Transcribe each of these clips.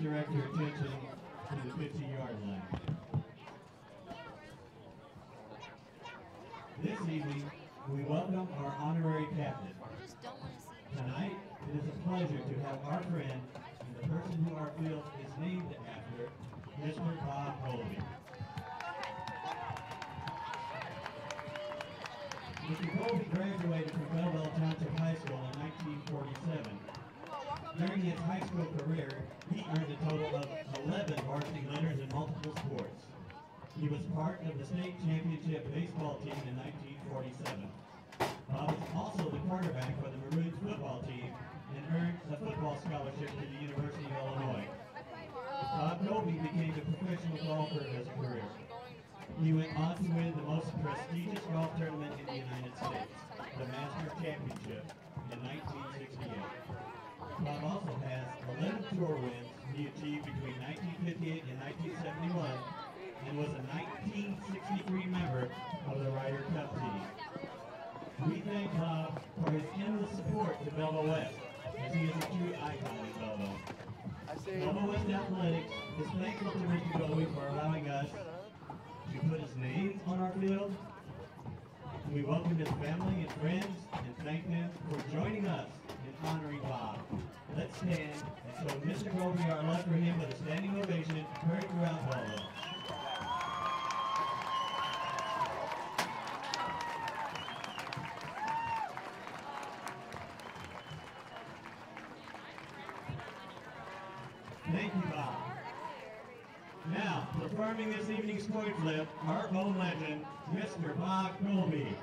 direct your attention to the 50-yard line. This evening, we welcome our honorary captain. Tonight, it is a pleasure to have our friend and the person who our field is named after, Mr. Bob Colby. Mr. Colby graduated from Belleville Township High School in 1947. During his high school career, he earned a total of 11 varsity letters in multiple sports. He was part of the state championship baseball team in 1947. Bob is also the quarterback for the Maroons football team and earned a football scholarship to the University of Illinois. Bob Colby became a professional golfer as a career. He went on to win the most prestigious golf tournament in the United States, the Masters Championship, in 1968. Bob also has 11 tour wins he achieved between 1958 and 1971 and was a 1963 member of the Ryder Cup team. We thank Bob for his endless support to Belleville West, as he is a true icon in Belleville. Belleville West Athletics is thankful to Mr. Colby for allowing us to put his name on our field. We welcome his family and friends and thank them for joining us in honoring Bob. Let's stand and show Mr. Colby our love for him with a standing ovation heard throughout Belleville. Thank you, Bob. Now, performing this evening's coin flip, our own legend, Mr. Bob Colby.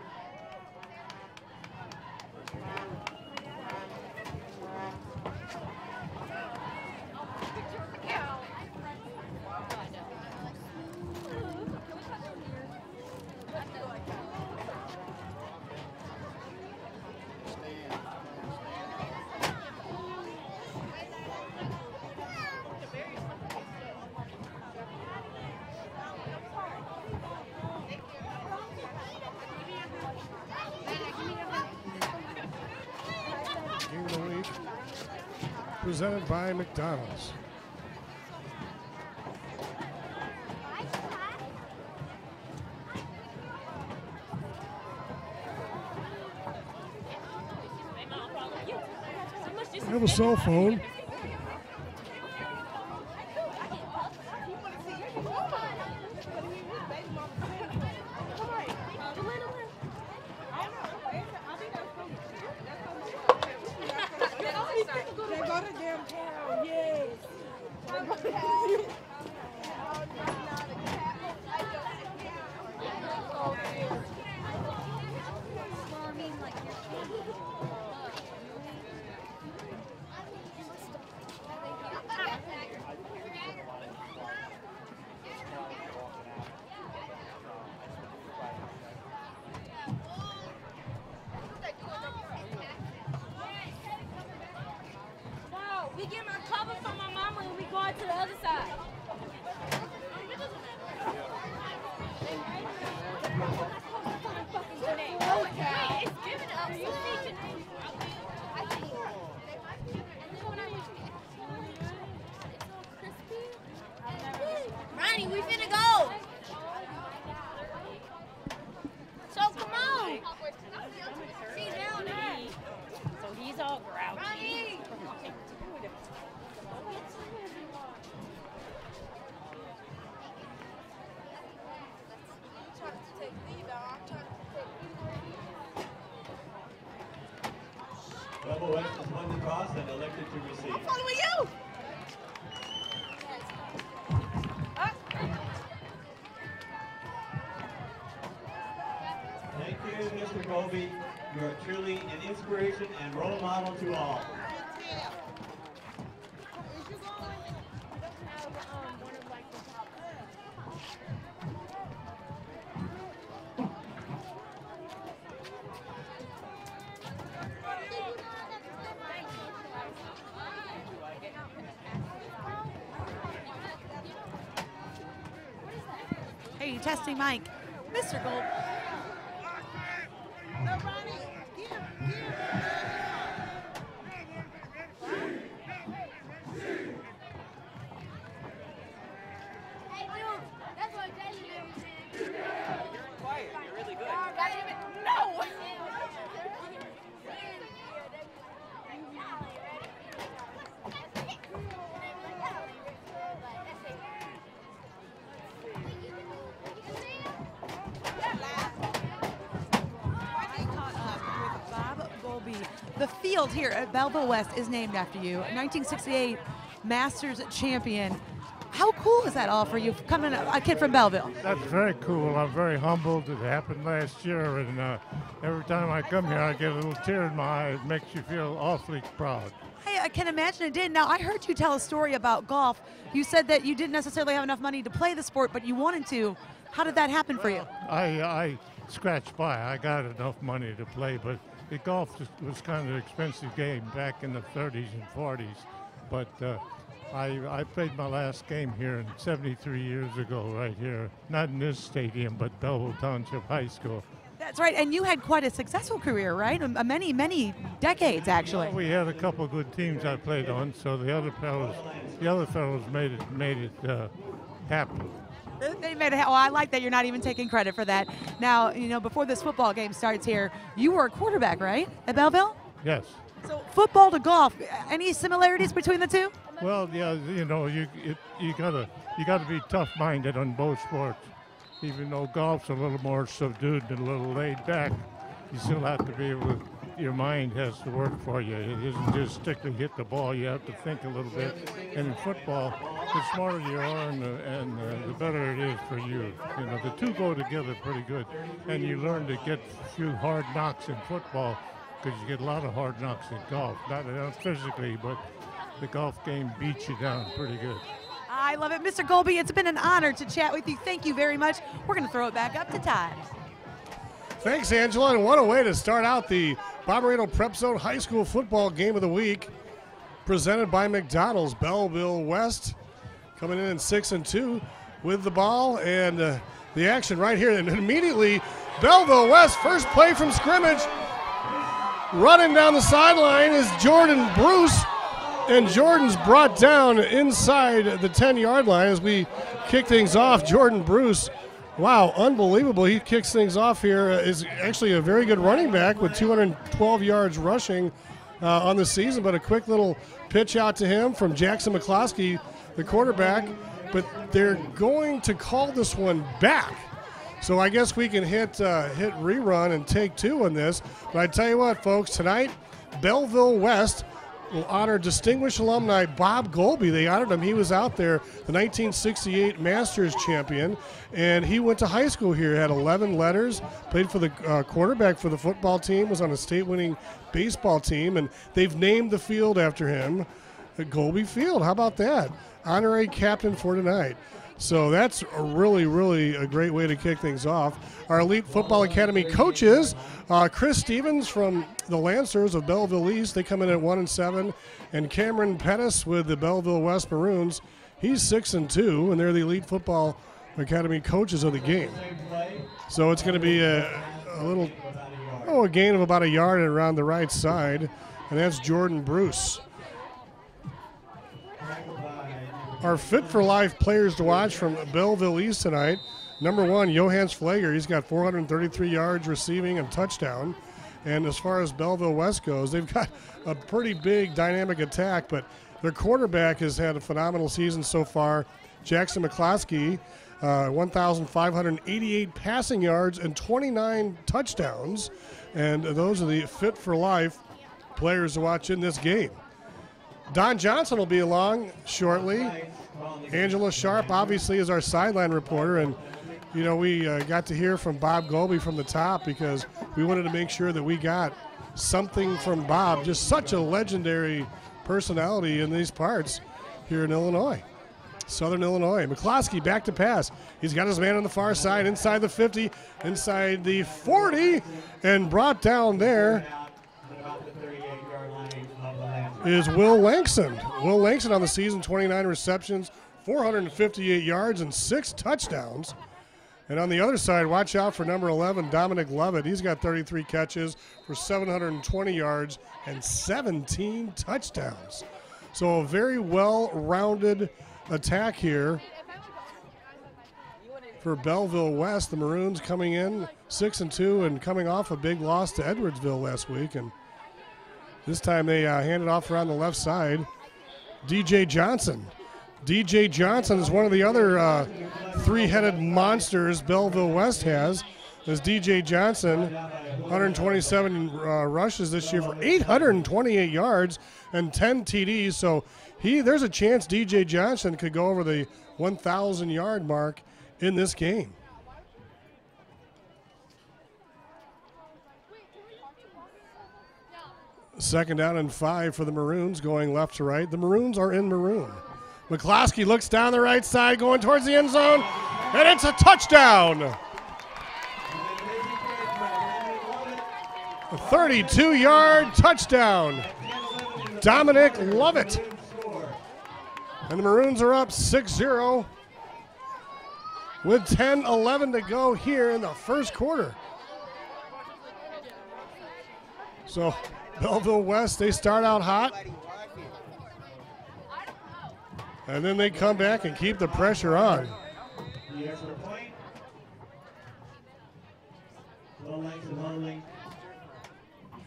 Game of the week presented by McDonald's. I have a cell phone. We get my cover from my mama and we go out to the other side. It's giving up. Ronnie, we finna go. So come on. See down there. So he's all grouchy. Ronnie. Belleville West has won the toss and elected to receive. I'm following you. Thank you, Mr. Colby. You are truly an inspiration and role model to all. Hey, testing mic. Mr. Gold. The field here at Belleville West is named after you, 1968 Masters champion. How cool is that all for you, coming a kid from Belleville? That's very cool. I'm very humbled. It happened last year, and every time I come here, I get a little tear in my eye. It makes you feel awfully proud. Hey, I can imagine it did. Now, I heard you tell a story about golf. You said that you didn't necessarily have enough money to play the sport, but you wanted to. How did that happen for you? I scratched by. I got enough money to play, but golf was kind of an expensive game back in the 30s and 40s. But I played my last game here 73 years ago right here. Not in this stadium, but Belleville Township High School. That's right, and you had quite a successful career, right? Many decades, actually. Well, we had a couple of good teams I played on, so the other fellows made it happen. They made it. Oh, I like that you're not even taking credit for that. Now, you know, before this football game starts here, you were a quarterback, right, at Belleville? Yes. So football to golf, any similarities between the two? Well, yeah, you know, you gotta be tough-minded on both sports. Even though golf's a little more subdued and a little laid back, you still have to be able to, your mind has to work for you. It isn't just strictly hit the ball. You have to think a little bit. And in football, the smarter you are and the better it is for you. You know, the two go together pretty good. And you learn to get a few hard knocks in football because you get a lot of hard knocks in golf. Not physically, but the golf game beats you down pretty good. I love it. Mr. Golby, it's been an honor to chat with you. Thank you very much. We're going to throw it back up to Todd. Thanks, Angela, and what a way to start out the Bommarito Prep Zone High School Football Game of the Week, presented by McDonald's. Belleville West coming in 6-2 with the ball and the action right here. And immediately, Belleville West, first play from scrimmage. Running down the sideline is Jordan Bruce, and Jordan's brought down inside the 10-yard line as we kick things off. Jordan Bruce, wow, unbelievable. He kicks things off here. Is actually a very good running back with 212 yards rushing on the season, but a quick little pitch out to him from Jackson McCloskey, the quarterback. But they're going to call this one back. So I guess we can hit rerun and take two on this. But I tell you what, folks, tonight, Belleville West will honor distinguished alumni Bob Golby. They honored him. He was out there, the 1968 Masters champion, and he went to high school here, had 11 letters, played for the quarterback for the football team, was on a state-winning baseball team, and they've named the field after him, Golby Field. How about that? Honorary captain for tonight. So that's really a great way to kick things off. Our Elite Football Academy coaches, Chris Stevens from the Lancers of Belleville East, they come in at 1-7, and Cameron Pettis with the Belleville West Maroons, he's 6-2, and they're the Elite Football Academy coaches of the game. So it's going to be a gain of about a yard around the right side, and that's Jordan Bruce. Our Fit for Life players to watch from Belleville East tonight. Number 1, Johannes Flager. He's got 433 yards receiving and touchdown. And as far as Belleville West goes, they've got a pretty big dynamic attack, but their quarterback has had a phenomenal season so far. Jackson McCloskey, 1,588 passing yards and 29 touchdowns. And those are the Fit for Life players to watch in this game. Don Johnson will be along shortly. Angela Sharp obviously is our sideline reporter, and you know we got to hear from Bob Golby from the top because we wanted to make sure that we got something from Bob. Just such a legendary personality in these parts here in Illinois, Southern Illinois. McCloskey back to pass. He's got his man on the far side, inside the 50, inside the 40, and brought down there is Will Langston. Will Langston on the season, 29 receptions, 458 yards, and 6 touchdowns. And on the other side, watch out for number 11, Dominic Lovett. He's got 33 catches for 720 yards and 17 touchdowns. So a very well-rounded attack here for Belleville West. The Maroons coming in 6-2 and coming off a big loss to Edwardsville last week. And this time they hand it off around the left side. DJ Johnson. DJ Johnson is one of the other three-headed monsters Belleville West has. As DJ Johnson, 127 rushes this year for 828 yards and 10 TDs. So there's a chance DJ Johnson could go over the 1,000-yard mark in this game. Second down and 5 for the Maroons, going left to right. The Maroons are in maroon. McCloskey looks down the right side, going towards the end zone, and it's a touchdown. A 32-yard touchdown. Dominic Lovett. And the Maroons are up 6-0 with 10-11 to go here in the first quarter. So Belleville West, they start out hot. And then they come back and keep the pressure on.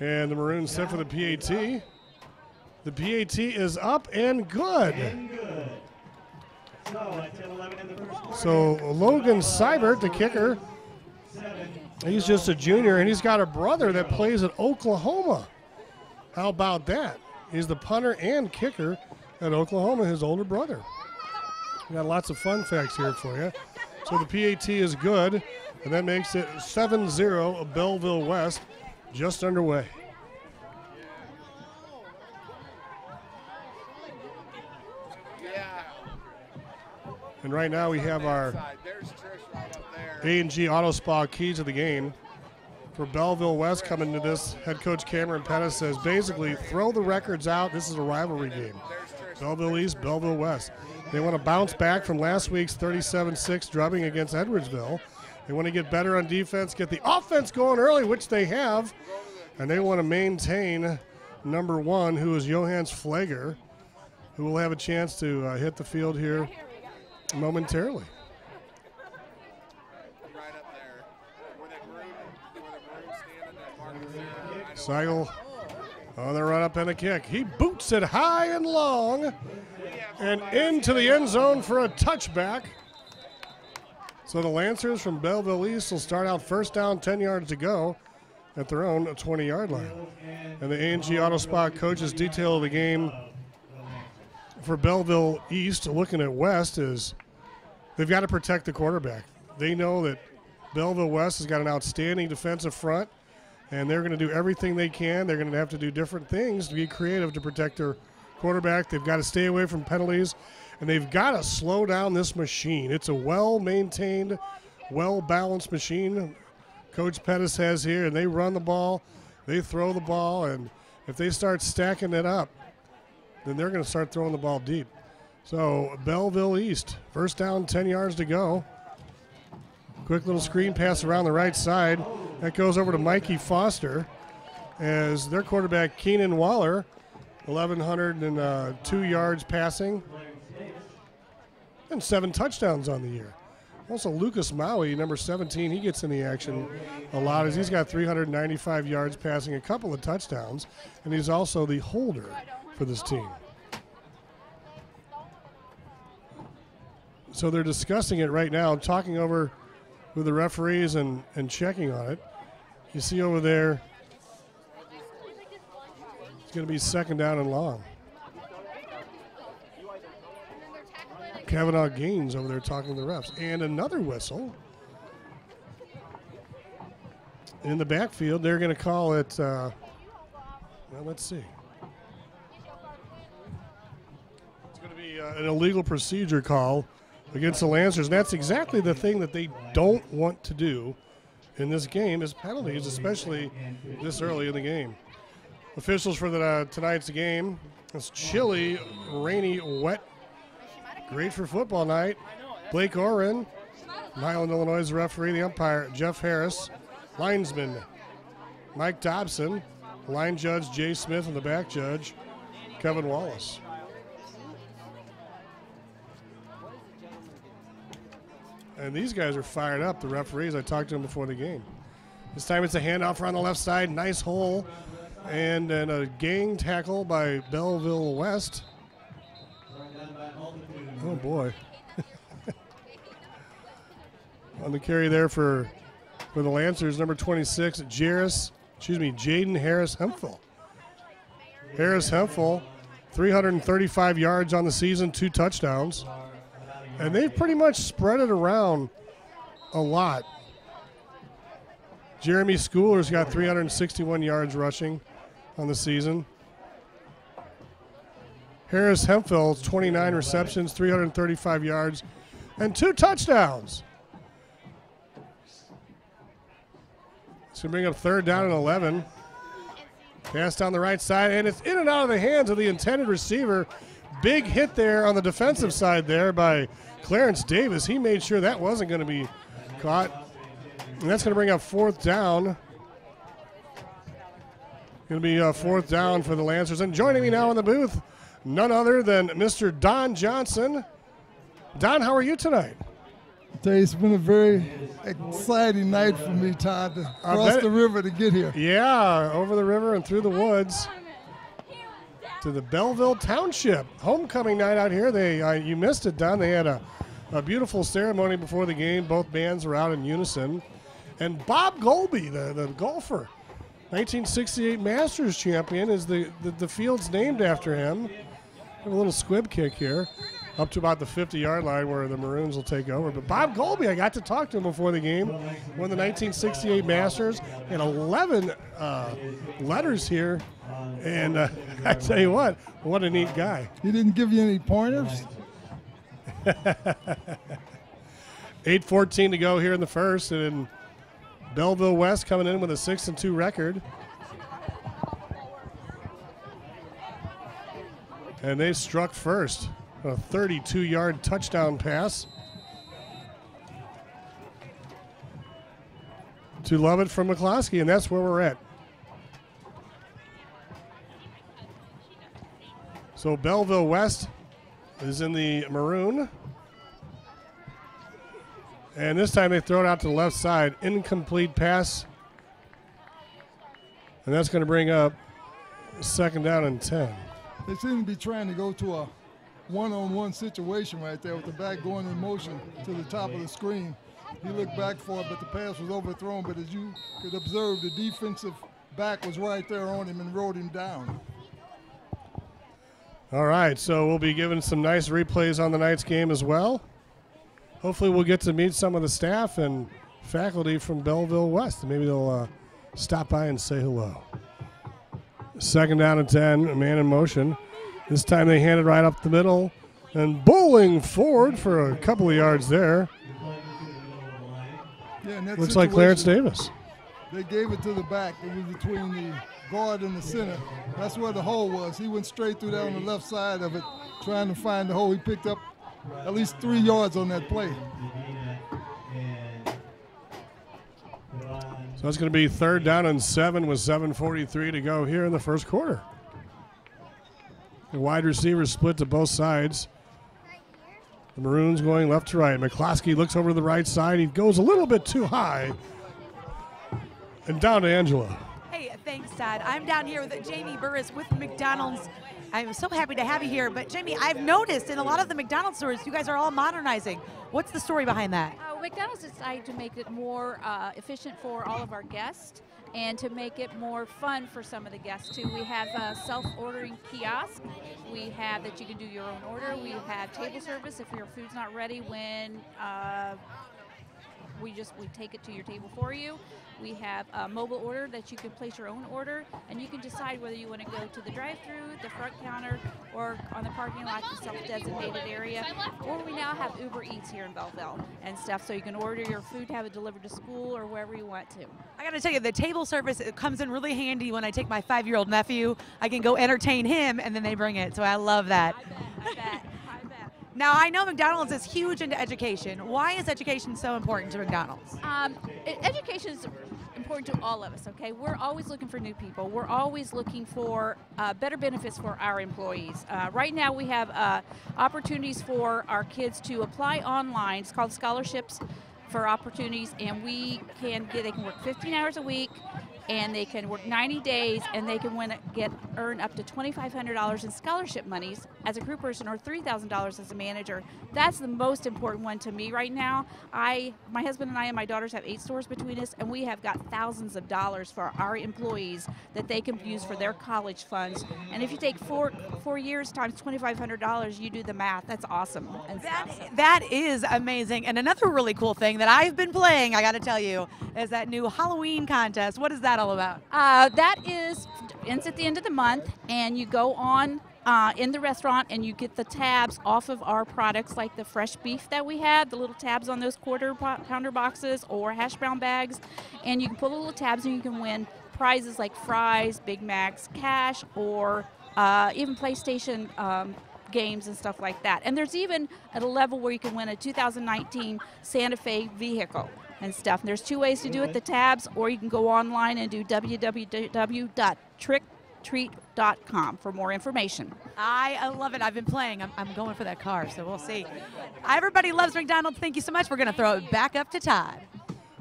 And the Maroons set for the PAT. The PAT is up and good. So Logan Seibert, the kicker, he's just a junior, and he's got a brother that plays at Oklahoma. How about that? He's the punter and kicker at Oklahoma, his older brother. We got lots of fun facts here for you. So the PAT is good, and that makes it 7-0 Belleville West just underway. And right now we have our A&G Auto Spa key to the game. For Belleville West coming to this, head coach Cameron Pettis says basically throw the records out. This is a rivalry game. Belleville East, Belleville West. They want to bounce back from last week's 37-6 drubbing against Edwardsville. They want to get better on defense, get the offense going early, which they have. And they want to maintain number 1, who is Johans Flager, who will have a chance to hit the field here momentarily. Seigel on the run up and a kick. He boots it high and long and into the end zone for a touchback. So the Lancers from Belleville East will start out first down, 10 yards to go at their own 20-yard line. And the A&G Auto Spa coaches detail of the game for Belleville East, looking at West, is they've got to protect the quarterback. They know that Belleville West has got an outstanding defensive front, and they're going to do everything they can. They're going to have to do different things to be creative to protect their quarterback. They've got to stay away from penalties, and they've got to slow down this machine. It's a well-maintained, well-balanced machine Coach Pettis has here, and they run the ball, they throw the ball, and if they start stacking it up, then they're going to start throwing the ball deep. So Belleville East, first down, 10 yards to go. Quick little screen pass around the right side. That goes over to Mikey Foster as their quarterback, Keenan Waller, 1,102 yards passing and 7 touchdowns on the year. Also, Lucas Maui, number 17, he gets in the action a lot as he's got 395 yards passing, a couple of touchdowns, and he's also the holder for this team. So they're discussing it right now, talking over with the referees and checking on it. You see over there, it's going to be second down and long. Kavanaugh Gaines over there talking to the refs. And another whistle. In the backfield, they're going to call it, well, let's see. It's going to be an illegal procedure call against the Lancers. And that's exactly the thing that they don't want to do in this game, is penalties, especially this early in the game. Officials for tonight's game, it's chilly, rainy, wet. Great for football night. Blake Oren, Highland, Illinois' referee, the umpire, Jeff Harris, linesman, Mike Dobson, line judge, Jay Smith, and the back judge, Kevin Wallace. And these guys are fired up, the referees. I talked to them before the game. This time it's a handoff around the left side, nice hole, and then a gang tackle by Belleville West. Oh, boy. On the carry there for for the Lancers, number 26, Jaden Harris Hemphill. Harris Hemphill, 335 yards on the season, 2 touchdowns. And they've pretty much spread it around a lot. Jeremy Schooler's got 361 yards rushing on the season. Harris Hemphill's 29 receptions, 335 yards, and 2 touchdowns. So bring up 3rd down and 11. Pass down the right side, and it's in and out of the hands of the intended receiver. Big hit there on the defensive side there by Clarence Davis. He made sure that wasn't going to be caught. And that's going to bring up 4th down. Going to be 4th down for the Lancers. And joining me now in the booth, none other than Mr. Don Johnson. Don, how are you tonight? I tell you, it's been a very exciting night for me, Todd, to cross the river to get here. Yeah, over the river and through the woods to the Belleville Township. Homecoming night out here. You missed it, Don. They had a beautiful ceremony before the game. Both bands were out in unison. And Bob Golby, the golfer, 1968 Masters champion, is the field's named after him. Have a little squib kick here, up to about the 50-yard line where the Maroons will take over. But Bob Golby, I got to talk to him before the game. Won the 1968 Masters, and 11 letters here. And I tell you what a neat guy. He didn't give you any pointers? 8:14 to go here in the first, and Belleville West coming in with a 6-2 record. And they struck first. A 32-yard touchdown pass to Lovett from McCloskey, and that's where we're at. So Belleville West is in the maroon. And this time they throw it out to the left side. Incomplete pass. And that's going to bring up 2nd down and 10. They seem to be trying to go to a one-on-one situation right there with the back going in motion to the top of the screen. He looked back for it, but the pass was overthrown. But as you could observe, the defensive back was right there on him and rode him down. All right, so we'll be giving some nice replays on the night's game as well. Hopefully we'll get to meet some of the staff and faculty from Belleville West. Maybe they'll stop by and say hello. 2nd down and 10, a man in motion. This time they hand it right up the middle and bowling forward for a couple of yards there. Yeah, and that looks like Clarence Davis. They gave it to the back. It was between the guard and the center. That's where the hole was. He went straight through there on the left side of it, trying to find the hole. He picked up at least 3 yards on that play. So it's going to be 3rd down and 7 with 7:43 to go here in the first quarter. The wide receivers split to both sides. The Maroons going left to right. McCloskey looks over to the right side. He goes a little bit too high. And down to Angela. Hey, thanks, Todd. I'm down here with Jamie Burris with McDonald's. I'm so happy to have you here. But, Jamie, I've noticed in a lot of the McDonald's stores, you guys are all modernizing. What's the story behind that? McDonald's decided to make it more efficient for all of our guests and to make it more fun for some of the guests, too. We have a self-ordering kiosk. We have that you can do your own order. We have table service if your food's not ready when we take it to your table for you. We have a mobile order that you can place your own order, and you can decide whether you want to go to the drive-thru, the front counter, or on the parking lot, the self-designated area. Or we now have Uber Eats here in Belleville and stuff, so you can order your food, have it delivered to school or wherever you want to. I got to tell you, the table service, it comes in really handy when I take my 5-year-old nephew. I can go entertain him, and then they bring it, so I love that. I bet. Now, I know McDonald's is huge into education. Why is education so important to McDonald's? Education is important to all of us, okay? We're always looking for new people. We're always looking for better benefits for our employees. Right now, we have opportunities for our kids to apply online. It's called scholarships for opportunities, and they can work 15 hours a week, and they can work 90 days, and they can earn up to $2,500 in scholarship monies as a crew person or $3,000 as a manager. That's the most important one to me right now. My husband and I and my daughters have 8 stores between us, and we have got thousands of dollars for our employees that they can use for their college funds. And if you take 4 years times $2,500, you do the math. That's awesome. And That is amazing. And another really cool thing that I've been playing, I got to tell you, is that new Halloween contest. What is that all about? That ends at the end of the month, and you go on in the restaurant and you get the tabs off of our products, like the fresh beef that we have, the little tabs on those quarter-pounder boxes or hash brown bags, and you can pull the little tabs and you can win prizes like fries, Big Macs, cash, or even PlayStation games and stuff like that. And there's even at a level where you can win a 2019 Santa Fe vehicle and stuff. And there's 2 ways to do it, the tabs, or you can go online and do www.tricktreat.com for more information. I love it. I've been playing. I'm going for that car, so we'll see. Everybody loves McDonald's. Thank you so much. We're going to throw it back up to Todd.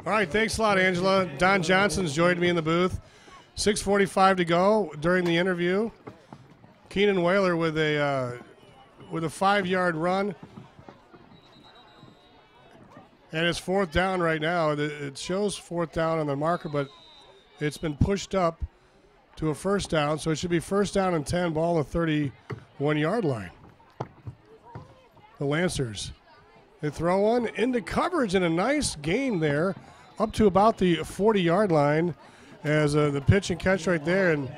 All right, thanks a lot, Angela. Don Johnson's joined me in the booth. 6:45 to go during the interview. Keenan Whaler with a 5-yard run. And it's 4th down right now. It shows 4th down on the marker, but it's been pushed up to a 1st down. So it should be 1st down and 10, ball on the 31-yard line. The Lancers. They throw one into coverage, and a nice gain there up to about the 40-yard line as the pitch and catch right there. And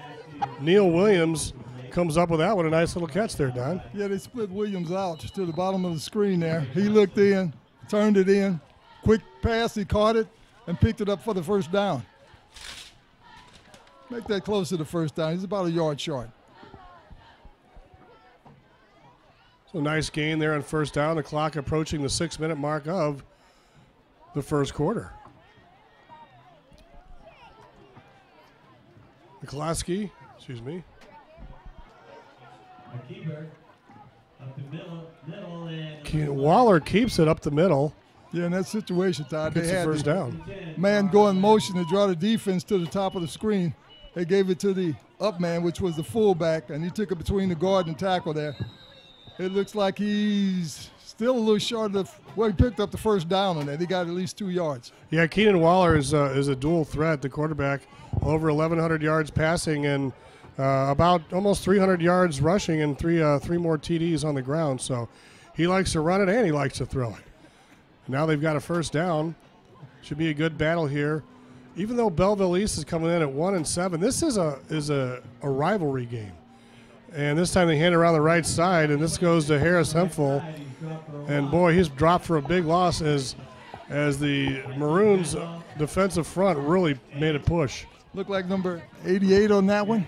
Neil Williams comes up with that one. A nice little catch there, Don. Yeah, they split Williams out to the bottom of the screen there. He looked in, turned it in, quick pass, he caught it, and picked it up for the 1st down. Make that close to the 1st down. He's about a yard short. So nice gain there on 1st down. The clock approaching the 6-minute mark of the 1st quarter. McCloskey, excuse me. A keeper up the middle and Waller keeps it up the middle. Yeah, in that situation, Todd, they Gets the had 1st the down. man go in motion to draw the defense to the top of the screen. They gave it to the up man, which was the fullback, and he took it between the guard and tackle there. It looks like he's still a little short of he picked up the 1st down on that. He got at least 2 yards. Yeah, Keenan Waller is a dual threat, the quarterback, over 1,100 yards passing and about almost 300 yards rushing and three more TDs on the ground. So he likes to run it and he likes to throw it. Now they've got a 1st down. Should be a good battle here. Even though Belleville East is coming in at 1-7, this is a rivalry game. And this time they hand it around the right side, and this goes to Harris Hemphill. And boy, he's dropped for a big loss as the Maroons defensive front really made a push. Look like number 88 on that one.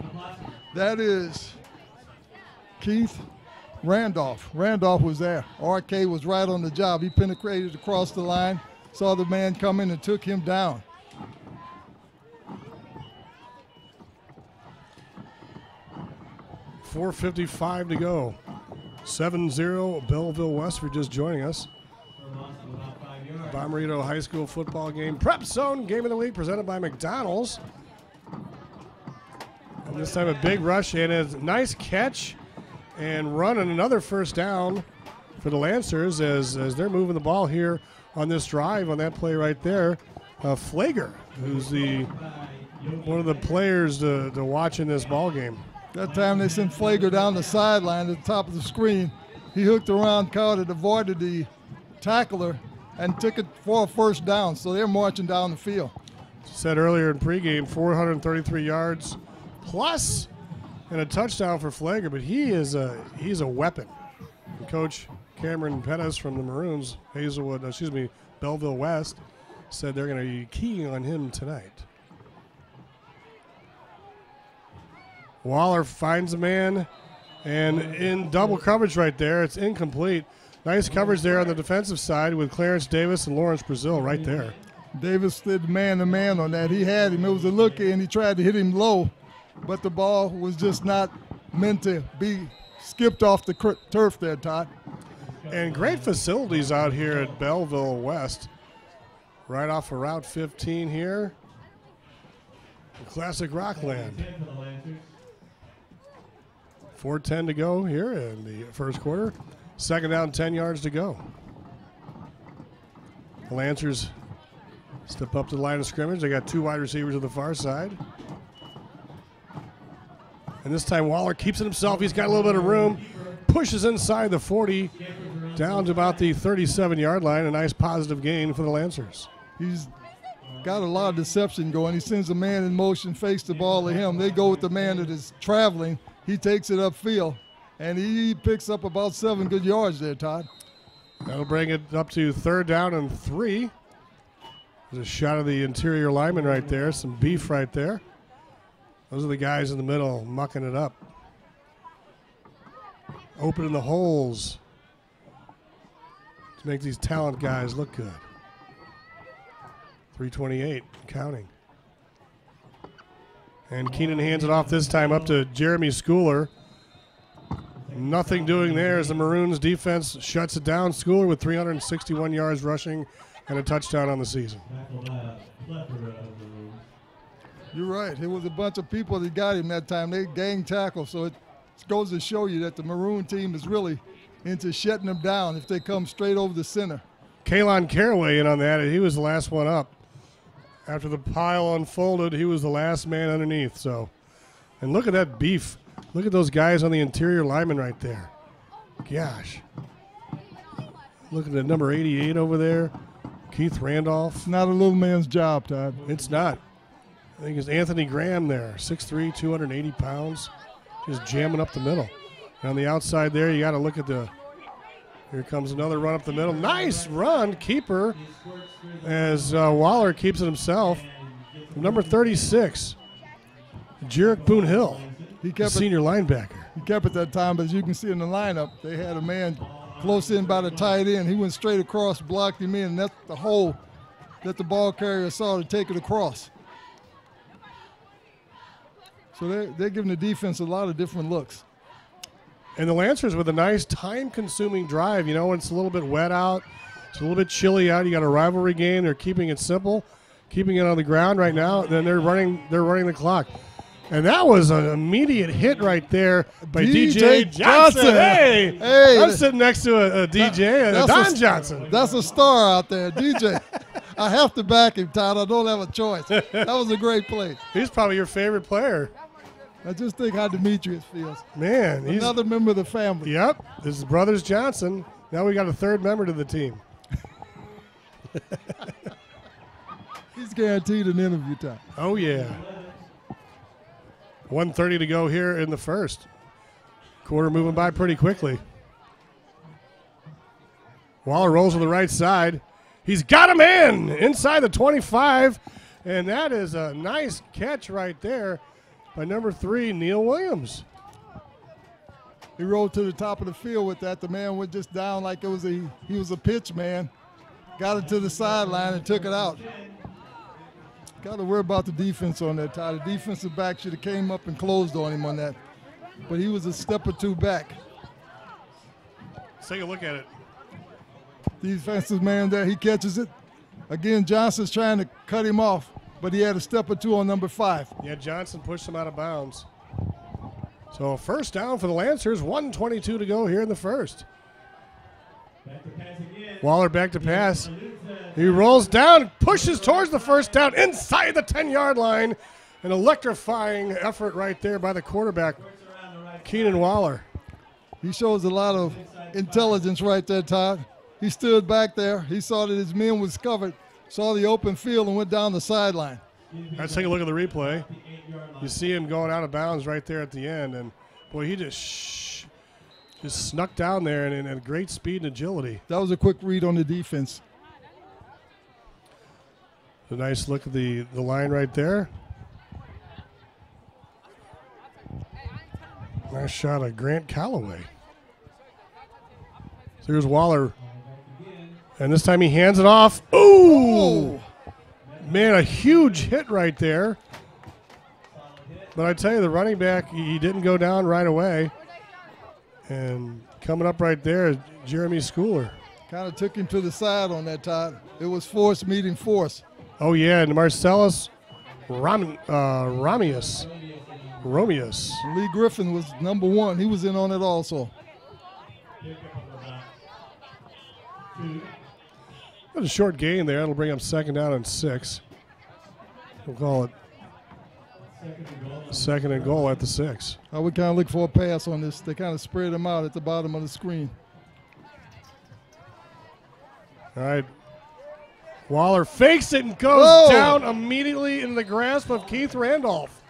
That is Keith Randolph. Randolph was there. RK was right on the job. He penetrated across the line, saw the man come in and took him down. .455 to go. 7-0 Belleville West for just joining us. Bommarito High School football game. Prep Zone Game of the Week presented by McDonald's. And this time a big rush and a nice catch and run and another 1st down for the Lancers as they're moving the ball here on this drive on that play right there. Flager, who's one of the players to watch in this ball game. That time they sent Flager down the sideline at the top of the screen. He hooked around, caught it, avoided the tackler, and took it for a 1st down. So they're marching down the field. Said earlier in pregame, 433 yards plus and a touchdown for Flager, but he's a weapon. And Coach Cameron Pettis from the Maroons, Belleville West, said they're going to be keying on him tonight. Waller finds a man, and in double coverage right there, it's incomplete. Nice coverage there on the defensive side with Clarence Davis and Lawrence Brazil right there. Davis did man-to-man on that. He had him. It was a look in. He tried to hit him low, but the ball was just not meant to be skipped off the turf there, Todd. And great facilities out here at Belleville West. Right off of Route 15 here. Classic Rockland. 4:10 to go here in the first quarter. Second down, 10 yards to go. The Lancers step up to the line of scrimmage. They got 2 wide receivers to the far side. And this time Waller keeps it himself. He's got a little bit of room. Pushes inside the 40 down to about the 37-yard line. A nice positive gain for the Lancers. He's got a lot of deception going. He sends a man in motion, fakes the ball to him. They go with the man that is traveling. He takes it upfield, and he picks up about 7 good yards there, Todd. That'll bring it up to 3rd down and 3. There's a shot of the interior lineman right there. Some beef right there. Those are the guys in the middle mucking it up. Opening the holes to make these talent guys look good. 3:28 counting. And Keenan hands it off this time up to Jeremy Schooler. Nothing doing there as the Maroons defense shuts it down. Schooler with 361 yards rushing and a touchdown on the season. You're right. It was a bunch of people that got him that time. They gang tackle, so it goes to show you that the Maroon team is really into shutting them down if they come straight over the center. Kalon Caraway in on that, and he was the last one up. After the pile unfolded, he was the last man underneath. So, and look at that beef. Look at those guys on the interior lineman right there. Gosh. Look at the number 88 over there, Keith Randolph. It's not a little man's job, Todd. It's not. I think it's Anthony Graham there, 6'3", 280 pounds, just jamming up the middle. And on the outside there, you got to look at the. Here comes another run up the middle. Nice run, keeper, as Waller keeps it himself. Number 36, Jarek Boone-Hill, senior linebacker. He kept it that time, but as you can see in the lineup, they had a man close in by the tight end. He went straight across, blocked him in, and that's the hole that the ball carrier saw to take it across. So they're giving the defense a lot of different looks. And the Lancers with a nice time-consuming drive. You know, when it's a little bit wet out, it's a little bit chilly out. You got a rivalry game. They're keeping it simple, keeping it on the ground right now. Then they're running the clock. And that was an immediate hit right there by DJ Johnson. Hey, I'm sitting next to a DJ, Don Johnson. That's a star out there, DJ. I have to back him, Todd. I don't have a choice. That was a great play. He's probably your favorite player. I just think how Demetrius feels. Man, he's another member of the family. Yep, this is Brothers Johnson. Now we got a 3rd member to the team. He's guaranteed an interview time. Oh, yeah. 1:30 to go here in the first. Quarter moving by pretty quickly. Waller rolls to the right side. He's got him inside the 25, and that is a nice catch right there by number 3, Neil Williams. He rolled to the top of the field with that. The man went just down like he was a pitch man. Got it to the sideline and took it out. Got to worry about the defense on that, Todd. The defensive back should have came up and closed on him on that. But he was a step or 2 back. Let's take a look at it. Defensive man there, he catches it. Again, Johnson's trying to cut him off, but he had a step or 2 on number 5. Yeah, Johnson pushed him out of bounds. So 1st down for the Lancers, 1:22 to go here in the first. Waller back to pass. He rolls down, pushes towards the 1st down, inside the 10-yard line. An electrifying effort right there by the quarterback, Keenan Waller. He shows a lot of intelligence right there, Todd. He stood back there. He saw that his men was covered, saw the open field, and went down the sideline. Let's take a look at the replay. You see him going out of bounds right there at the end, and boy, he just snuck down there and at great speed and agility. That was a quick read on the defense. A nice look at the line right there. Nice shot of Grant Calloway. So here's Waller. And this time he hands it off. Ooh! Man, a huge hit right there. But I tell you, the running back, he didn't go down right away. And coming up right there is Jeremy Schooler. Kind of took him to the side on that, Todd. It was force meeting force. Oh, yeah, and Marcellus Romeus. Lee Griffin was number 1. He was in on it also. What a short gain there. It'll bring up 2nd down and 6. We'll call it 2nd and goal at the 6. I would kind of look for a pass on this. They kind of spread them out at the bottom of the screen. All right. Waller fakes it and goes down immediately in the grasp of Keith Randolph.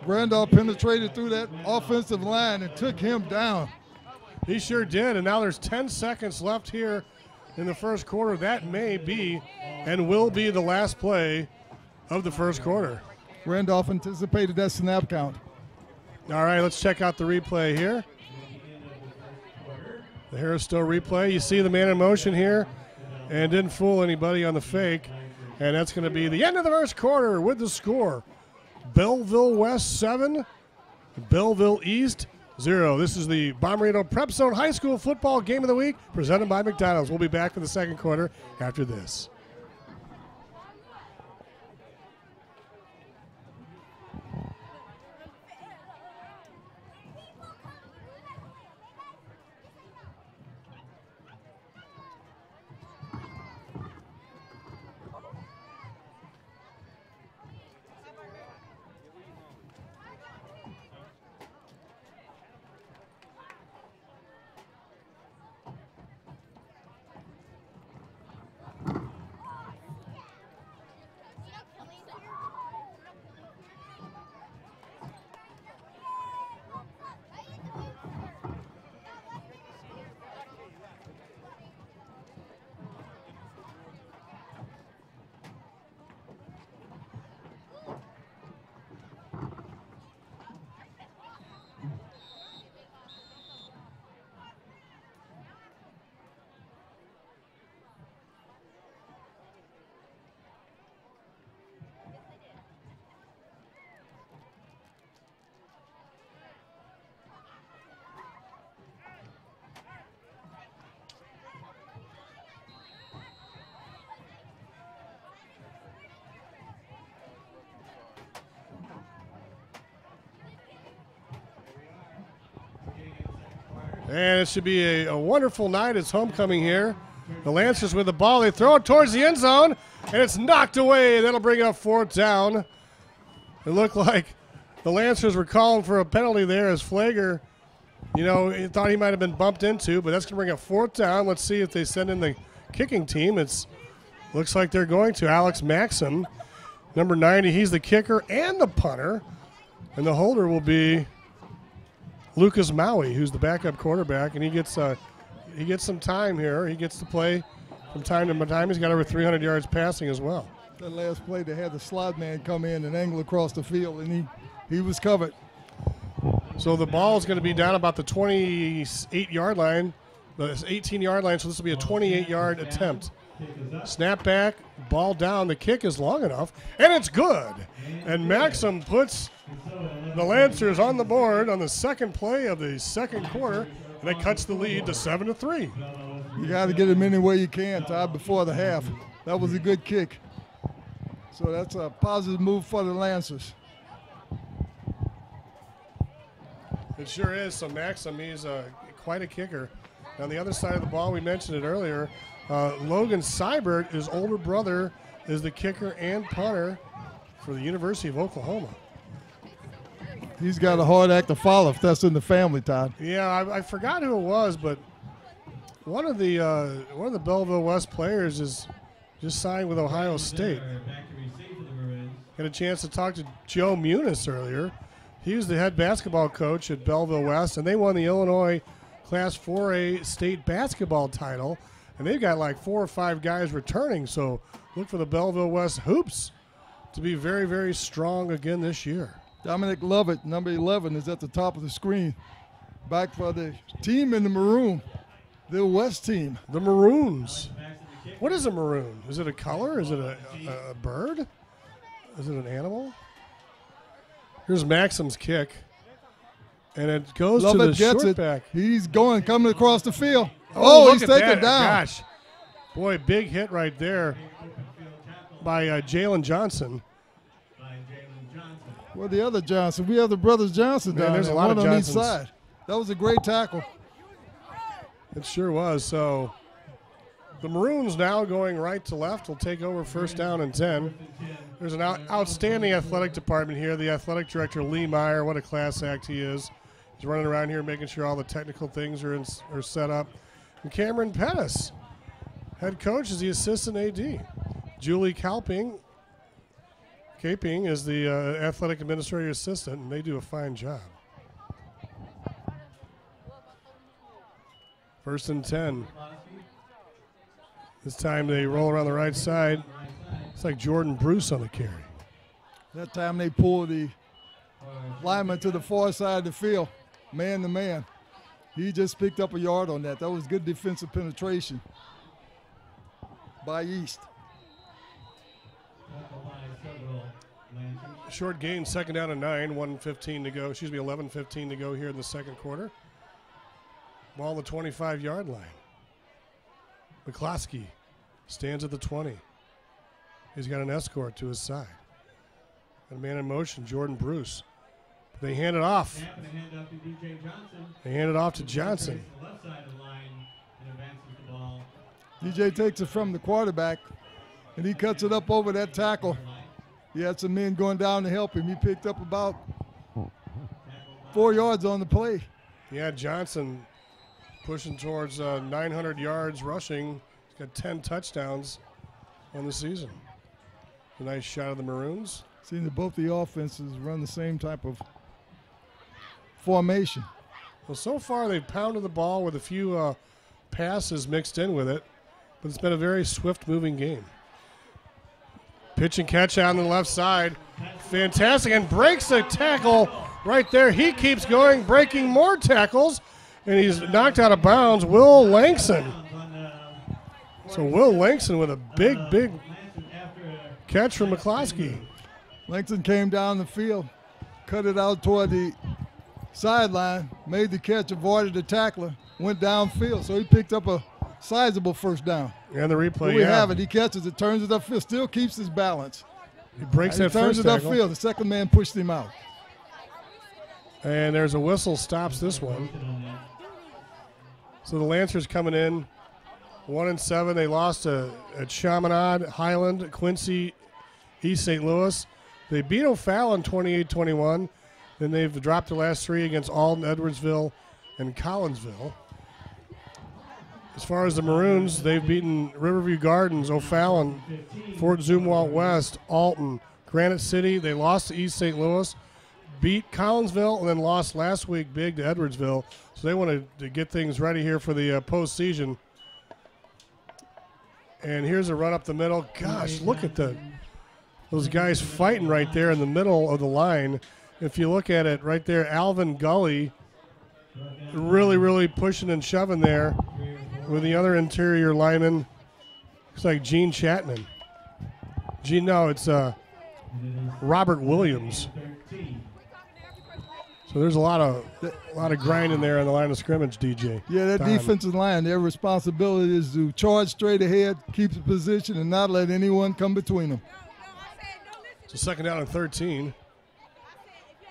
Randolph penetrated through that offensive line and took him down. He sure did, and now there's 10 seconds left here in the first quarter. That may be and will be the last play of the first quarter. Randolph anticipated that snap count. All right, let's check out the replay here. The Harris Stowe replay. You see the man in motion here and didn't fool anybody on the fake. And that's going to be the end of the first quarter with the score. Belleville West 7, Belleville East 0. This is the Bommarito Prep Zone High School Football Game of the Week presented by McDonald's. We'll be back for the second quarter after this. And it should be a wonderful night. It's homecoming here. The Lancers with the ball. They throw it towards the end zone, and it's knocked away. That'll bring up 4th down. It looked like the Lancers were calling for a penalty there as Flager, he thought he might have been bumped into, but that's going to bring up 4th down. Let's see if they send in the kicking team. Looks like they're going to. Alex Maxim, number 90. He's the kicker and the punter, and the holder will be Lucas Maui, who's the backup quarterback, and he gets some time here. He gets to play from time to time. He's got over 300 yards passing as well. That last play, they had the slot man come in and angle across the field, and he was covered. So the ball is going to be down about the 28-yard line, the 18-yard line, so this will be a 28-yard attempt. Snap back, ball down, the kick is long enough, and it's good. And Maxim puts the Lancers on the board on the second play of the second quarter, and it cuts the lead to 7-3. You got to get them any way you can, Todd, before the half. That was a good kick. So that's a positive move for the Lancers. It sure is. So Maxim, he's quite a kicker. On the other side of the ball, we mentioned it earlier, Logan Seibert, his older brother, is the kicker and punter for the University of Oklahoma. He's got a hard act to follow if that's in the family, Todd. Yeah, I forgot who it was, but one of the Belleville West players is just signed with Ohio State. Had a chance to talk to Joe Muniz earlier. He was the head basketball coach at Belleville West, and they won the Illinois Class 4A state basketball title, and they've got like 4 or 5 guys returning, so look for the Belleville West Hoops to be very, very strong again this year. Dominic Lovett, number 11, is at the top of the screen. Back for the team in the maroon, the West team. The Maroons. What is a maroon? Is it a color? Is it a bird? Is it an animal? Here's Maxim's kick. And it goes Lovett to the gets short it. back. He's coming across the field. Oh, he's taken down. Gosh. Boy, big hit right there by Jalen Johnson. Well, the other Johnson, we have the brothers Johnson down there's there, a lot one of on each Johnsons. side. That was a great tackle. It sure was. So the Maroons now going right to left will take over first down and 10. There's an outstanding athletic department here. The athletic director, Lee Meyer, what a class act he is. He's running around here making sure all the technical things are set up. And Cameron Pettis, head coach, is the assistant AD. Julie Caping is the athletic administrative assistant, and they do a fine job. First and 10. This time they roll around the right side. It's like Jordan Bruce on the carry. That time they pulled the lineman to the far side of the field, man to man. He just picked up a yard on that. That was good defensive penetration by East. Short gain, second down and 9, 11:15 to go here in the second quarter. Ball on the 25-yard line. McCloskey stands at the 20. He's got an escort to his side. And a man in motion, Jordan Bruce. They hand it off. They hand it off to Johnson. DJ takes it from the quarterback, and he cuts it up over that tackle. He had some men going down to help him. He picked up about 4 yards on the play. Yeah, Johnson pushing towards 900 yards rushing. He's got 10 touchdowns on the season. A nice shot of the Maroons. Seeing that both the offenses run the same type of formation. Well, so far they've pounded the ball with a few passes mixed in with it, but it's been a very swift-moving game. Pitch and catch on the left side. Fantastic, and breaks a tackle right there. He keeps going, breaking more tackles, and he's knocked out of bounds. Will Langston. So Will Langston with a big catch from McCloskey. Langston came down the field, cut it out toward the sideline, made the catch, avoided the tackler, went downfield. So he picked up a sizable first down. And the replay, Here we have it. He catches it, turns it upfield, still keeps his balance. He breaks He that turns first it tackle. upfield. The second man pushed him out. And there's a whistle, stops this one. So the Lancers coming in 1-7. They lost at Chaminade, Highland, Quincy, East St. Louis. They beat O'Fallon 28-21. Then they've dropped the last 3 against Alden, Edwardsville, and Collinsville. As far as the Maroons, they've beaten Riverview Gardens, O'Fallon, Fort Zumwalt West, Alton, Granite City. They lost to East St. Louis, beat Collinsville, and then lost last week big to Edwardsville. So they want to get things ready here for the postseason. And here's a run up the middle. Gosh, look at those guys fighting right there in the middle of the line. If you look at it right there, Alvin Gully really pushing and shoving there with the other interior lineman. Looks like Gene Chatman. It's Robert Williams. So there's a lot of grinding there on the line of scrimmage, DJ. Yeah, that defensive line, their responsibility is to charge straight ahead, keep the position, and not let anyone come between them. So second down and 13.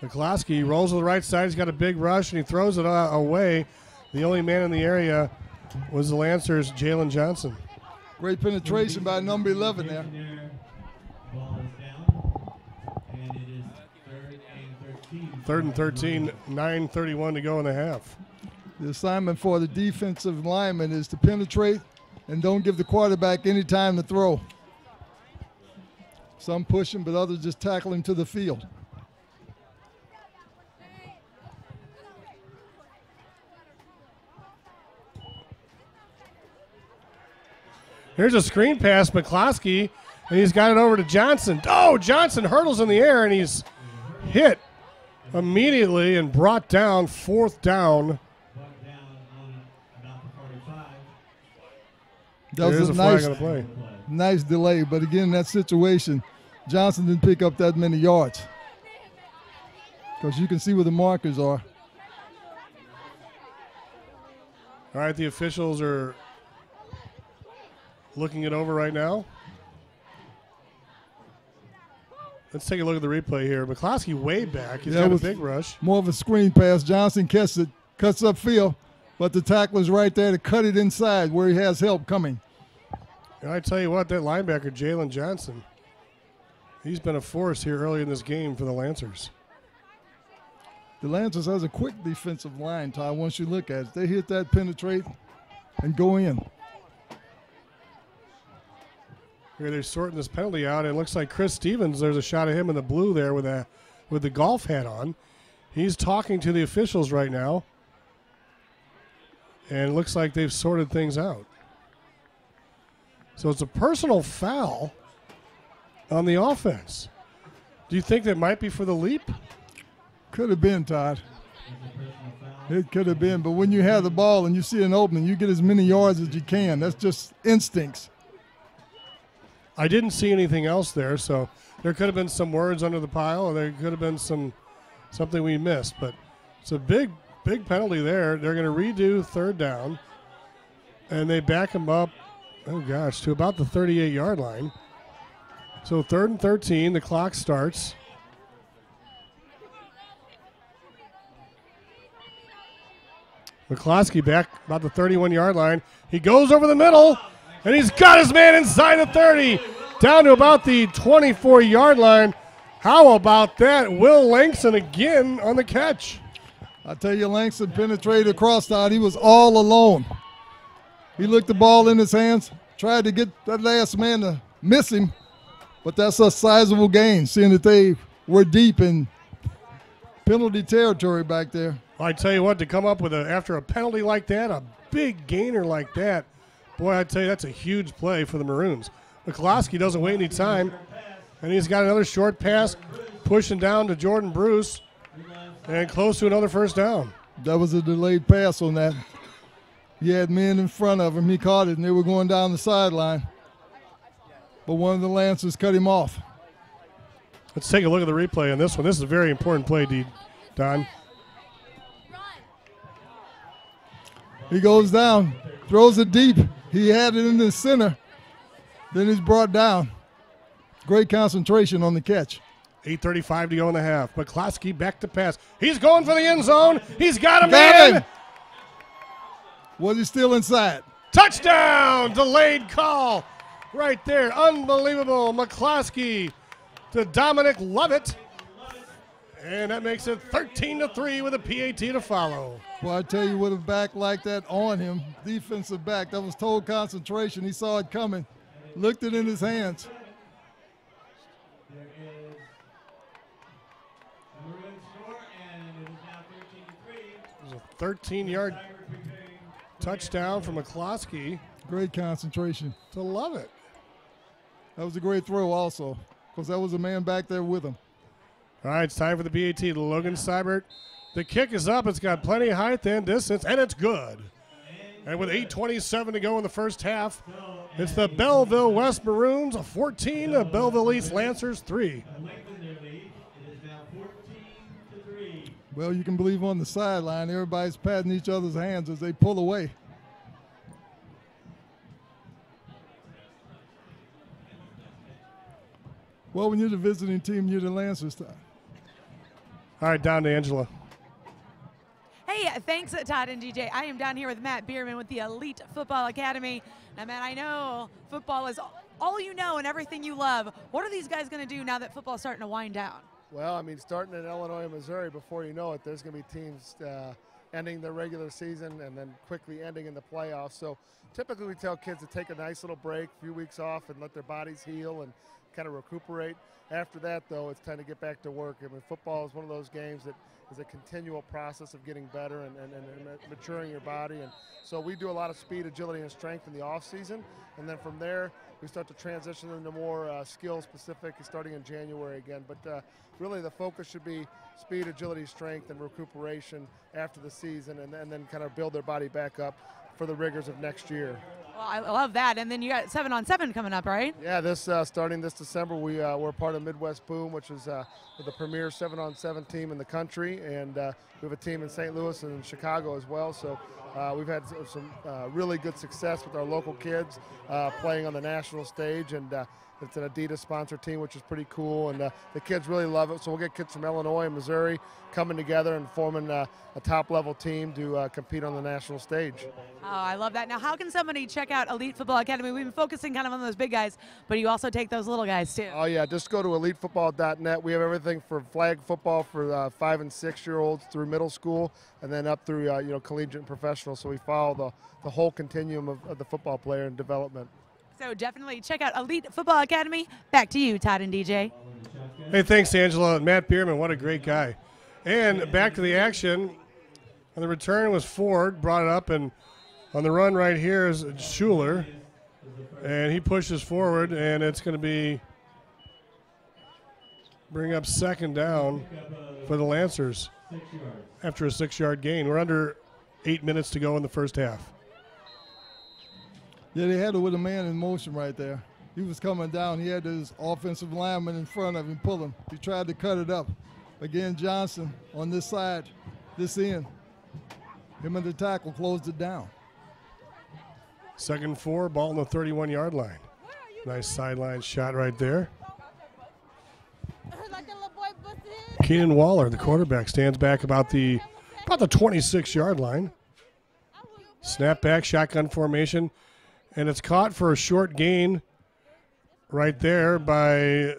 McCloskey rolls to the right side. He's got a big rush, and he throws it away. The only man in the area was the Lancers' Jalen Johnson. Great penetration by number 11 there. Third and 13, 9:31 to go in the half. The assignment for the defensive lineman is to penetrate and don't give the quarterback any time to throw. Some push him, but others just tackle him to the field. Here's a screen pass, McCloskey, and he's got it over to Johnson. Oh, Johnson hurdles in the air, and he's hit immediately and brought down, fourth down. That was a nice delay, but again, in that situation, Johnson didn't pick up that many yards because you can see where the markers are. All right, the officials are looking it over right now. Let's take a look at the replay here. McCloskey way back. He's got a big rush. More of a screen pass. Johnson catches it, cuts upfield, but the tackler's right there to cut it inside where he has help coming. And I tell you what, that linebacker, Jalen Johnson, he's been a force here early in this game for the Lancers. The Lancers has a quick defensive line, Ty, once you look at it. They hit that, penetrate, and go in. Here they're sorting this penalty out, and it looks like Chris Stevens, there's a shot of him in the blue there with the golf hat on. He's talking to the officials right now, and it looks like they've sorted things out. So it's a personal foul on the offense. Do you think that might be for the leap? Could have been, Todd. It could have been, but when you have the ball and you see an opening, you get as many yards as you can. That's just instincts. I didn't see anything else there, so there could have been some words under the pile, or there could have been something we missed. But it's a big penalty there. They're going to redo third down, and they back him up, oh gosh, to about the 38-yard line. So 3rd and 13, the clock starts. McCloskey back about the 31-yard line. He goes over the middle, and he's got his man inside the 30, down to about the 24-yard line. How about that? Will Langston again on the catch. I tell you, Langston penetrated across, Todd. He was all alone. He looked the ball in his hands, tried to get that last man to miss him, but that's a sizable gain, seeing that they were deep in penalty territory back there. I tell you what, to come up with after a penalty like that, a big gainer like that, boy, I tell you, that's a huge play for the Maroons. McCloskey doesn't wait any time, and he's got another short pass, pushing down to Jordan Bruce, and close to another first down. That was a delayed pass on that. He had men in front of him. He caught it, and they were going down the sideline. But one of the Lancers cut him off. Let's take a look at the replay on this one. This is a very important play, Don. He goes down, throws it deep. He had it in the center. Then he's brought down. Great concentration on the catch. 8:35 to go in the half. McCloskey back to pass. He's going for the end zone. He's got him in. Was he still inside? Touchdown! Delayed call right there. Unbelievable. McCloskey to Dominic Lovett. And that makes it 13-3 with a PAT to follow. Well, I tell you, with a back like that on him, defensive back, that was total concentration. He saw it coming, looked it in his hands. There is a Maroon score, and it is now 13-3. It was a 13-yard touchdown from McCloskey. Great concentration. To Lovett. That was a great throw also, because that was a man back there with him. All right, it's time for the PAT. Logan Seibert. The kick is up. It's got plenty of height and distance, and it's good. And with 8:27 to go in the first half, it's the Belleville West Maroons 14, the Belleville East Lancers 3. Well, you can believe on the sideline, everybody's patting each other's hands as they pull away. Well, when you're the visiting team, you're the Lancers. All right, down to Angela. Hey, thanks, Todd and DJ. I am down here with Matt Bierman with the Elite Football Academy. Now, Matt, I know football is all you know and everything you love. What are these guys going to do now that football is starting to wind down? Well, I mean, starting in Illinois and Missouri, before you know it, there's going to be teams ending their regular season and then quickly ending in the playoffs. So typically we tell kids to take a nice little break, a few weeks off, and let their bodies heal and kind of recuperate. After that, though, it's time to get back to work. I mean, football is one of those games that is a continual process of getting better and maturing your body. And so we do a lot of speed, agility, and strength in the off season. And then from there, we start to transition into more skill-specific starting in January again. But really the focus should be speed, agility, strength, and recuperation after the season, and then kind of build their body back up for the rigors of next year. Well, I love that. And then you got 7-on-7 coming up, right? Yeah, this starting this December, we're part of Midwest Boom, which is the premier 7-on-7 team in the country, and we have a team in St. Louis and in Chicago as well. So we've had some really good success with our local kids playing on the national stage, and It's an Adidas sponsored team, which is pretty cool, and the kids really love it. So we'll get kids from Illinois and Missouri coming together and forming a top-level team to compete on the national stage. Oh, I love that. Now, how can somebody check out Elite Football Academy? We've been focusing kind of on those big guys, but you also take those little guys too. Oh yeah, just go to elitefootball.net. We have everything for flag football for 5 and 6 year olds through middle school, and then up through collegiate and professional. So we follow the whole continuum of the football player and development. So definitely check out Elite Football Academy. Back to you, Todd and DJ. Hey, thanks, Angela. Matt Bierman, what a great guy. And back to the action. On the return was Ford, brought it up, and on the run right here is Schuler. And he pushes forward, and it's going to bring up second down for the Lancers after a 6-yard gain. We're under 8 minutes to go in the first half. Yeah, they had it with a man in motion right there. He was coming down. He had his offensive lineman in front of him, pull him. He tried to cut it up. Again, Johnson on this side, this end. Him and the tackle closed it down. 2nd and 4, ball on the 31-yard line. Nice sideline shot right there. Keenan Waller, the quarterback, stands back about the 26-yard line. Snap back, shotgun formation. And it's caught for a short gain right there by, it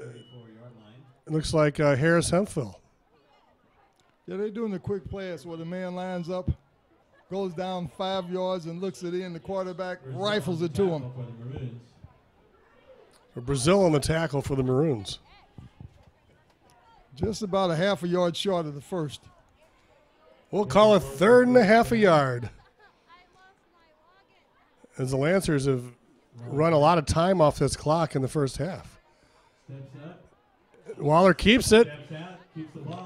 looks like Harris Hemphill. Yeah, they're doing the quick pass where the man lines up, goes down 5 yards and looks it in. The quarterback rifles it to him. Brazil on the tackle for the Maroons. Just about a half a yard short of the first. We'll call it 3rd and a half a yard. As the Lancers have run a lot of time off this clock in the first half. Waller keeps it,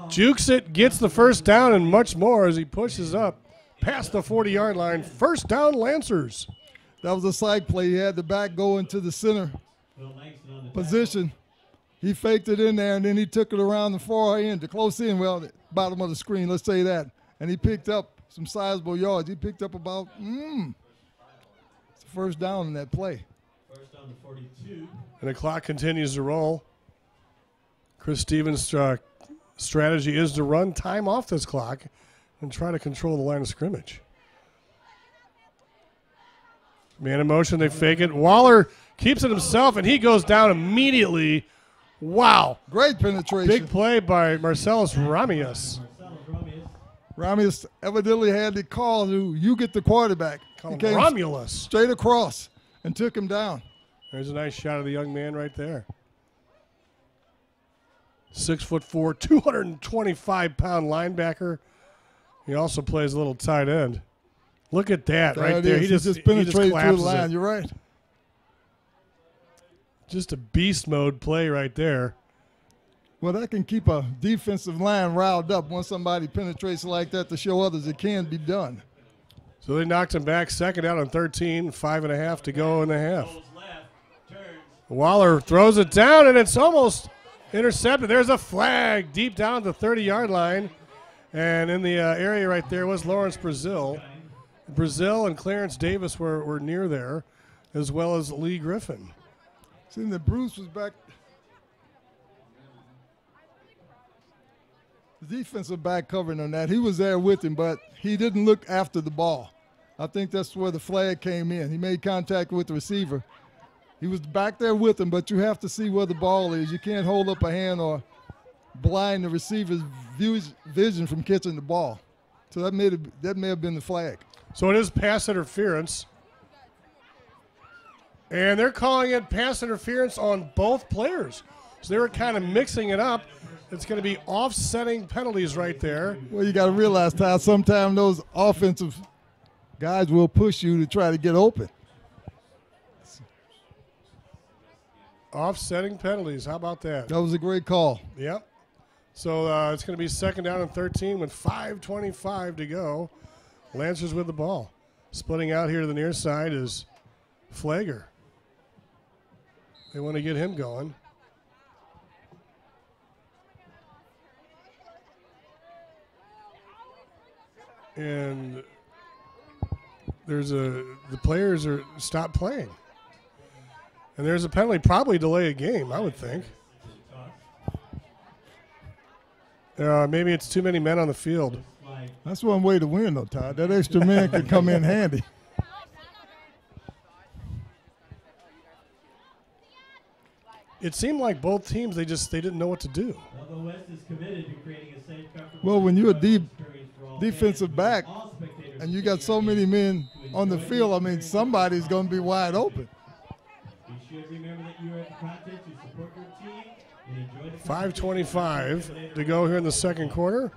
jukes it, gets the first down, and much more as he pushes up past the 40-yard line. First down, Lancers. That was a side play. He had the back go into the center position. He faked it in there, and then he took it around the far end, the close end, well, the bottom of the screen, let's say that. And he picked up some sizable yards. He picked up about, first down in that play. First down to 42. And the clock continues to roll. Chris Stevens' strategy is to run time off this clock and try to control the line of scrimmage. Man in motion, they fake it. Waller keeps it himself, and he goes down immediately. Wow. Great penetration. Big play by Marcellus Ramius. Ramius evidently had the call to you get the quarterback. He came Romulus. Straight across and took him down. There's a nice shot of the young man right there. 6'4", 225-pound linebacker. He also plays a little tight end. Look at that right there. He just penetrated through the it. line. You're right. Just a beast mode play right there. Well, that can keep a defensive line riled up once somebody penetrates like that to show others it can be done. So they knocked him back, second out on 13, 5.5 to go in the half. Waller throws it down, and it's almost intercepted. There's a flag deep down the 30-yard line. And in the area right there was Lawrence Brazil. Brazil and Clarence Davis were near there, as well as Lee Griffin. Seeing that Bruce was back. The defensive back covering on that. He was there with him, but he didn't look after the ball. I think that's where the flag came in. He made contact with the receiver. He was back there with him, but you have to see where the ball is. You can't hold up a hand or blind the receiver's vision from catching the ball. So that may have been the flag. So it is pass interference. And they're calling it pass interference on both players. So they were kind of mixing it up. It's going to be offsetting penalties right there. Well, you got to realize, Todd, sometimes those offensive guys will push you to try to get open. Offsetting penalties. How about that? That was a great call. Yep. So it's going to be second down and 13 with 5:25 to go. Lancers with the ball. Splitting out here to the near side is Flager. They want to get him going. And the players are stopped playing. And there's a penalty, probably delay a game, I would think. Maybe it's too many men on the field. That's one way to win, though, Todd. That extra man could come in handy. It seemed like both teams, they didn't know what to do. Well, when you're a defensive back and you got so many men on the field, I mean, somebody's going to be wide open. 5:25 to go here in the second quarter.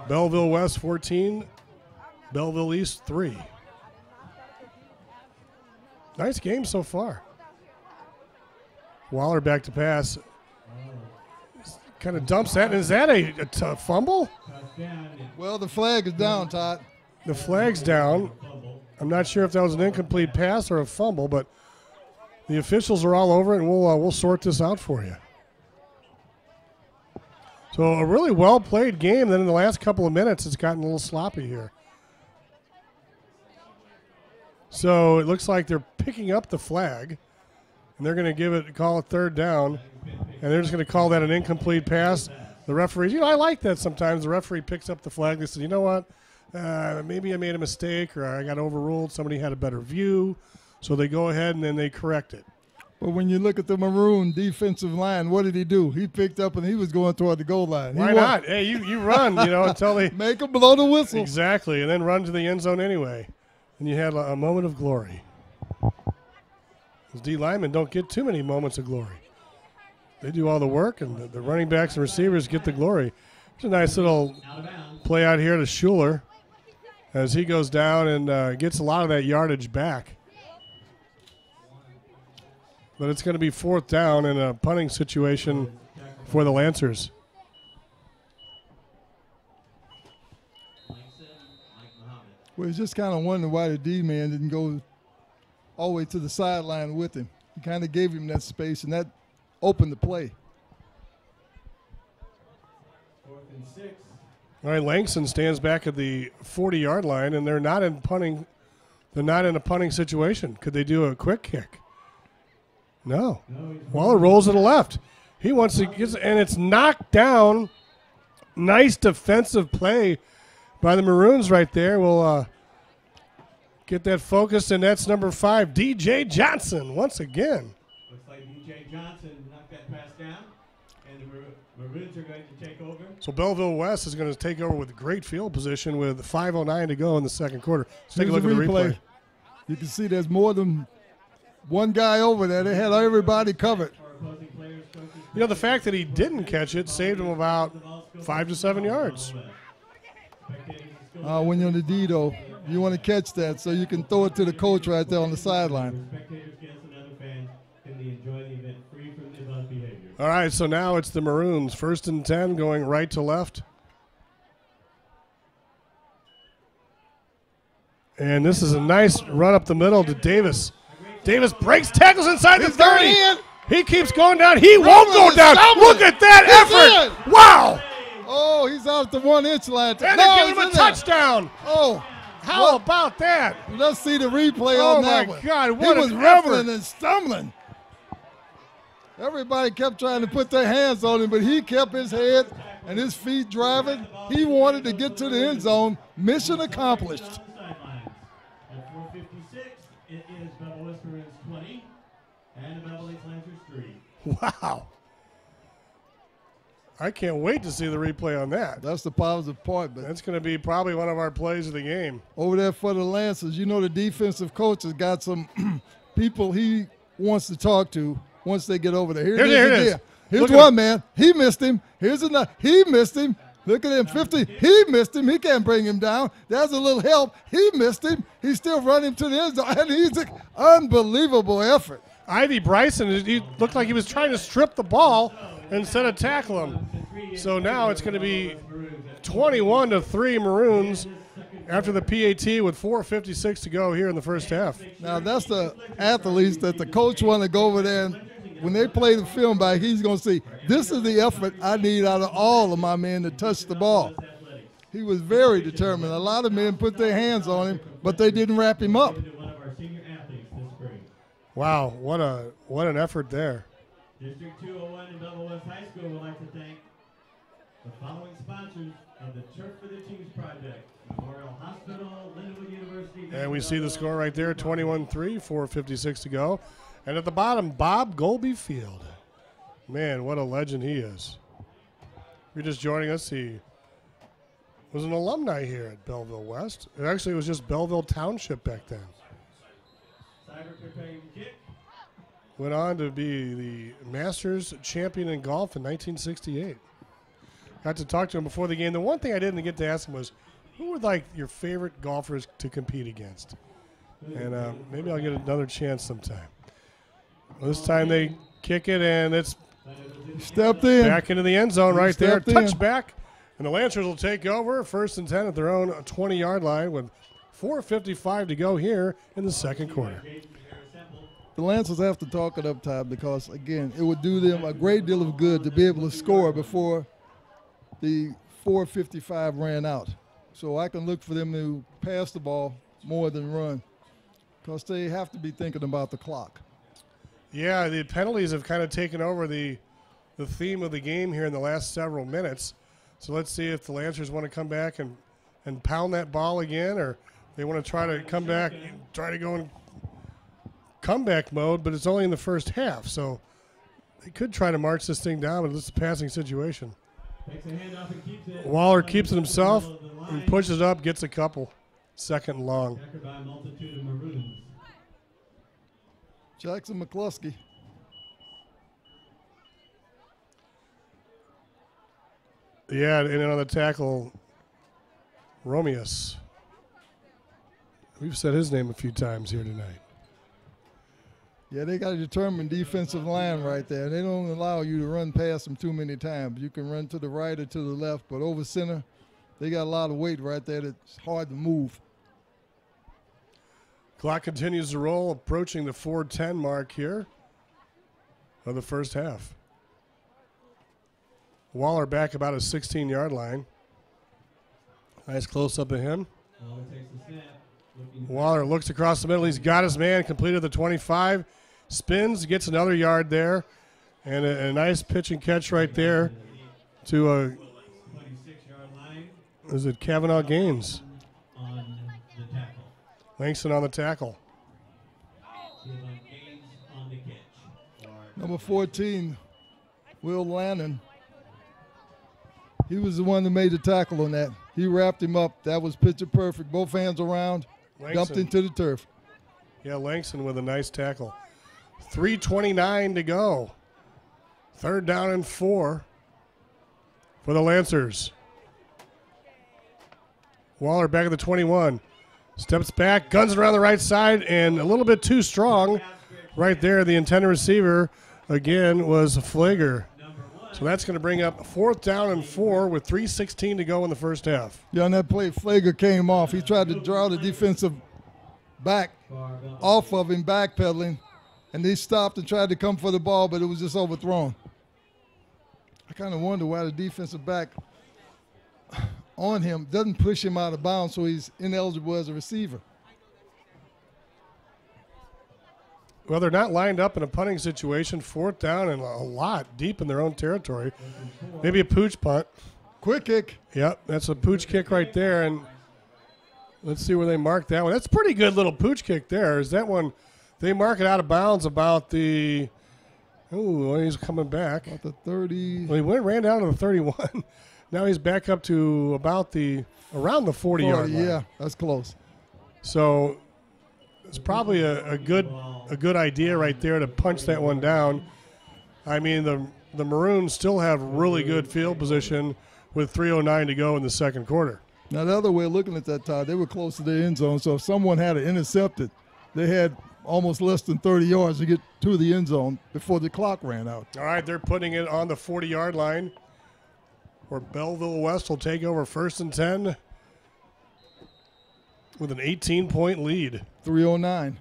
Belleville West 14, Belleville East 3. Nice game so far. Waller back to pass. Kind of dumps that. Is that a fumble? Well, the flag is down, Todd. The flag's down. I'm not sure if that was an incomplete pass or a fumble, but the officials are all over it, and we'll sort this out for you. So a really well-played game. Then in the last couple of minutes, it's gotten a little sloppy here. So it looks like they're picking up the flag, and they're going to call it third down, and they're just going to call that an incomplete pass. The referees, I like that sometimes. The referee picks up the flag. They say, you know what, maybe I made a mistake or I got overruled. Somebody had a better view. So they go ahead and then they correct it. But when you look at the Maroon defensive line, what did he do? He picked up and he was going toward the goal line. Why not? Hey, you run, until they make them blow the whistle. Exactly, and then run to the end zone anyway. And you had a moment of glory. Those D linemen don't get too many moments of glory. They do all the work, and the running backs and receivers get the glory. It's a nice little play out here to Schuler as he goes down and gets a lot of that yardage back. But it's going to be fourth down in a punting situation for the Lancers. Well, he's just kind of wondering why the D-man didn't go all the way to the sideline with him. He kind of gave him that space, and that opened the play. 4th and 6. All right, Langston stands back at the 40-yard line, and they're not in punting. They're not in a punting situation. Could they do a quick kick? No. Waller rolls to the left. He wants to get, and it's knocked down. Nice defensive play by the Maroons right there. We'll get that focused, and that's number 5, DJ Johnson, once again. Looks like DJ Johnson knocked that pass down, and the Maroons are going to take over. So Belleville West is going to take over with great field position with 5:09 to go in the second quarter. Let's take a look at the replay. You can see there's more than one guy over there. They had everybody covered. The fact that he didn't catch it saved him about 5 to 7 yards. When you're on the D, though, you want to catch that so you can throw it to the coach right there on the sideline. All right, so now it's the Maroons. 1st and 10 going right to left. And this is a nice run up the middle to Davis. Davis breaks tackles inside the 30. He keeps going down. He won't go down. Look at that effort. Wow. Oh, he's out the 1-inch line. And they give him a touchdown. Oh. How about that? Let's see the replay on that one. Oh, my God. What he was rumbling and stumbling. Everybody kept trying to put their hands on him, but he kept his head and his feet driving. He wanted to get to the end zone. Mission accomplished. At 4:56, it is Belleville West Maroons 20 and the Belleville East Lancers 3. Wow. I can't wait to see the replay on that. That's the positive part. But that's going to be probably one of our plays of the game. Over there for the Lancers, the defensive coach has got some people he wants to talk to once they get over there. Here it is. Here's one, man. He missed him. Here's another. He missed him. Look at him, 50. He missed him. He can't bring him down. There's a little help. He missed him. He's still running to the end zone, and he's an unbelievable effort. Ivy Bryson, he looked like he was trying to strip the ball instead of tackle him. So now it's going to be 21-3 Maroons after the PAT with 4:56 to go here in the first half. Now that's the athletes that the coach want to go over there, and when they play the film back, he's going to see, this is the effort I need out of all of my men to touch the ball. He was very determined. A lot of men put their hands on him, but they didn't wrap him up. Wow, what an effort there. District 201 in Belleville West High School would like to thank the following sponsors of the Turf for the Teams project: Memorial Hospital, Lindenwood University. And we see the score right there, 21-3, 4:56 to go. And at the bottom, Bob Golby Field. Man, what a legend he is. If you're just joining us, he was an alumni here at Belleville West. It actually was just Belleville Township back then. Cyber preparing kick. Went on to be the Masters champion in golf in 1968. Got to talk to him before the game. The one thing I didn't get to ask him was, who were like your favorite golfers to compete against? And maybe I'll get another chance sometime. Well, this time they kick it, and it's Stepped in. back into the end zone right there. Stepped in. Touchback, and the Lancers will take over 1st and 10 at their own 20-yard line with 4:55 to go here in the second quarter. The Lancers have to talk it up top because, again, it would do them a great deal of good to be able to score before the 4:55 ran out. So I can look for them to pass the ball more than run because they have to be thinking about the clock. Yeah, the penalties have kind of taken over the theme of the game here in the last several minutes. So let's see if the Lancers want to come back and pound that ball again, or they want to try to come back and try to go in comeback mode, but it's only in the first half. So they could try to march this thing down, but it's a passing situation. Waller keeps it himself and pushes it up, gets a couple. 2nd and long. Jackson McCluskey. Yeah, and then on the tackle, Romeus. We've said his name a few times here tonight. Yeah, they got a determined defensive line right there. They don't allow you to run past them too many times. You can run to the right or to the left, but over center, they got a lot of weight right there that's hard to move. Clock continues to roll, approaching the 4:10 mark here of the first half. Waller back about a 16-yard line. Nice close-up of him. Waller looks across the middle. He's got his man, completed the 25. Spins, gets another yard there. And a nice pitch and catch right there to is it Kavanaugh Gaines? Langston on the tackle. Number 14, Will Lannon. He was the one that made the tackle on that. He wrapped him up. That was picture perfect. Both hands around, dumped into the turf. Yeah, Langston with a nice tackle. 3:29 to go. 3rd down and 4 for the Lancers. Waller back at the 21. Steps back, guns it around the right side, and a little bit too strong right there. The intended receiver, again, was Flager. So that's going to bring up 4th down and 4 with 3:16 to go in the first half. Yeah, on that play, Flager came off. He tried to draw the defensive back off of him, backpedaling, and they stopped and tried to come for the ball, but it was just overthrown. I kind of wonder why the defensive back on him doesn't push him out of bounds so he's ineligible as a receiver. Well, they're not lined up in a punting situation. 4th down and a lot deep in their own territory. Maybe a pooch punt. Quick kick. Yep, that's a pooch kick right there. And let's see where they mark that one. That's a pretty good little pooch kick there. Is that one? They mark it out of bounds about the – ooh, he's coming back. About the 30. Well, he ran down to the 31. Now he's back up to about around the 40-yard line. Yeah, that's close. So it's probably a good idea right there to punch that one down. I mean, the Maroons still have really good field position with 3:09 to go in the second quarter. Now, the other way of looking at that, Todd, they were close to the end zone, so if someone had it intercepted, they had almost less than 30 yards to get to the end zone before the clock ran out. All right, they're putting it on the 40-yard line where Belleville West will take over 1st and 10 with an 18-point lead. 3:09.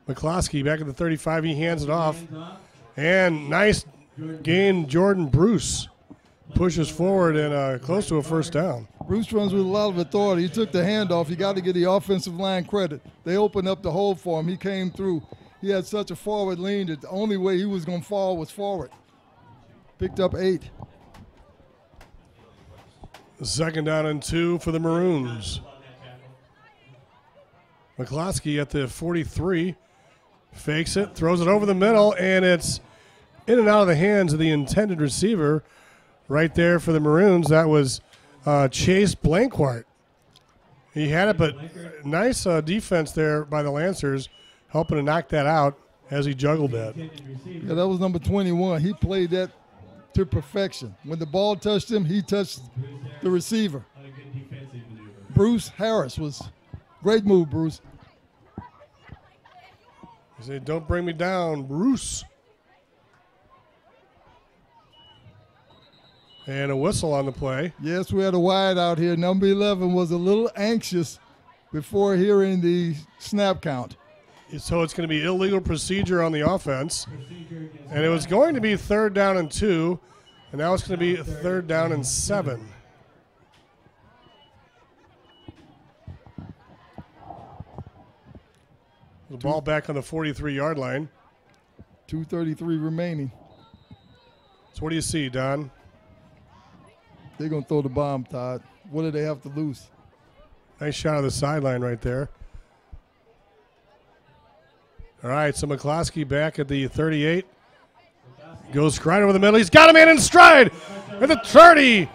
McCloskey back at the 35. He hands it off. And nice gain, Jordan Bruce. pushes forward and close to a first down. Bruce runs with a lot of authority. He took the handoff. You got to give the offensive line credit. They opened up the hole for him. He came through. He had such a forward lean that the only way he was going to fall was forward. Picked up 8. Second down and 2 for the Maroons. McCloskey at the 43. Fakes it, throws it over the middle, and it's in and out of the hands of the intended receiver right there for the Maroons. That was Chase Blanquart. He had it, but nice defense there by the Lancers, helping to knock that out as he juggled that. Yeah, that was number 21. He played that to perfection. When the ball touched him, he touched the receiver. Bruce Harris was great move, Bruce. He said, "Don't bring me down, Bruce." And a whistle on the play. Yes, we had a wide out here. Number 11 was a little anxious before hearing the snap count. So it's going to be illegal procedure on the offense. And it was going to be 3rd down and 2. And now it's going to be 3rd down and 7. The ball back on the 43-yard line. 2:33 remaining. So what do you see, Don? They're going to throw the bomb, Todd. What do they have to lose? Nice shot of the sideline right there. All right, so McCloskey back at the 38. Goes right over the middle. He's got a man in stride at the 30,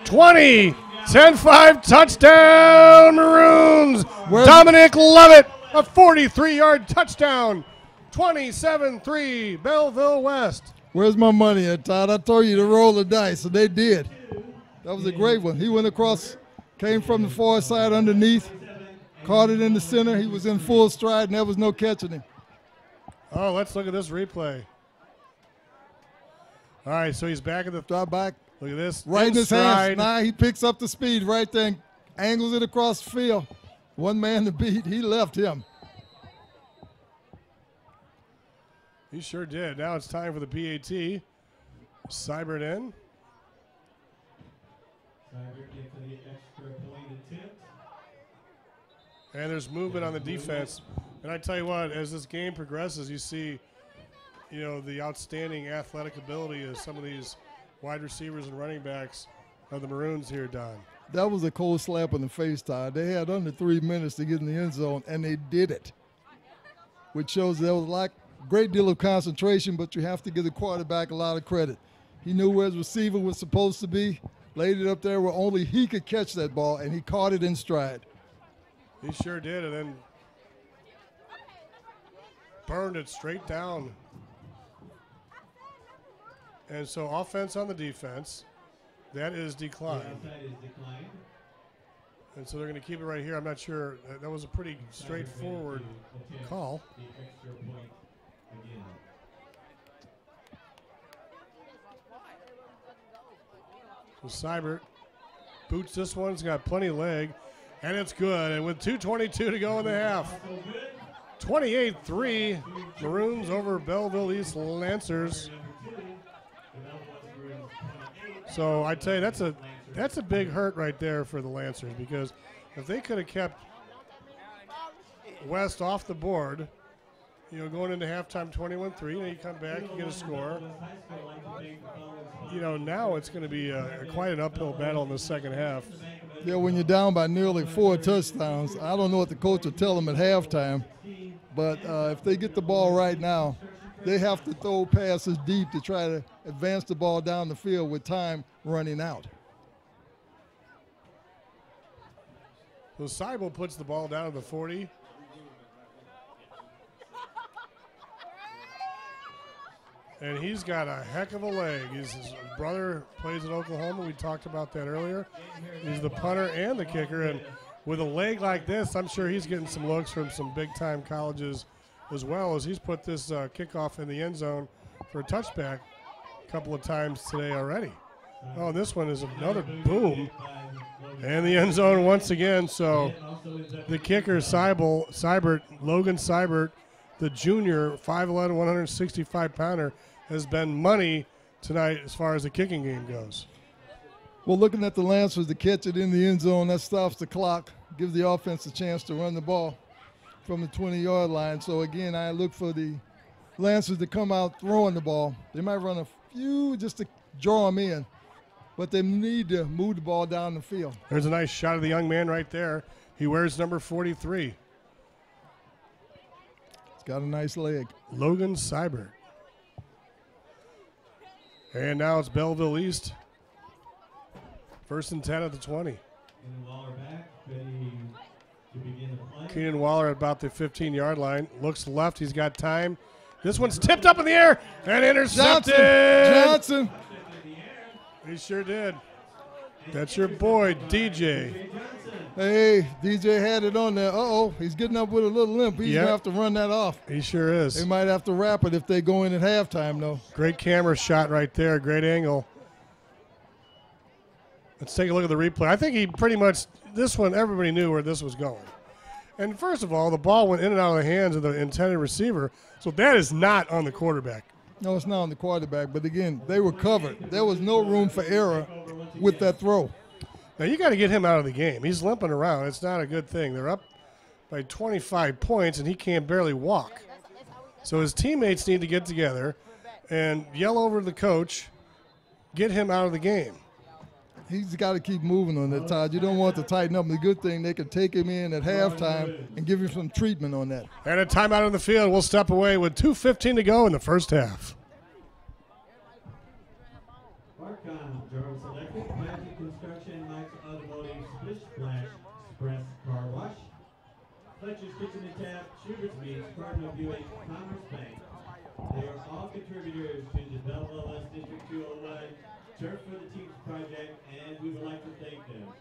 20, 10-5, touchdown, Maroons. Dominic Levitt, a 43-yard touchdown, 27-3, Belleville West. Where's my money at, Todd? I told you to roll the dice, and they did. That was a great one. He went across, came from the far side underneath, caught it in the center. He was in full stride, and there was no catching him. Oh, let's look at this replay. All right, so he's back at the drop back. Look at this. Right in his hands. Now he picks up the speed right there and angles it across the field. One man to beat. He left him. He sure did. Now it's time for the PAT. Seibert in. And there's movement on the defense. And I tell you what, as this game progresses, you see, you know, the outstanding athletic ability of some of these wide receivers and running backs of the Maroons here, Don. That was a cold slap in the face, Todd. They had under 3 minutes to get in the end zone, and they did it, which shows there was a great deal of concentration, but you have to give the quarterback a lot of credit. He knew where his receiver was supposed to be, laid it up there where only he could catch that ball, and he caught it in stride. He sure did, and then burned it straight down. And so offense on the defense, that is declined. And so they're going to keep it right here. I'm not sure. That was a pretty straightforward call. So Seibert boots this one. He's got plenty of leg, and it's good. And with 2:22 to go in the half, 28-3, Maroons over Belleville East Lancers. So I tell you, that's a big hurt right there for the Lancers, because if they could have kept West off the board, you know, going into halftime 21-3, and you come back, you get a score. You know, now it's going to be quite an uphill battle in the second half. Yeah, when you're down by nearly 4 touchdowns, I don't know what the coach will tell them at halftime, but if they get the ball right now, they have to throw passes deep to try to advance the ball down the field with time running out. So Seibel puts the ball down to the 40. And he's got a heck of a leg. His brother plays at Oklahoma. We talked about that earlier. He's the punter and the kicker. And with a leg like this, I'm sure he's getting some looks from some big-time colleges as well, as he's put this kickoff in the end zone for a touchback a couple of times today already. Oh, this one is another boom. And the end zone once again. So the kicker, Seibert, Logan Seibert, the junior, 5'11", 165-pounder, has been money tonight as far as the kicking game goes. Well, looking at the Lancers to catch it in the end zone, that stops the clock, gives the offense a chance to run the ball from the 20-yard line. So, again, I look for the Lancers to come out throwing the ball. They might run a few just to draw them in, but they need to move the ball down the field. There's a nice shot of the young man right there. He wears number 43. He's got a nice leg. Logan Seibert. And now it's Belleville East. 1st and 10 at the 20. Waller back, ready to begin the play. Keenan Waller at about the 15-yard line. Looks left. He's got time. This one's tipped up in the air and intercepted. Johnson. He sure did. That's your boy, DJ. Hey, DJ had it on there. Uh-oh, he's getting up with a little limp. He's going to have to run that off. He sure is. They might have to wrap it if they go in at halftime, though. Great camera shot right there. Great angle. Let's take a look at the replay. I think he pretty much, this one, everybody knew where this was going. And first of all, the ball went in and out of the hands of the intended receiver, so that is not on the quarterback. No, it's not on the quarterback, but again, they were covered. There was no room for error with that throw. Now, you got to get him out of the game. He's limping around. It's not a good thing. They're up by 25 points, and he can't barely walk. So his teammates need to get together and yell over to the coach, get him out of the game. He's got to keep moving on that, Todd. You don't want to tighten up. The good thing, they can take him in at halftime and give him some treatment on that. And a timeout on the field. We'll step away with 2:15 to go in the first half. Marcon, Jordan Selected, Magic Construction, Max Automotive, Splish Splash, Express Car Wash, Fletcher's Kitchen and Tap, Schubert's Beach, Cardinal Buick, Commerce Bank. They are all contributors to the Belleville West District 201 Turf for the Teams project, and we would like to thank them.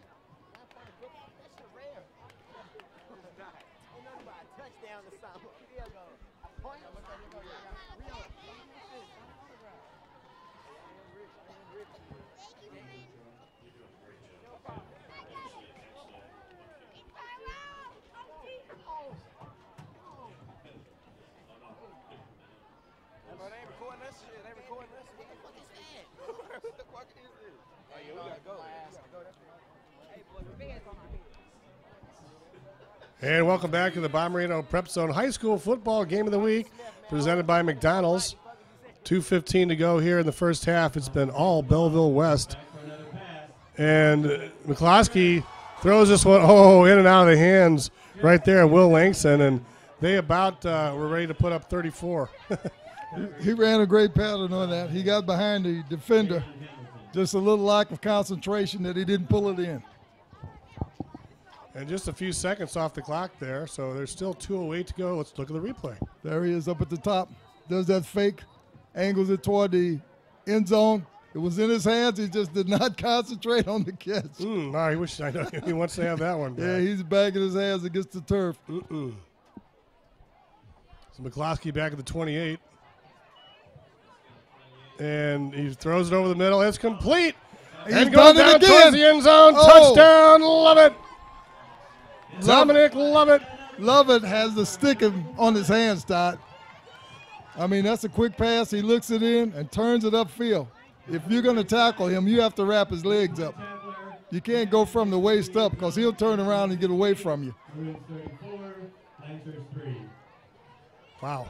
And welcome back to the Bommarito Prep Zone High School Football Game of the Week, presented by McDonald's. 2:15 to go here in the first half. It's been all Belleville West. And McCloskey throws this one, in and out of the hands right there of Will Langston. And they about were ready to put up 34. He ran a great pattern on that. He got behind the defender. Just a little lack of concentration that he didn't pull it in. And just a few seconds off the clock there, so there's still 2:08 to go. Let's look at the replay. There he is up at the top. Does that fake, angles it toward the end zone. It was in his hands. He just did not concentrate on the catch. I wish I know he wants to have that one back. Yeah, he's bagging his hands against the turf. So McCloskey back at the 28. And he throws it over the middle. It's complete. He's going down towards the end zone. Touchdown. Love it. Dominic Lovett. Lovett has the stick on his hands, Todd. I mean, that's a quick pass. He looks it in and turns it upfield. If you're going to tackle him, you have to wrap his legs up. You can't go from the waist up because he'll turn around and get away from you. Wow.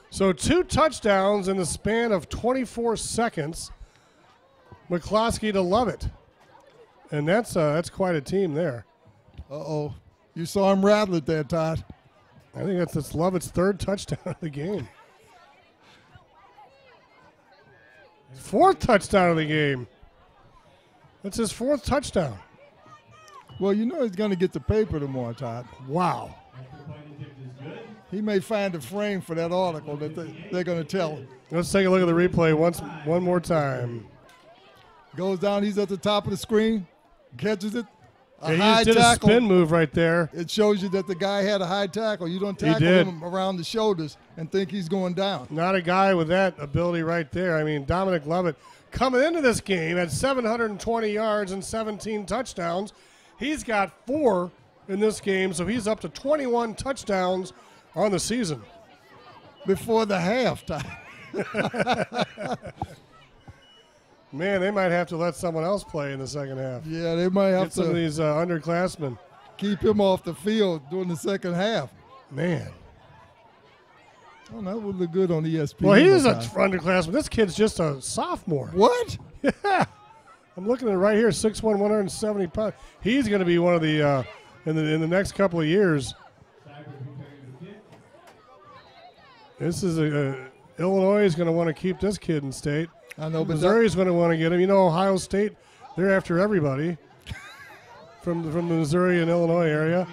So 2 touchdowns in the span of 24 seconds. McCloskey to Lovett. And that's quite a team there. Uh-oh. You saw him rattle it there, Todd. I think that's Lovett's 3rd touchdown of the game. 4th touchdown of the game. That's his 4th touchdown. Well, you know he's going to get the paper tomorrow, Todd. Wow. He may find a frame for that article that they're going to tell him. Let's take a look at the replay one more time. Goes down. He's at the top of the screen. Catches it. He just did a spin move right there. It shows you that the guy had a high tackle. You don't tackle him around the shoulders and think he's going down. Not a guy with that ability right there. I mean, Dominic Lovett coming into this game at 720 yards and 17 touchdowns. He's got 4 in this game, so he's up to 21 touchdowns on the season. Before the half time. Man, they might have to let someone else play in the second half. Yeah, they might have Get some of these underclassmen. keep him off the field during the second half. Man. Oh, that would look good on ESPN. Well, he is an underclassman. This kid's just a sophomore. What? Yeah. I'm looking at it right here, 6'1", 170 pounds. He's going to be one of the in the next couple of years. This is Illinois is going to want to keep this kid in state. I know, but Missouri's going to want to get him. You know, Ohio State, they're after everybody from the Missouri and Illinois area.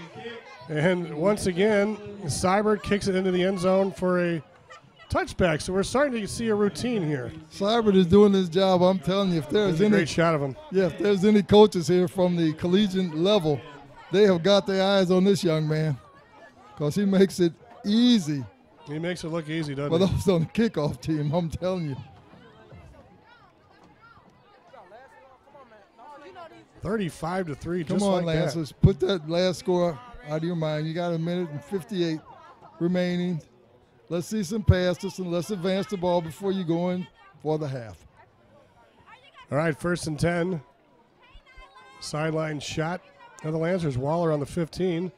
And once again, Seibert kicks it into the end zone for a touchback. So we're starting to see a routine here. Seibert is doing his job. I'm telling you, if there's any great shot of him. Yeah, if there's any coaches here from the collegiate level, they have got their eyes on this young man because he makes it easy. He makes it look easy, doesn't For he? those on the kickoff team, I'm telling you. 35-3, Come just on, like Lancers. that. Put that last score out of your mind. You got a minute and 58 remaining. Let's see some passes and let's advance the ball before you go in for the half. All right, 1st and 10. Sideline shot of the Lancers. Waller on the 15.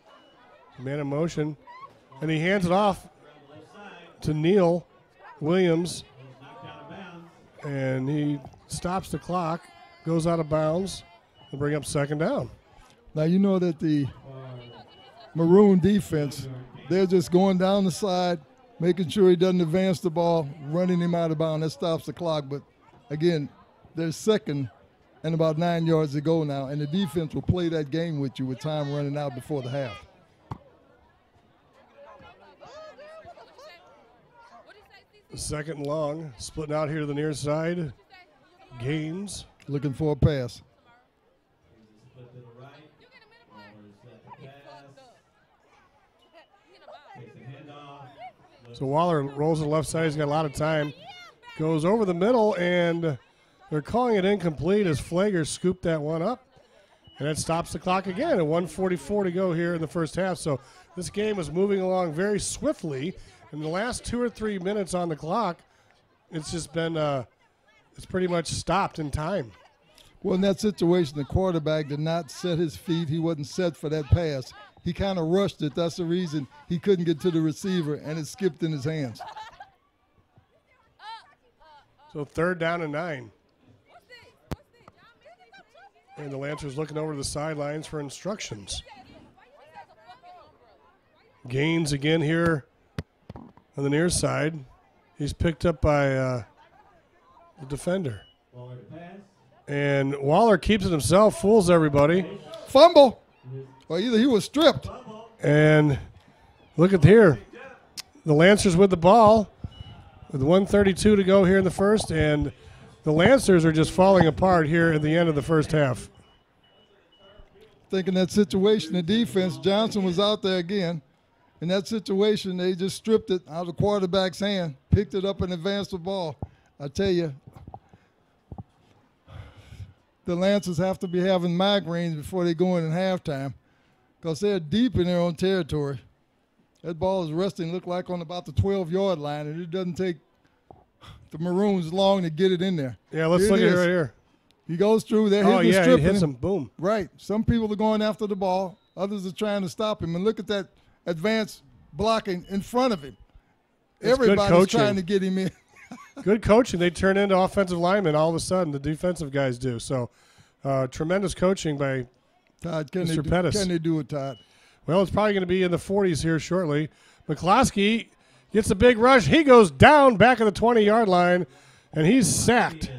Man in motion. And he hands it off to Neil Williams. And he stops the clock, goes out of bounds, and bring up 2nd down. Now, you know that the Maroon defense, they're just going down the side, making sure he doesn't advance the ball, running him out of bounds. That stops the clock. But, again, they're 2nd and about 9 yards to go now, and the defense will play that game with you with time running out before the half. The 2nd and long, splitting out here to the near side. Gaines. Looking for a pass. So Waller rolls to the left side. He's got a lot of time. Goes over the middle, and they're calling it incomplete as Flager scooped that one up. And that stops the clock again at 1:44 to go here in the first half. So this game is moving along very swiftly. In the last 2 or 3 minutes on the clock, it's just been it's pretty much stopped in time. Well, in that situation, the quarterback did not set his feet. He wasn't set for that pass. He kind of rushed it. That's the reason he couldn't get to the receiver, and it skipped in his hands. So 3rd down and 9. And the Lancers looking over to the sidelines for instructions. Gaines again here on the near side. He's picked up by the defender. And Waller keeps it himself, fools everybody. Fumble. Well, either he was stripped. And look at here. The Lancers with the ball with 1:32 to go here in the first, and the Lancers are just falling apart here at the end of the first half. I think in that situation, the defense, Johnson was out there again. In that situation, they just stripped it out of the quarterback's hand, picked it up and advanced the ball. I tell you, the Lancers have to be having migraines before they go in halftime because they're deep in their own territory. That ball is resting, look like on about the 12-yard line, and it doesn't take the Maroons long to get it in there. Yeah, let's look at it right here. He goes through there. Oh, yeah, he hits him. Boom. Right. Some people are going after the ball. Others are trying to stop him. And look at that advanced blocking in front of him. Everybody's trying to get him in. Good coaching. They turn into offensive linemen all of a sudden. The defensive guys do. So tremendous coaching by Todd, Mr. Pettis. Can they do it, Todd? Well, it's probably going to be in the 40s here shortly. McCloskey gets a big rush. He goes down back of the 20-yard line, and he's sacked.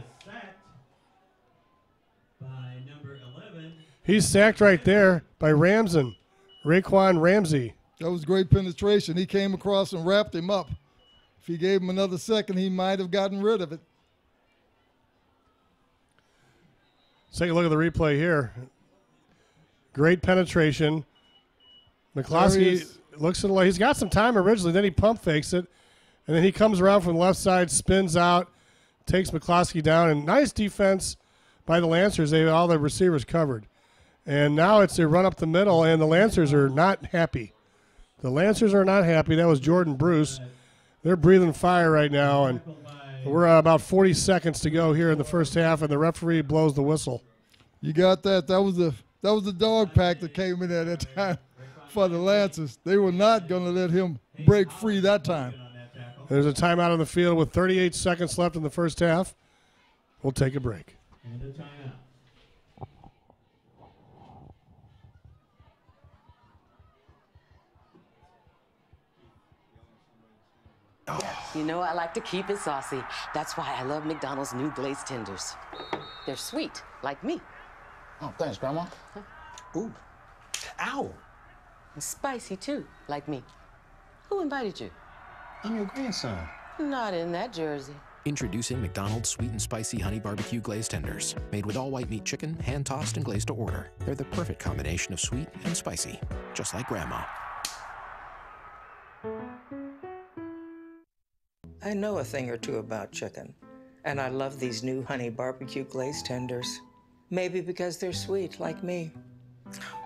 He's sacked right there by Raquan Ramsey. That was great penetration. He came across and wrapped him up. If he gave him another second, he might have gotten rid of it. Let's take a look at the replay here. Great penetration. McCloskey looks at the left. He's got some time originally. Then he pump fakes it. And then he comes around from the left side, spins out, takes McCloskey down. And nice defense by the Lancers. They had all the receivers covered. And now it's a run up the middle, and the Lancers are not happy. The Lancers are not happy. That was Jordan Bruce. They're breathing fire right now, and We're about 40 seconds to go here in the first half, and the referee blows the whistle. You got that? That was the dog pack that came in at that time for the Lancers. They were not going to let him break free that time. There's a timeout on the field with 38 seconds left in the first half. We'll take a break. And a timeout. You know I like to keep it saucy. That's why I love McDonald's new glazed tenders. They're sweet, like me. Oh, thanks, Grandma. Ooh. Ow. And spicy, too, like me. Who invited you? I'm your grandson. Not in that jersey. Introducing McDonald's sweet and spicy honey barbecue glazed tenders. Made with all white meat chicken, hand tossed and glazed to order. They're the perfect combination of sweet and spicy, just like Grandma. I know a thing or two about chicken, and I love these new honey barbecue glazed tenders. Maybe because they're sweet, like me.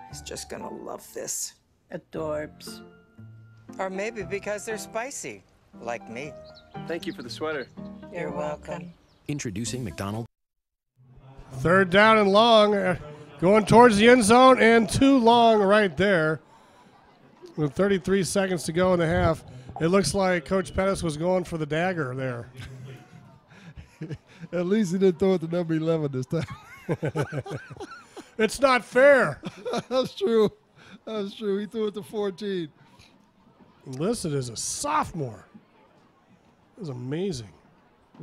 He's just gonna love this. Adorbs. Or maybe because they're spicy, like me. Thank you for the sweater. You're welcome. Introducing McDonald's. Third down and long, going towards the end zone, and too long right there. With 33 seconds to go in the half, it looks like Coach Pettis was going for the dagger there. At least he didn't throw it to number 11 this time. It's not fair. That's true. That's true. He threw it to 14. Listed as a sophomore. It was amazing.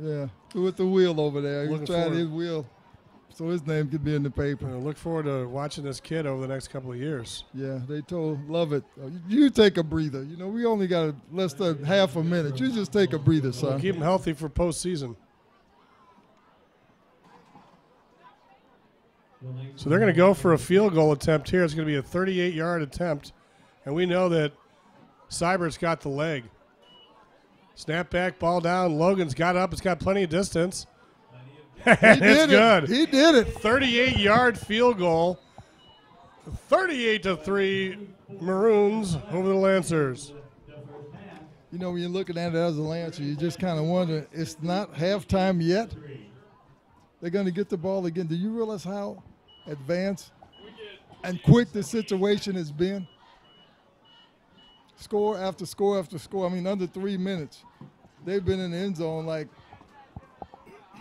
Yeah, threw it the wheel over there. He was trying forward. his wheel so his name could be in the paper. Look forward to watching this kid over the next couple of years. Yeah, they love it. You take a breather. You know, we only got less than half a minute. You just take a breather, son. We'll keep him healthy for postseason. So they're going to go for a field goal attempt here. It's going to be a 38-yard attempt. And we know that Seibert's got the leg. Snap back, ball down. Logan's got up. It's got plenty of distance. It's good. He did it. 38-yard field goal. 38-3 Maroons over the Lancers. You know, when you're looking at it as a Lancer, you just kind of wonder, it's not halftime yet. They're going to get the ball again. Do you realize how advanced and quick the situation has been? Score after score after score. I mean, under 3 minutes, they've been in the end zone like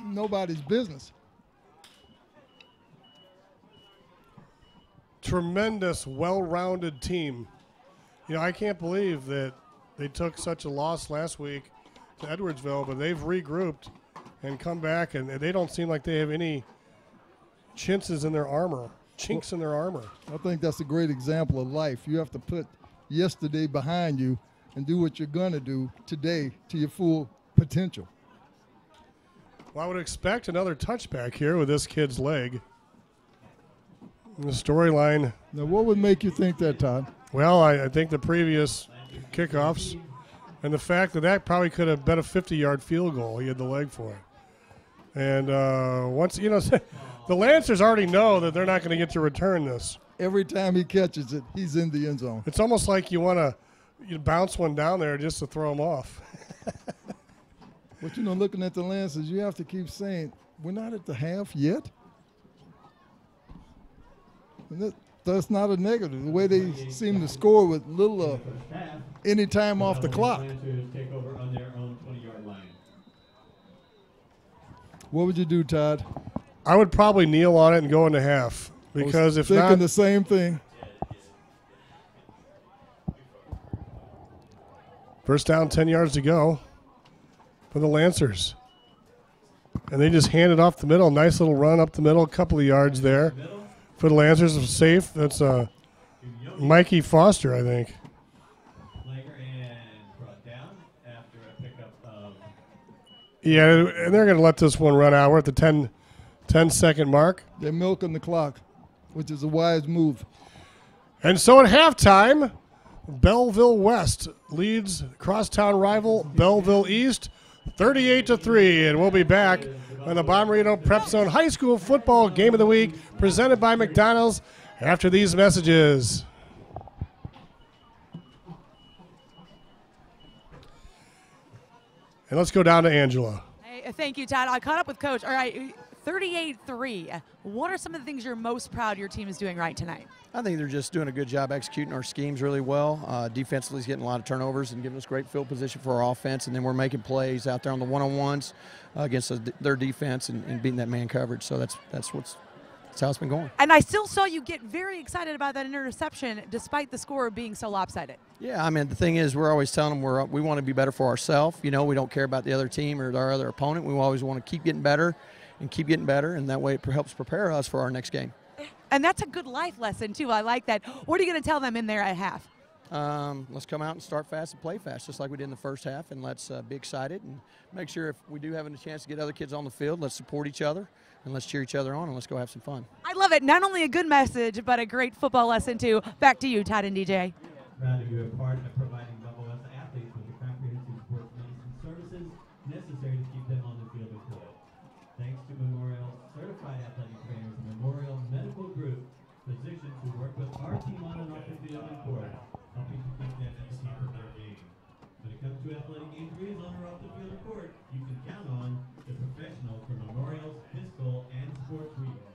nobody's business. Tremendous, well-rounded team. You know, I can't believe that they took such a loss last week to Edwardsville, but they've regrouped and come back, and they don't seem like they have any chinks in their armor. I think that's a great example of life. You have to put yesterday behind you and do what you're going to do today to your full potential. Well, I would expect another touchback here with this kid's leg. The storyline. Now, what would make you think that, Todd? Well, I think the previous kickoffs and the fact that probably could have been a 50-yard field goal. He had the leg for it. And once, you know, the Lancers already know that they're not going to get to return this. Every time he catches it, he's in the end zone. It's almost like you want to bounce one down there just to throw him off. But, you know, looking at the Lancers, you have to keep saying, we're not at the half yet. And that's not a negative. The way they seem to score with little any time off the clock. What would you do, Todd? I would probably kneel on it and go into half. Because if thinking not, the same thing. First down, 10 yards to go for the Lancers. And they just hand it off the middle. Nice little run up the middle, a couple of yards there for the Lancers. Safe. That's Mikey Foster, I think. Yeah, and they're going to let this one run out. We're at the 10-second mark. They're milking the clock, which is a wise move. And so at halftime, Belleville West leads crosstown rival Belleville East 38-3. And we'll be back on the Bommarito Prep Zone High School Football Game of the Week presented by McDonald's after these messages. And let's go down to Angela. Thank you, Todd. I caught up with Coach. All right, 38-3. What are some of the things you're most proud your team is doing right tonight? I think they're just doing a good job executing our schemes really well. Defensively, getting a lot of turnovers and giving us great field position for our offense, and then we're making plays out there on the one-on-ones against their defense and beating that man coverage. So that's how it's been going. And I still saw you get very excited about that interception despite the score being so lopsided. Yeah, I mean, the thing is, we're always telling them we want to be better for ourselves. You know, we don't care about the other team or our other opponent. We always want to keep getting better, and that way it helps prepare us for our next game. And that's a good life lesson, too. I like that. What are you going to tell them in there at half? Let's come out and start fast and play fast, just like we did in the first half, and let's be excited and make sure if we do have a chance to get other kids on the field, let's support each other and let's cheer each other on and let's go have some fun. I love it. Not only a good message, but a great football lesson, too. Back to you, Todd and DJ. Proud to be a part of providing Belleville athletes with the comprehensive sports medicine services necessary to keep them on the field of play. Thanks to Memorial Certified Athletic Trainers and Memorial Medical Group, physicians who work with our team on and off the field and court, helping to keep them at the top of their game. When it comes to athletic injuries on or off the field and court, you can count on the professionals from Memorial's Physical and Sports Rehab.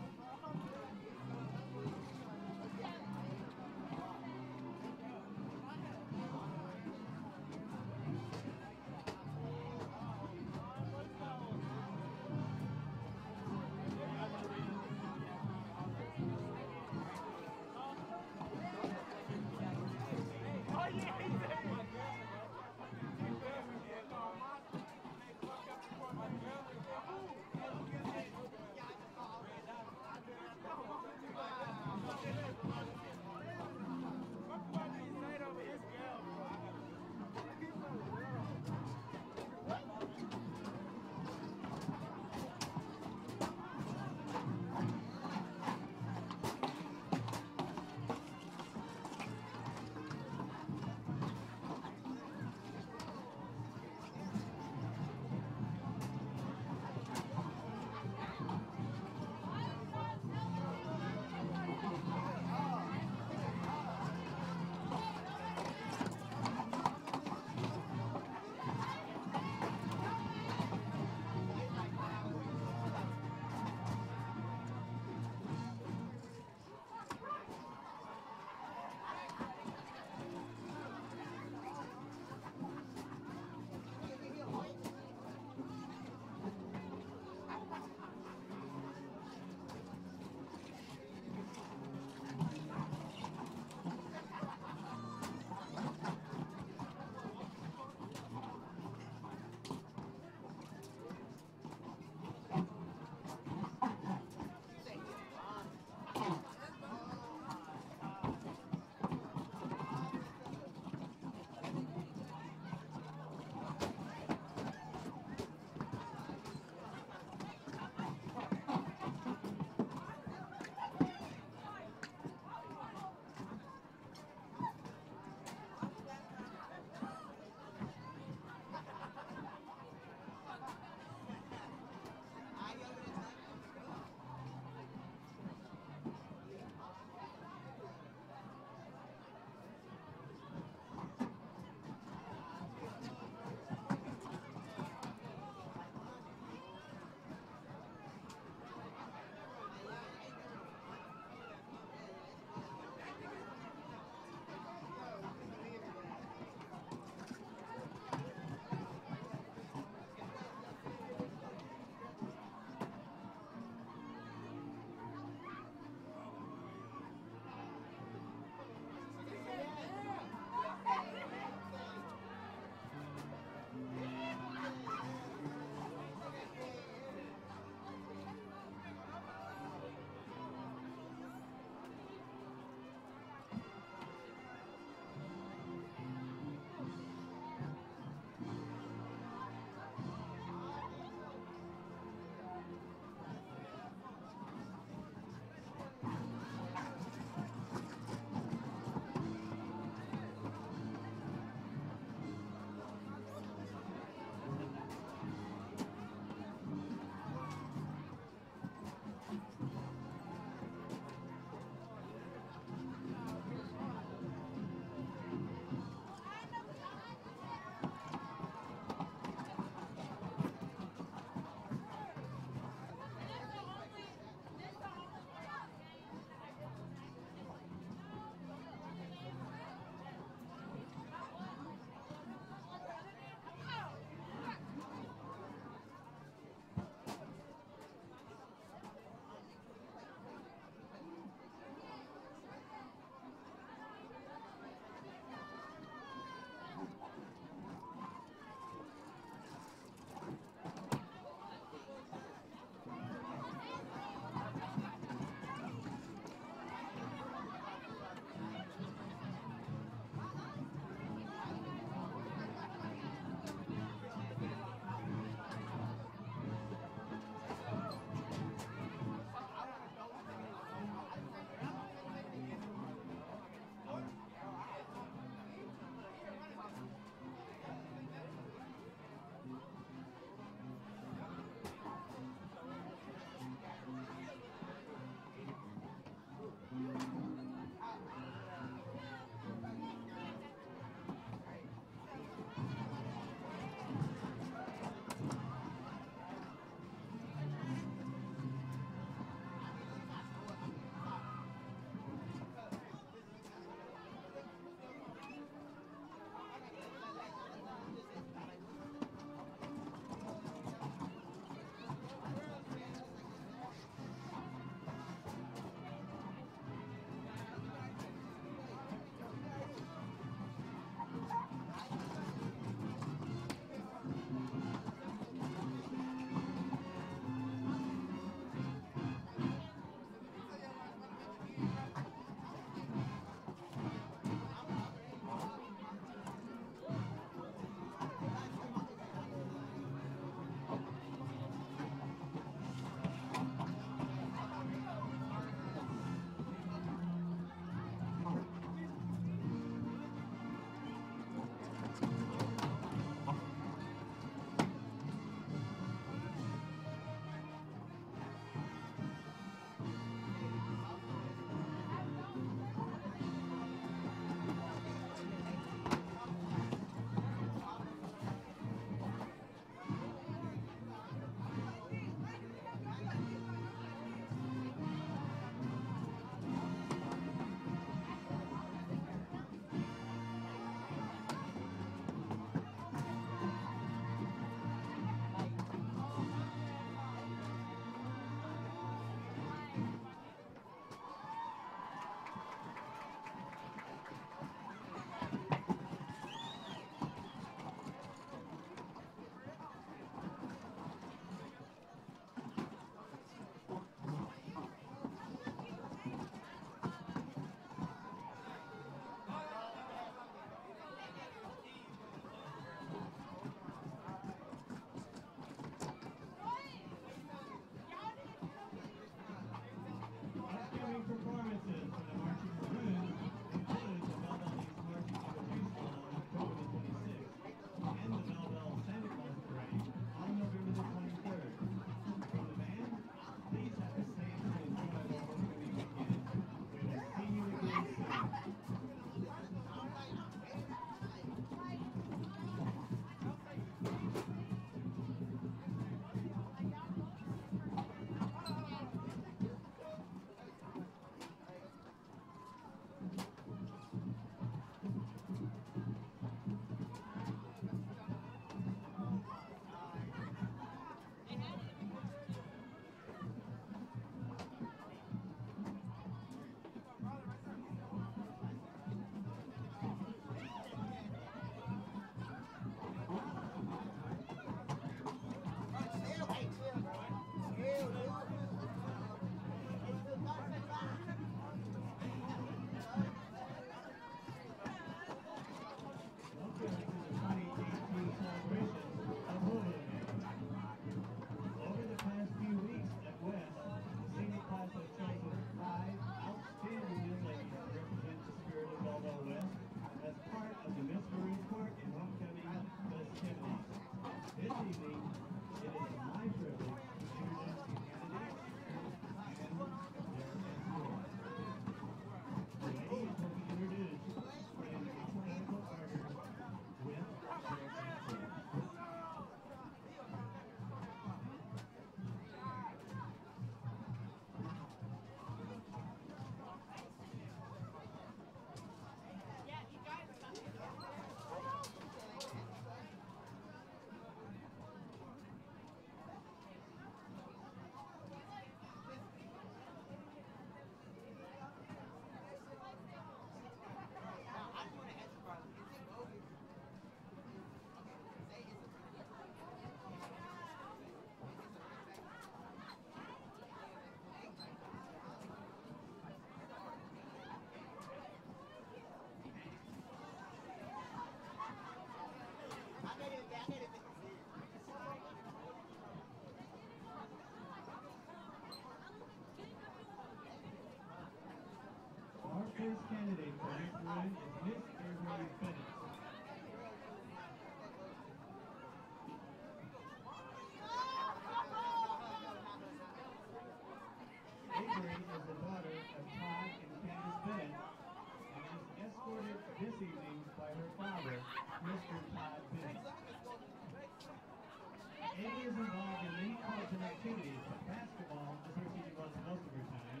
activities, but basketball is where she devotes most of her time.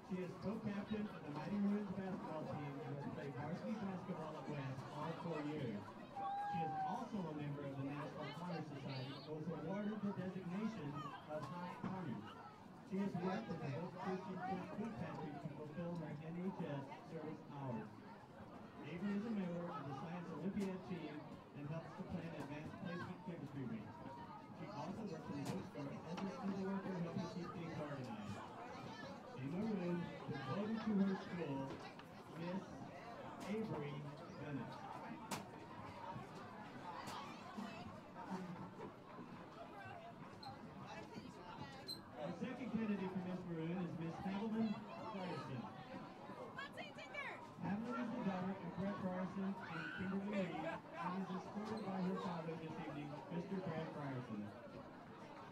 She is co-captain of the Mighty Maroons basketball team and has played varsity basketball at West all 4 years. She is also a member of the National Honor Society and was awarded the designation of High Honor. She has worked at the Hope Christian Church Food Pantry to fulfill her NHS service hours. Avery is a member of the Science Olympiad team and helps to plan Advanced Placement Chemistry Week. She also works in the bookstore as a school worker helping keep things organized. In maroon, devoted to her school, Miss Avery Bennett. Our second candidate for Miss Maroon is Miss Haviland Ryerson. Haviland is the daughter of Brett Ryerson and Kimberly Reed and is escorted by her father this evening, Mr. Brad Ryerson.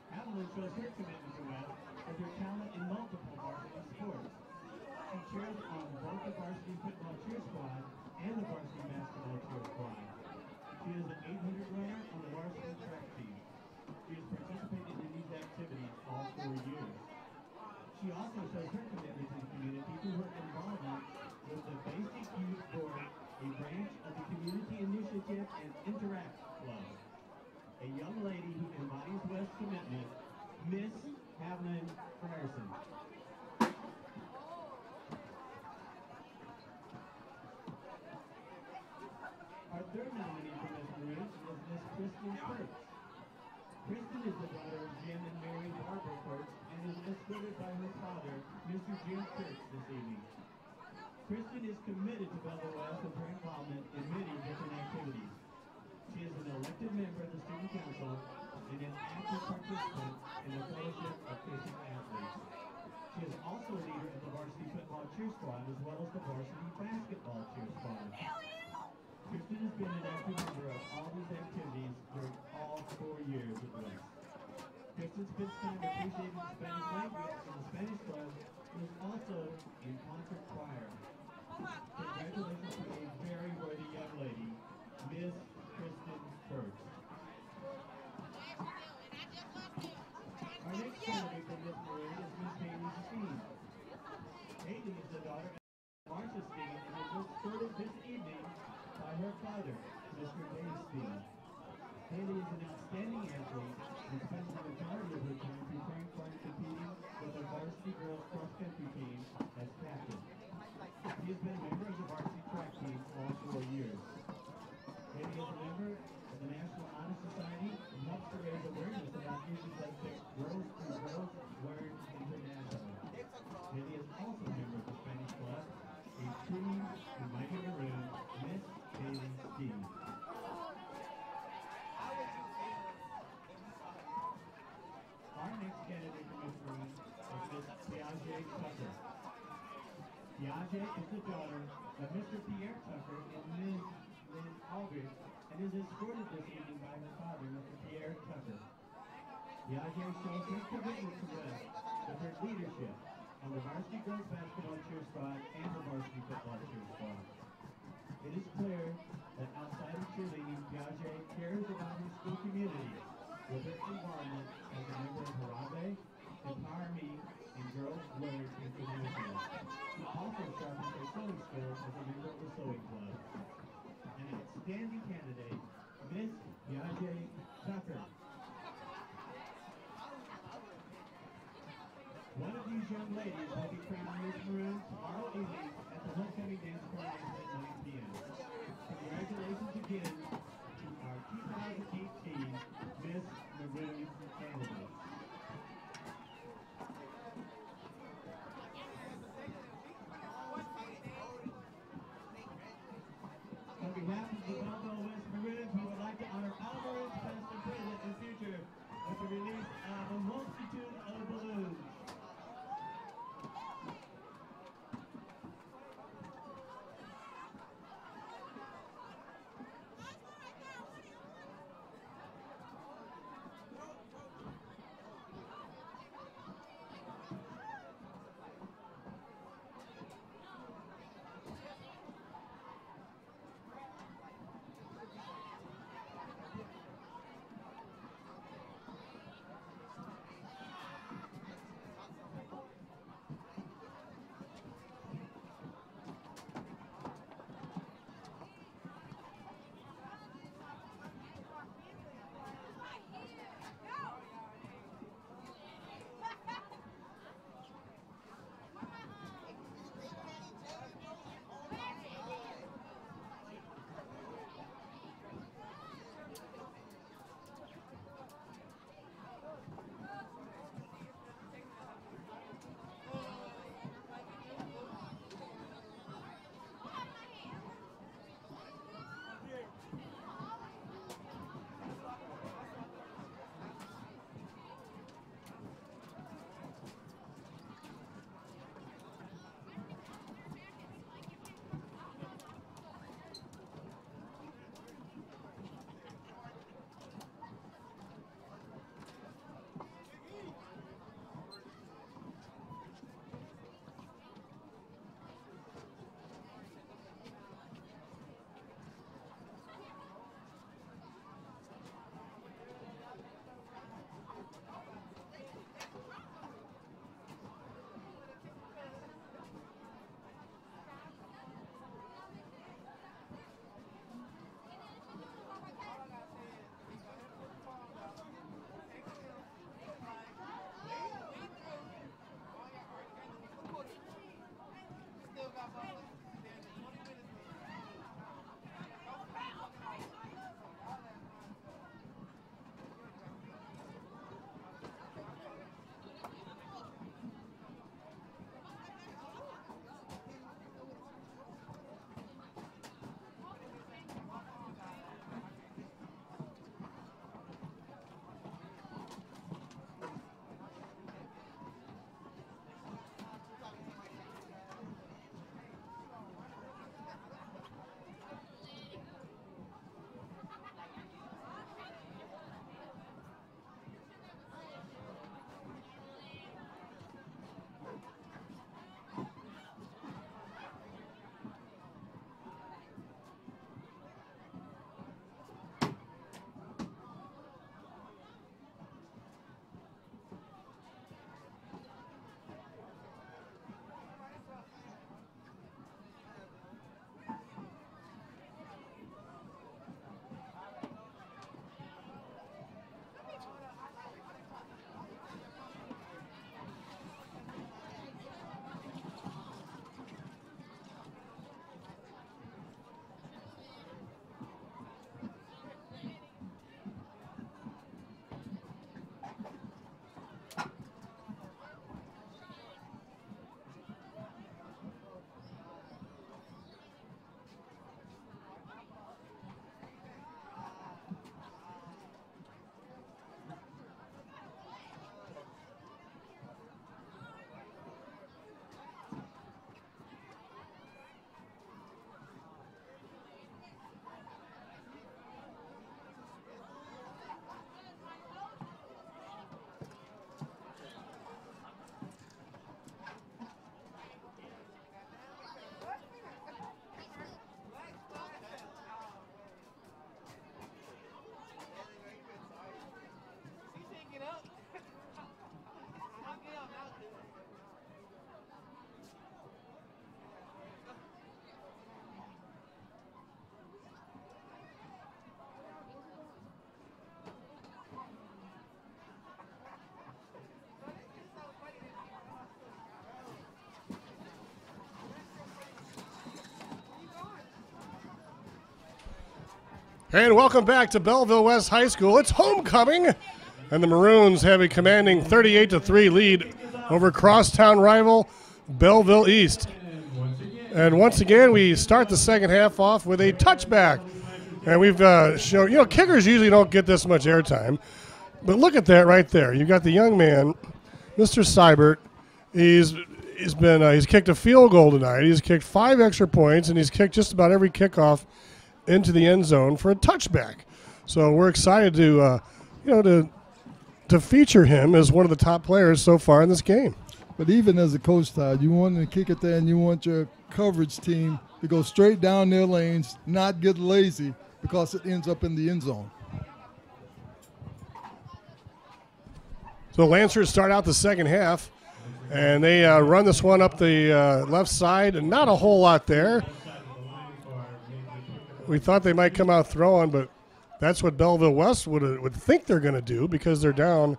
Haviland shows her commitment to West with her talent in multiple varsity sports. She cheers on both the varsity football cheer squad and the varsity basketball cheer squad. She is an 800 runner on the varsity track team. She has participated in these activities all 4 years. She also shows her commitment to the community through her involvement with the Basic Youth Board, a branch of the Community Initiative and Interact Club. A young lady who embodies West's commitment, Miss Haviland Ryerson. Our third nominee for Miss Maroon is Miss Kristen Kurtz. Kristen is the daughter of Jim and Mary Barbara Kurtz and is escorted by her father, Mr. Jim Kurtz, this evening. Kristen is committed to Belleville West with her involvement in many different activities. She is an elected member of the Student Council and an active participant in the Fellowship of Christian Athletes. She is also a leader of the varsity football cheer squad as well as the varsity basketball cheer squad. Kristen has been an active member of all these activities during all 4 years at West. Kristen spends time appreciating the Spanish language in the Spanish club and is also in concert choir. Congratulations to a very worthy young lady, Miss Kristen Kurtz. Our next candidate for Miss Maroon is Miss Haley Steen. Haley is the daughter of Marcia Steen and is escorted this evening by her father, Mr. Dave Steen. Haley is an outstanding athlete and spends the majority of her time preparing for and competing with the varsity girls cross-country team as captain. She has been a member of the varsity track team all 4 years. Haley is a member of the National Honor Society and helps to raise awareness about issues that affect girls through Girls Learn International. Haley is also a member of the Spanish Club, a true and mighty maroon, Miss Haley Steen. Our next candidate for Miss Maroon is Miss Piaget Tucker. Piaget is the daughter of Mr. Pierre Tucker and Ms. Lynn Aldrich and is escorted this evening by her father, Mr. Pierre Tucker. Piaget shows her commitment to West with her leadership on the varsity girls basketball cheer squad and the varsity football cheer squad. It is clear that outside of cheerleading, Piaget cares about her school community with her involvement as a member of Harabe, Empower Me, and Girls Learn International. She also sharpens her sewing skills as a member of the Sewing Club. An outstanding candidate, Miss Piaget Tucker. One of these young ladies will be crowned Miss Maroon tomorrow evening at the homecoming dance coronation at 9 p.m. Congratulations again to our 2018 Miss Maroon candidates. On behalf of the Belleville West Maroons, we would like to honor all Maroons past and present and future with the release of a multitude of balloons. And welcome back to Belleville West High School. It's homecoming, and the Maroons have a commanding 38-3 lead over crosstown rival Belleville East. And once again, we start the second half off with a touchback. And we've shown, kickers usually don't get this much airtime. But look at that right there. You've got the young man, Mr. Seibert. He's kicked a field goal tonight. He's kicked 5 extra points, and he's kicked just about every kickoff into the end zone for a touchback. So we're excited to feature him as one of the top players so far in this game. But even as a coach, Todd, you want to kick it there, and you want your coverage team to go straight down their lanes, not get lazy, because it ends up in the end zone. So Lancers start out the second half, and they run this one up the left side, and not a whole lot there. We thought they might come out throwing, but that's what Belleville West would think they're going to do because they're down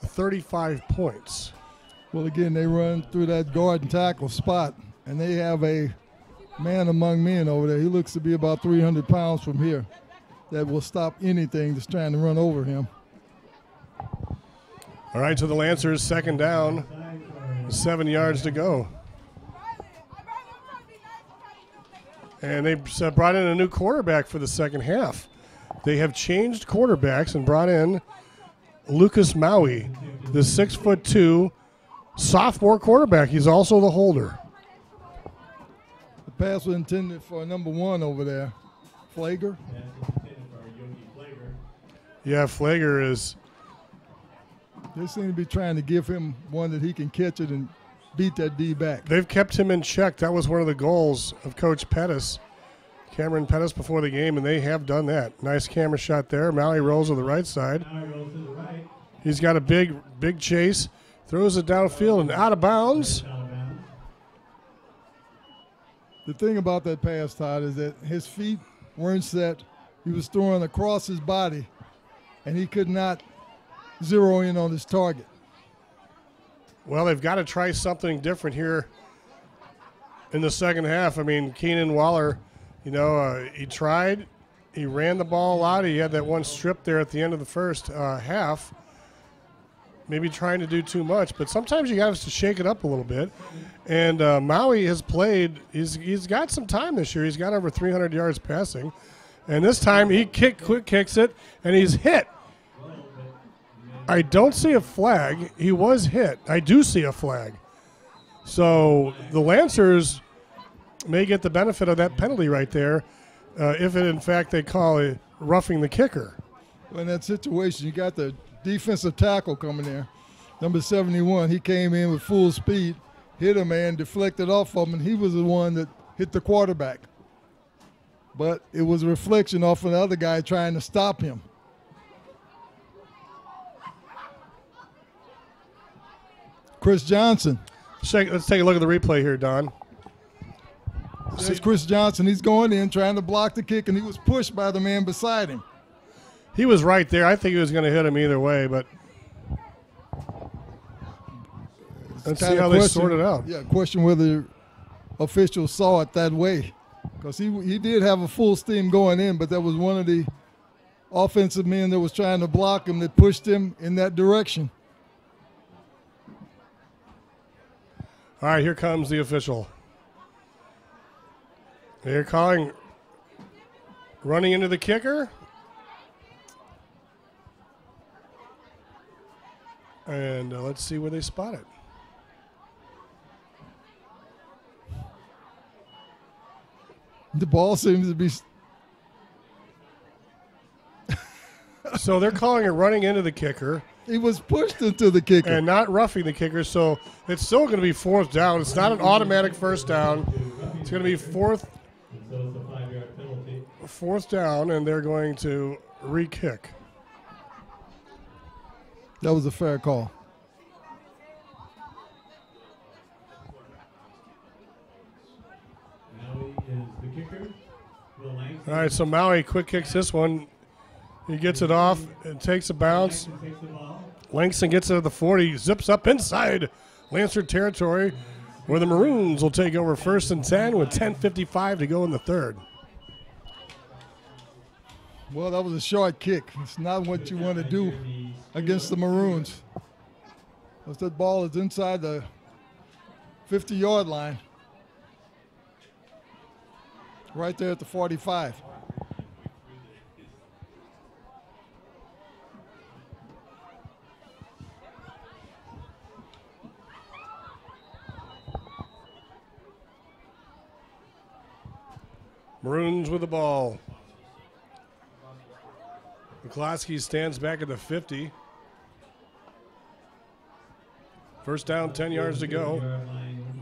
35 points. Well, again, they run through that guard and tackle spot, and they have a man among men over there. He looks to be about 300 pounds from here that will stop anything that's trying to run over him. All right, to the Lancers, second down, 7 yards to go. And they brought in a new quarterback for the second half. They have changed quarterbacks and brought in Lucas Maui, the 6'2" sophomore quarterback. He's also the holder. The pass was intended for number 1 over there, Flager. Yeah, Flager is. They seem to be trying to give him one that he can catch it and beat that D back. They've kept him in check. That was one of the goals of Coach Pettis, Cameron Pettis, before the game, and they have done that. Nice camera shot there. Maui rolls to the right side. He's got a big chase, throws it downfield and out of bounds. The thing about that pass, Todd, is that his feet weren't set. He was throwing across his body, and he could not zero in on his target. Well, they've got to try something different here in the second half. I mean, Keenan Waller, he tried. He ran the ball a lot. He had that one strip there at the end of the first half. Maybe trying to do too much, but sometimes you got to shake it up a little bit. And Maui has played. He's got some time this year. He's got over 300 yards passing. And this time he quick kicks it, and he's hit. I don't see a flag. He was hit. I do see a flag. So the Lancers may get the benefit of that penalty right there if, in fact, they call it roughing the kicker. Well, in that situation, you got the defensive tackle coming there. Number 71, he came in with full speed, hit a man, deflected off of him, and he was the one that hit the quarterback. But it was a reflection off of the other guy trying to stop him. Chris Johnson. Let's take a look at the replay here, Don. There's Chris Johnson. He's going in, trying to block the kick, and he was pushed by the man beside him. He was right there. I think he was going to hit him either way, but let's see how they sort it out. Yeah, question whether officials saw it that way. Because he did have a full steam going in, but that was one of the offensive men that was trying to block him that pushed him in that direction. All right, here comes the official. They're calling running into the kicker. And let's see where they spot it. The ball seems to be... So they're calling it running into the kicker. He was pushed into the kicker. And not roughing the kicker, so it's still going to be fourth down. It's not an automatic first down. It's going to be fourth down, and they're going to re-kick. That was a fair call. All right, so Maui quick kicks this one. He gets it off and takes a bounce. Langston gets it at the 40, zips up inside Lancer territory, where the Maroons will take over 1st and 10 with 10:55 to go in the third. Well, that was a short kick. It's not what you want to do against the Maroons. As that ball is inside the 50-yard line, right there at the 45. Maroons with the ball. McCloskey stands back at the 50. First down, 10 yards to go.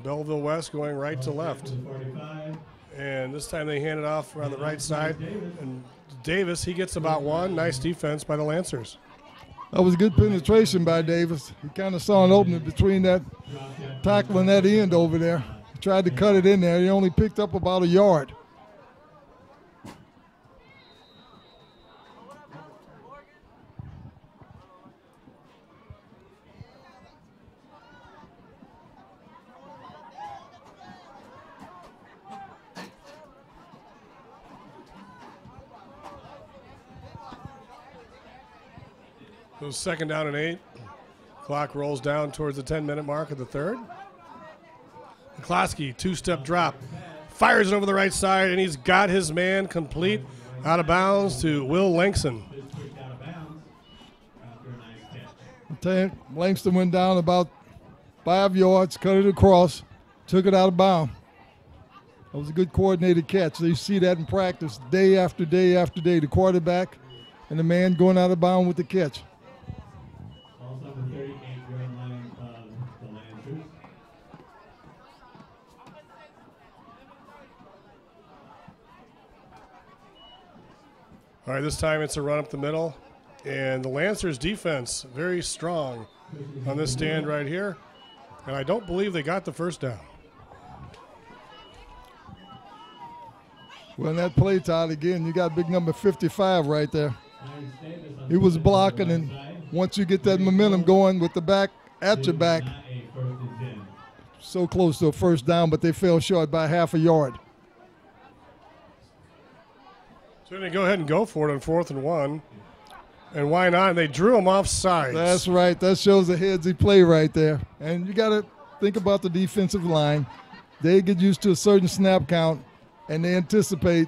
Belleville West going right to left. And this time they hand it off around the right side. And Davis, he gets about one. Nice defense by the Lancers. That was good penetration by Davis. He kind of saw an opening between that tackle and that end over there. He tried to cut it in there. He only picked up about a yard. So second down and 8. Clock rolls down towards the 10-minute mark of the third. McCloskey, two-step drop. Fires it over the right side, and he's got his man complete out of bounds to Will Langston. Langston went down about 5 yards, cut it across, took it out of bounds. That was a good coordinated catch. So you see that in practice day after day after day. The quarterback and the man going out of bounds with the catch. All right, this time it's a run up the middle. And the Lancers defense, very strong on this stand right here. And I don't believe they got the first down. Well, in that play, Todd, again, you got big number 55 right there. He was blocking, and once you get that momentum going with the back at your back, so close to a first down, but they fell short by half a yard. So they go ahead and go for it on 4th and 1. And why not? They drew him off sides. That's right. That shows the headsy play right there. And you got to think about the defensive line. They get used to a certain snap count, and they anticipate,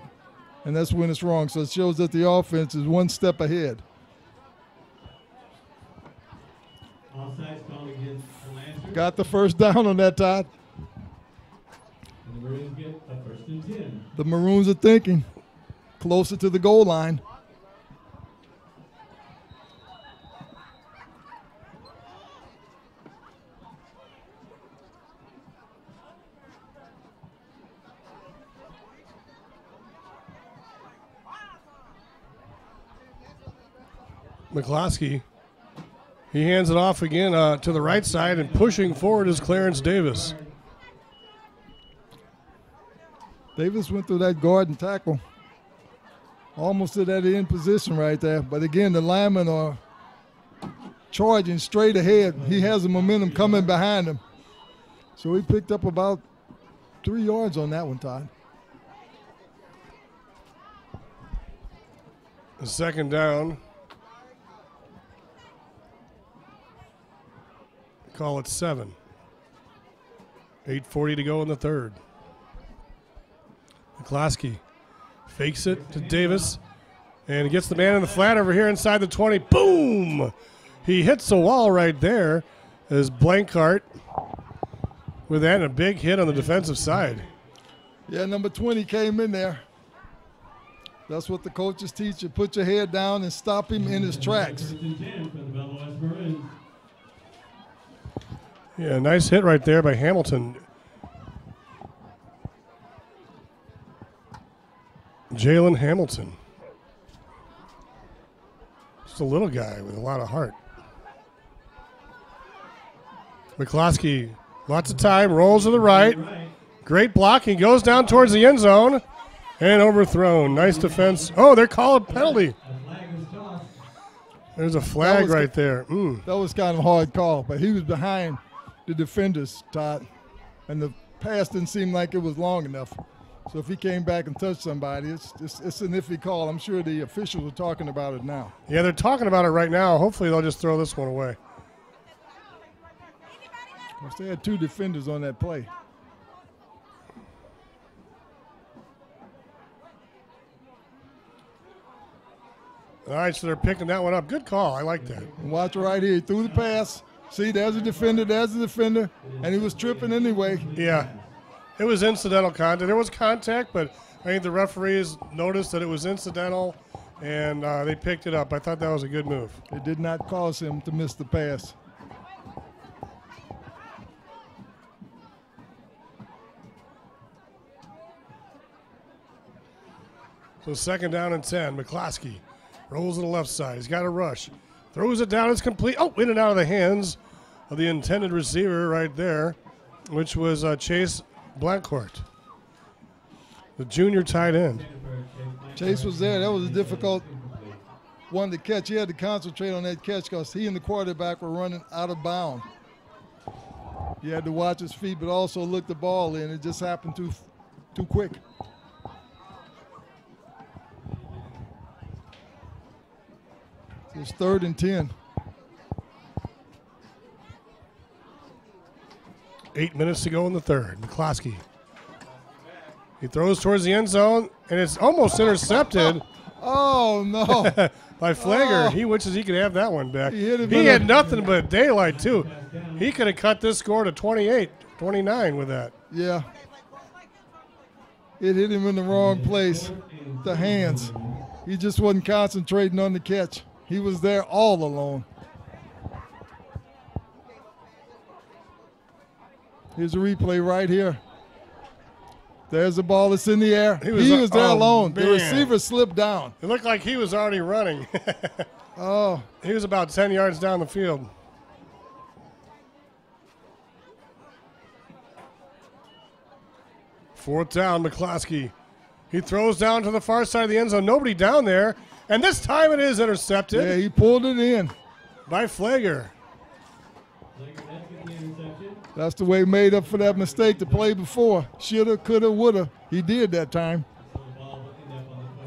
and that's when it's wrong. So it shows that the offense is one step ahead. Got the first down on that, Todd. And the Maroons get a 1st and 10. The Maroons are thinking closer to the goal line. McCloskey, he hands it off again to the right side, and pushing forward is Clarence Davis. Davis went through that guard and tackle. Almost to that end position right there. But again, the linemen are charging straight ahead. He has the momentum coming behind him. So he picked up about 3 yards on that one, Todd. The second down. Call it 7. 8:40 to go in the third. McCloskey fakes it to Davis, and he gets the man in the flat over here inside the 20. Boom! He hits the wall right there as Blankart with that, and a big hit on the defensive side. Yeah, number 20 came in there. That's what the coaches teach you. Put your head down and stop him in his tracks. Yeah, nice hit right there by Hamilton. Jalen Hamilton. Just a little guy with a lot of heart. McCloskey, lots of time, rolls to the right. Great block. He goes down towards the end zone and overthrown. Nice defense. Oh, they're calling a penalty. There's a flag right there. That was kind of a hard call, but he was behind the defenders, Todd, and the pass didn't seem like it was long enough. So if he came back and touched somebody, it's an iffy call. I'm sure the officials are talking about it now. Yeah, they're talking about it right now. Hopefully they'll just throw this one away. Of course, they had 2 defenders on that play. All right, so they're picking that one up. Good call. I like that. And watch right here. He threw the pass. See, there's a defender, and he was tripping anyway. Yeah. It was incidental contact. There was contact, but I think the referees noticed that it was incidental, and they picked it up. I thought that was a good move. It did not cause him to miss the pass. So 2nd down and 10. McCloskey rolls to the left side. He's got a rush. Throws it down. It's complete. Oh, in and out of the hands of the intended receiver right there, which was Chase Blackcourt, the junior tight end. Chase was there. That was a difficult one to catch. He had to concentrate on that catch because he and the quarterback were running out of bounds. He had to watch his feet, but also look the ball in. It just happened too quick. So it's 3rd and 10. 8 minutes to go in the 3rd. McCloskey. He throws towards the end zone, and it's almost intercepted. Oh, no. By Flagger. Oh. He wishes he could have that one back. He hit him He in had the- nothing but daylight, too. He could have cut this score to 28, 29 with that. Yeah. It hit him in the wrong place, the hands. He just wasn't concentrating on the catch. He was there all alone. Here's a replay right here. There's the ball that's in the air. He was there alone. Man. The receiver slipped down. It looked like he was already running. Oh. He was about 10 yards down the field. Fourth down, McCloskey. He throws down to the far side of the end zone. Nobody down there. And this time it is intercepted. Yeah, he pulled it in. By Flagger. That's the way he made up for that mistake the play before. Shoulda, coulda, woulda. He did that time.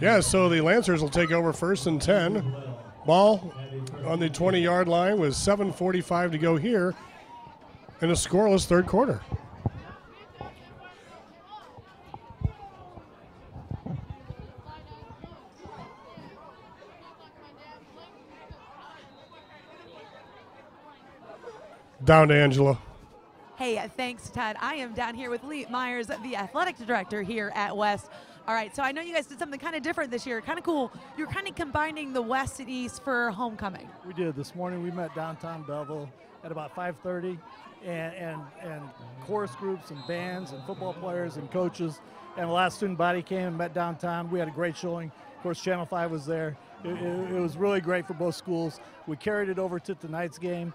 Yeah, so the Lancers will take over 1st and 10. Ball on the 20-yard line with 7:45 to go here in a scoreless 3rd quarter. Down to Angela. Hey, thanks, Todd. I am down here with Lee Myers, the athletic director here at West. All right, so I know you guys did something kind of different this year, kind of cool. You're kind of combining the West and East for homecoming. We did. This morning we met downtown Belleville at about 5:30, and chorus groups and bands and football players and coaches, and the last student body came and met downtown. We had a great showing. Of course, Channel 5 was there. It was really great for both schools. We carried it over to tonight's game.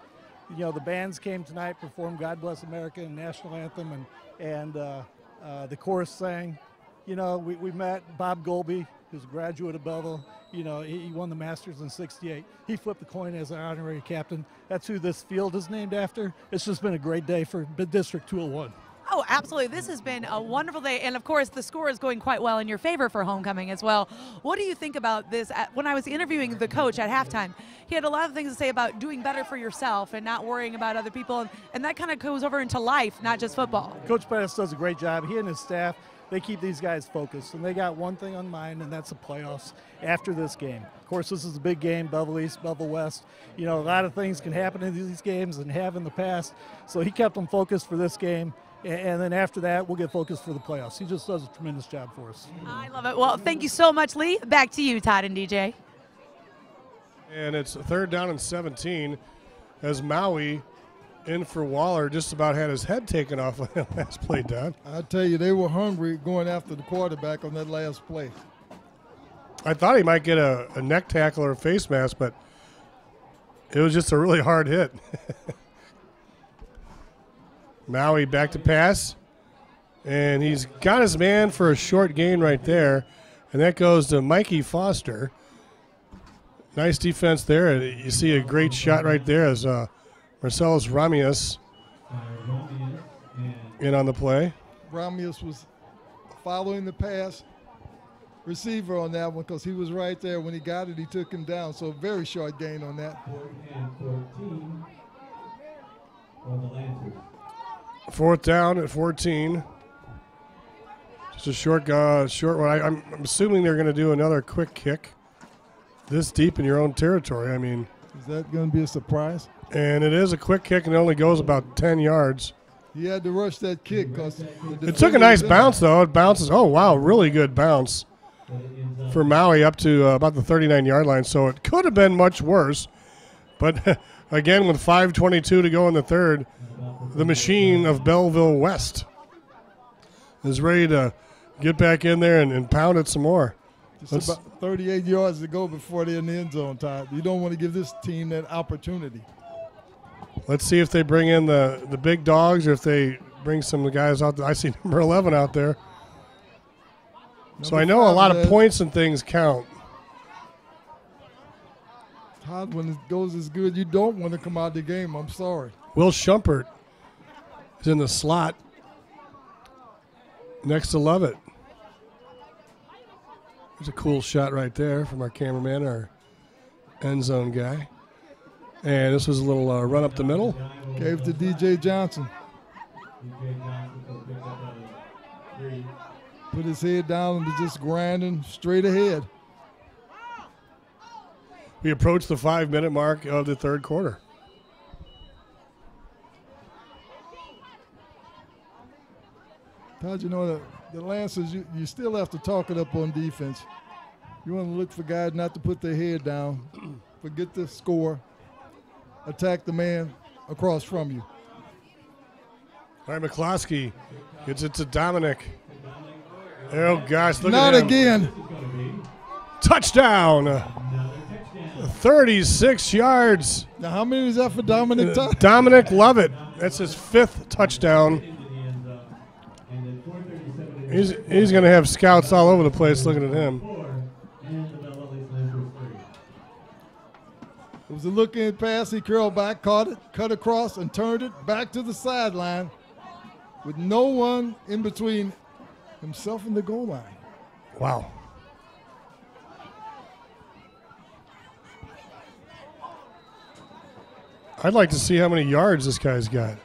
You know, the bands came tonight, performed God Bless America and National Anthem, and the chorus sang. You know, we met Bob Golby, who's a graduate of Belleville. You know, he won the Masters in '68. He flipped the coin as an honorary captain. That's who this field is named after. It's just been a great day for District 201. Oh, absolutely. This has been a wonderful day. And, of course, the score is going quite well in your favor for homecoming as well. What do you think about this? When I was interviewing the coach at halftime, he had a lot of things to say about doing better for yourself and not worrying about other people. And that kind of goes over into life, not just football. Coach Pettis does a great job. He and his staff, they keep these guys focused. And they got one thing on mind, and that's the playoffs after this game. Of course, this is a big game, Belleville East, Belleville West. You know, a lot of things can happen in these games and have in the past. So he kept them focused for this game. And then after that, we'll get focused for the playoffs. He just does a tremendous job for us. I love it. Well, thank you so much, Lee. Back to you, Todd and DJ. And it's 3rd down and 17 as Maui in for Waller just about had his head taken off on that last play, Don. I tell you, they were hungry going after the quarterback on that last play. I thought he might get a neck tackle or a face mask, but it was just a really hard hit. Maui back to pass, and he's got his man for a short gain right there, and that goes to Mikey Foster. Nice defense there. You see a great shot right there as Marcellus Ramius in on the play. Ramius was following the pass receiver on that one because he was right there. When he got it, he took him down. So very short gain on that. 14 for the Lancers. 4th down at 14. Just a short one. I'm assuming they're going to do another quick kick this deep in your own territory. I mean, is that going to be a surprise? And it is a quick kick, and it only goes about 10 yards. He had to rush that kick because it took a nice bounce, though. It bounces. Oh, wow, really good bounce for Maui up to about the 39-yard line. So it could have been much worse. But, again, with 5:22 to go in the third, the machine of Belleville West is ready to get back in there and pound it some more. It's about 38 yards to go before they're in the end zone, Todd. You don't want to give this team that opportunity. Let's see if they bring in the big dogs or if they bring some of the guys out there. I see number 11 out there. So I know a lot of points and things count. Todd, when it goes as good, you don't want to come out of the game. I'm sorry. Will Shumpert is in the slot next to Lovett. There's a cool shot right there from our cameraman, our end zone guy. And this was a little run up the middle. Gave to DJ Johnson. Put his head down and just grinding straight ahead. We approach the 5-minute mark of the third quarter. Todd, you know, the Lancers, you still have to talk it up on defense. You want to look for guys not to put their head down, forget the score, attack the man across from you. All right, McCloskey gets it to Dominic. Oh, gosh, look not at him. Again. Touchdown. 36 yards. Now, how many is that for Dominic? Dominic Lovett. That's his 5th touchdown. He's going to have scouts all over the place looking at him. It was a look-in pass. He curled back, caught it, cut across, and turned it back to the sideline with no one in between himself and the goal line. Wow. I'd like to see how many yards this guy's got.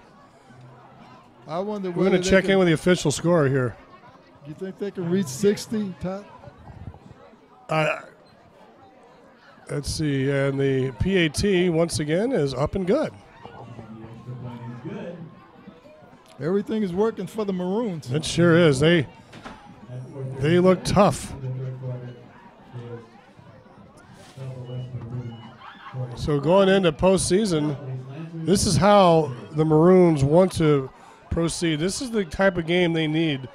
I wonder. We're going to check in with the official score here. Do you think they can reach 60, Todd? Let's see. And the PAT, once again, is up and good. Everything is working for the Maroons. It sure is. They look tough. So going into postseason, this is how the Maroons want to proceed. This is the type of game they need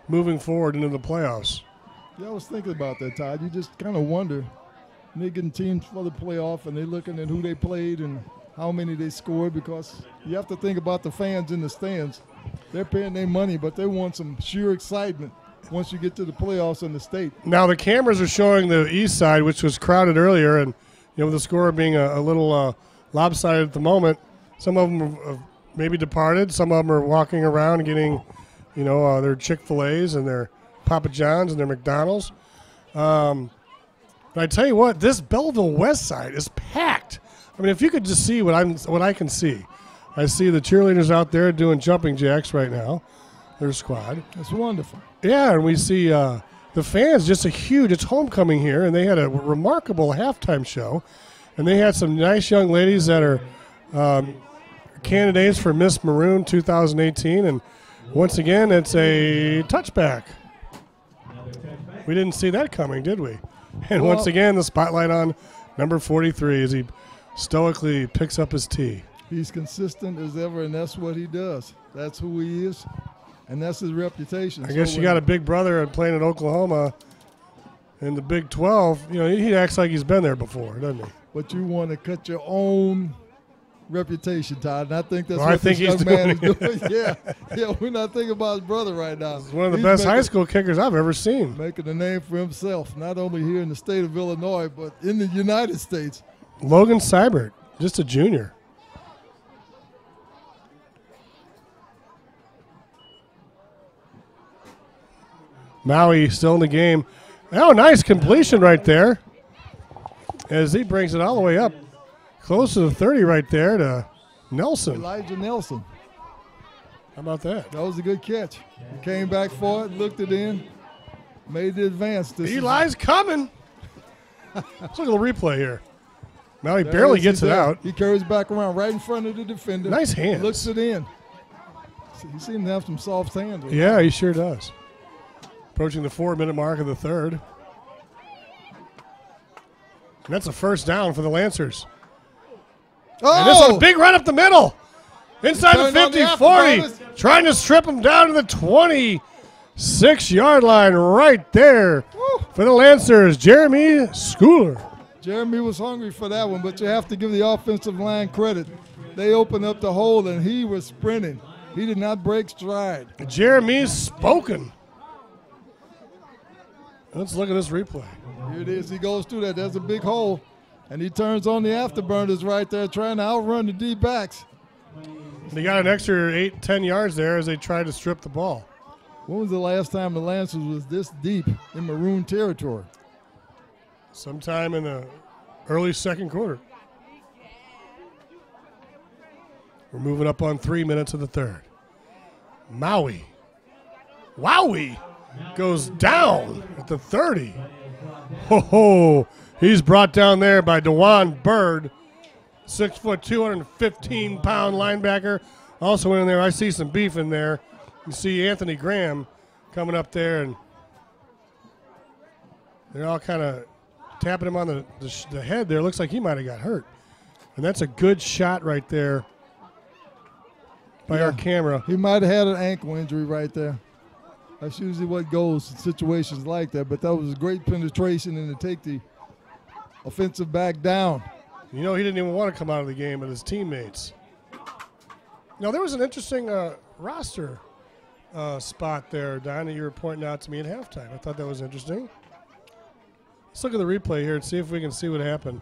moving forward into the playoffs. Yeah, I was thinking about that, Todd. You just kind of wonder. They're getting teams for the playoff, and they're looking at who they played and how many they scored, because you have to think about the fans in the stands. They're paying their money, but they want some sheer excitement once you get to the playoffs in the state. Now the cameras are showing the east side, which was crowded earlier, and with the score being a little lopsided at the moment, some of them have maybe departed. Some of them are walking around getting, their Chick-fil-A's and their Papa John's and their McDonald's. But I tell you what, this Belleville West side is packed. I mean, if you could just see what I can see. I see the cheerleaders out there doing jumping jacks right now, their squad. That's wonderful. Yeah, and we see the fans, just it's homecoming here, and they had a remarkable halftime show. And they had some nice young ladies that are candidates for Miss Maroon 2018. And once again, it's a touchback. We didn't see that coming, did we? And once again, the spotlight on number 43 as he stoically picks up his tee. He's consistent as ever, and that's what he does. That's who he is, and that's his reputation. I guess you got a big brother playing at Oklahoma in the Big 12. He acts like he's been there before, doesn't he? But you want to cut your own reputation, Todd, and I think that's what this young man is doing. Yeah, we're not thinking about his brother right now. He's one of the best high school kickers I've ever seen. Making a name for himself, not only here in the state of Illinois, but in the United States. Logan Seibert, just a junior. Maui still in the game. Oh, nice completion right there. As he brings it all the way up. Close to the 30 right there to Nelson. Elijah Nelson. How about that? That was a good catch. He came back for it, looked it in, made the advance. Eli's coming. Let's look at the replay here. Now he barely gets it out. He carries back around right in front of the defender. Nice hands. Looks it in. He seems to have some soft hands. Yeah, he sure does. Approaching the 4-minute mark of the third. And that's a first down for the Lancers. Oh! And this is a big run up the middle. Inside the 50-40. Trying to strip him down to the 26-yard line right there. Woo. For the Lancers, Jeremy Schooler. Jeremy was hungry for that one, but you have to give the offensive line credit. They opened up the hole, and he was sprinting. He did not break stride. Jeremy's spoken. Let's look at this replay. Here it is. He goes through that. There's a big hole, and he turns on the afterburners right there, trying to outrun the D-backs. They got an extra 8-10 yards there as they tried to strip the ball. When was the last time the Lancers was this deep in Maroon territory? Sometime in the early second quarter. We're moving up on 3 minutes of the third. Maui. Wowie goes down at the 30. Ho, he's brought down there by DeJuan Bird. 6 foot, 215-pound linebacker. Also in there, I see some beef in there. You see Anthony Graham coming up there, and they're all kind of tapping him on the head there. Looks like he might have got hurt. And that's a good shot right there by our camera. He might have had an ankle injury right there. That's usually what goes in situations like that, but that was a great penetration and to take the offensive back down. You know, he didn't even want to come out of the game with his teammates. Now, there was an interesting roster spot there, Don, that you were pointing out to me at halftime. I thought that was interesting. Let's look at the replay here and see if we can see what happened.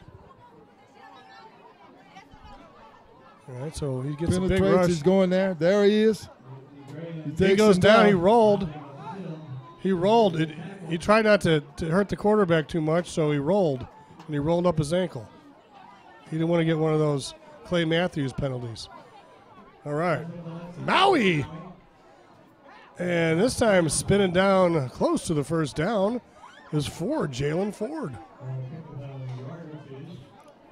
All right, so he gets a big rush. He's going there. There he is. He goes down. He rolled. He rolled. He tried not to hurt the quarterback too much, so he rolled, and he rolled up his ankle. He didn't want to get one of those Clay Matthews penalties. All right. Maui. And this time spinning down close to the first down is Jalen Ford.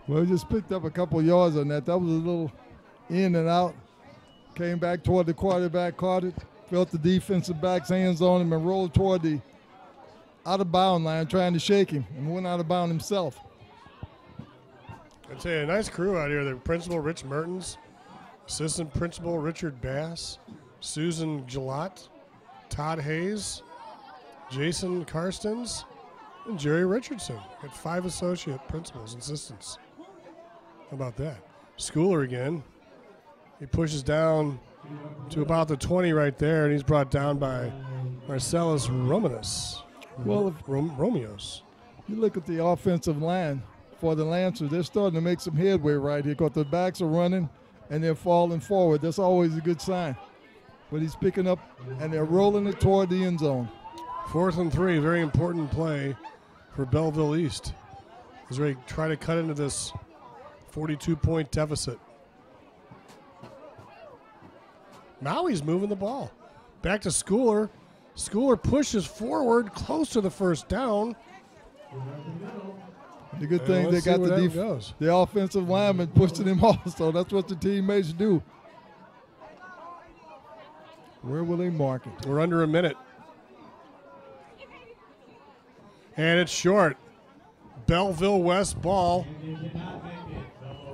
Well, he just picked up a couple yards on that. That was a little in and out. Came back toward the quarterback, caught it, felt the defensive back's hands on him, and rolled toward the out-of-bound line, trying to shake him, and went out of bound himself. I'd say a nice crew out here. The principal, Rich Mertens, assistant principal, Richard Bass, Susan Gillott, Todd Hayes, Jason Karstens, and Jerry Richardson. Got 5 associate principals and assistants. How about that? Schooler again. He pushes down to about the 20 right there, and he's brought down by Marcellus Romanus. Well, Romeos. You look at the offensive line for the Lancers. They're starting to make some headway right here because the backs are running and they're falling forward. That's always a good sign. But he's picking up, and they're rolling it toward the end zone. 4th and 3, very important play for Belleville East as they try to cut into this 42-point deficit. Maui's moving the ball. Back to Schooler. Schooler pushes forward close to the first down. The good thing they got the offensive lineman pushing him off, so that's what the teammates do. Where will they mark it? We're under a minute. And it's short. Belleville West ball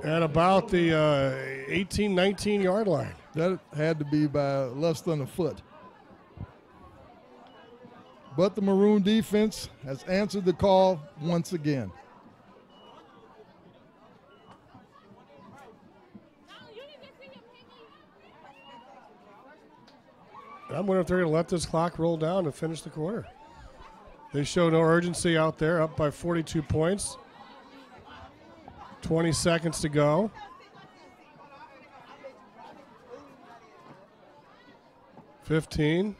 at about the 18, 19-yard line. That had to be by less than a foot. But the Maroon defense has answered the call once again. I'm wondering if they're going to let this clock roll down to finish the quarter. They show no urgency out there, up by 42 points. 20 seconds to go. $15.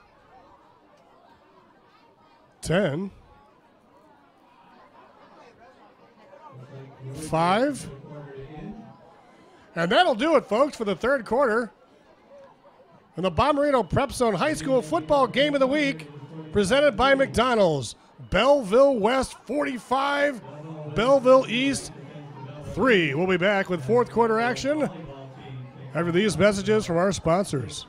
10. 5. And that'll do it, folks, for the third quarter. And the Bommarito Prep Zone High School Football Game of the Week, presented by McDonald's. Belleville West 45, Belleville East 3. We'll be back with fourth quarter action after these messages from our sponsors.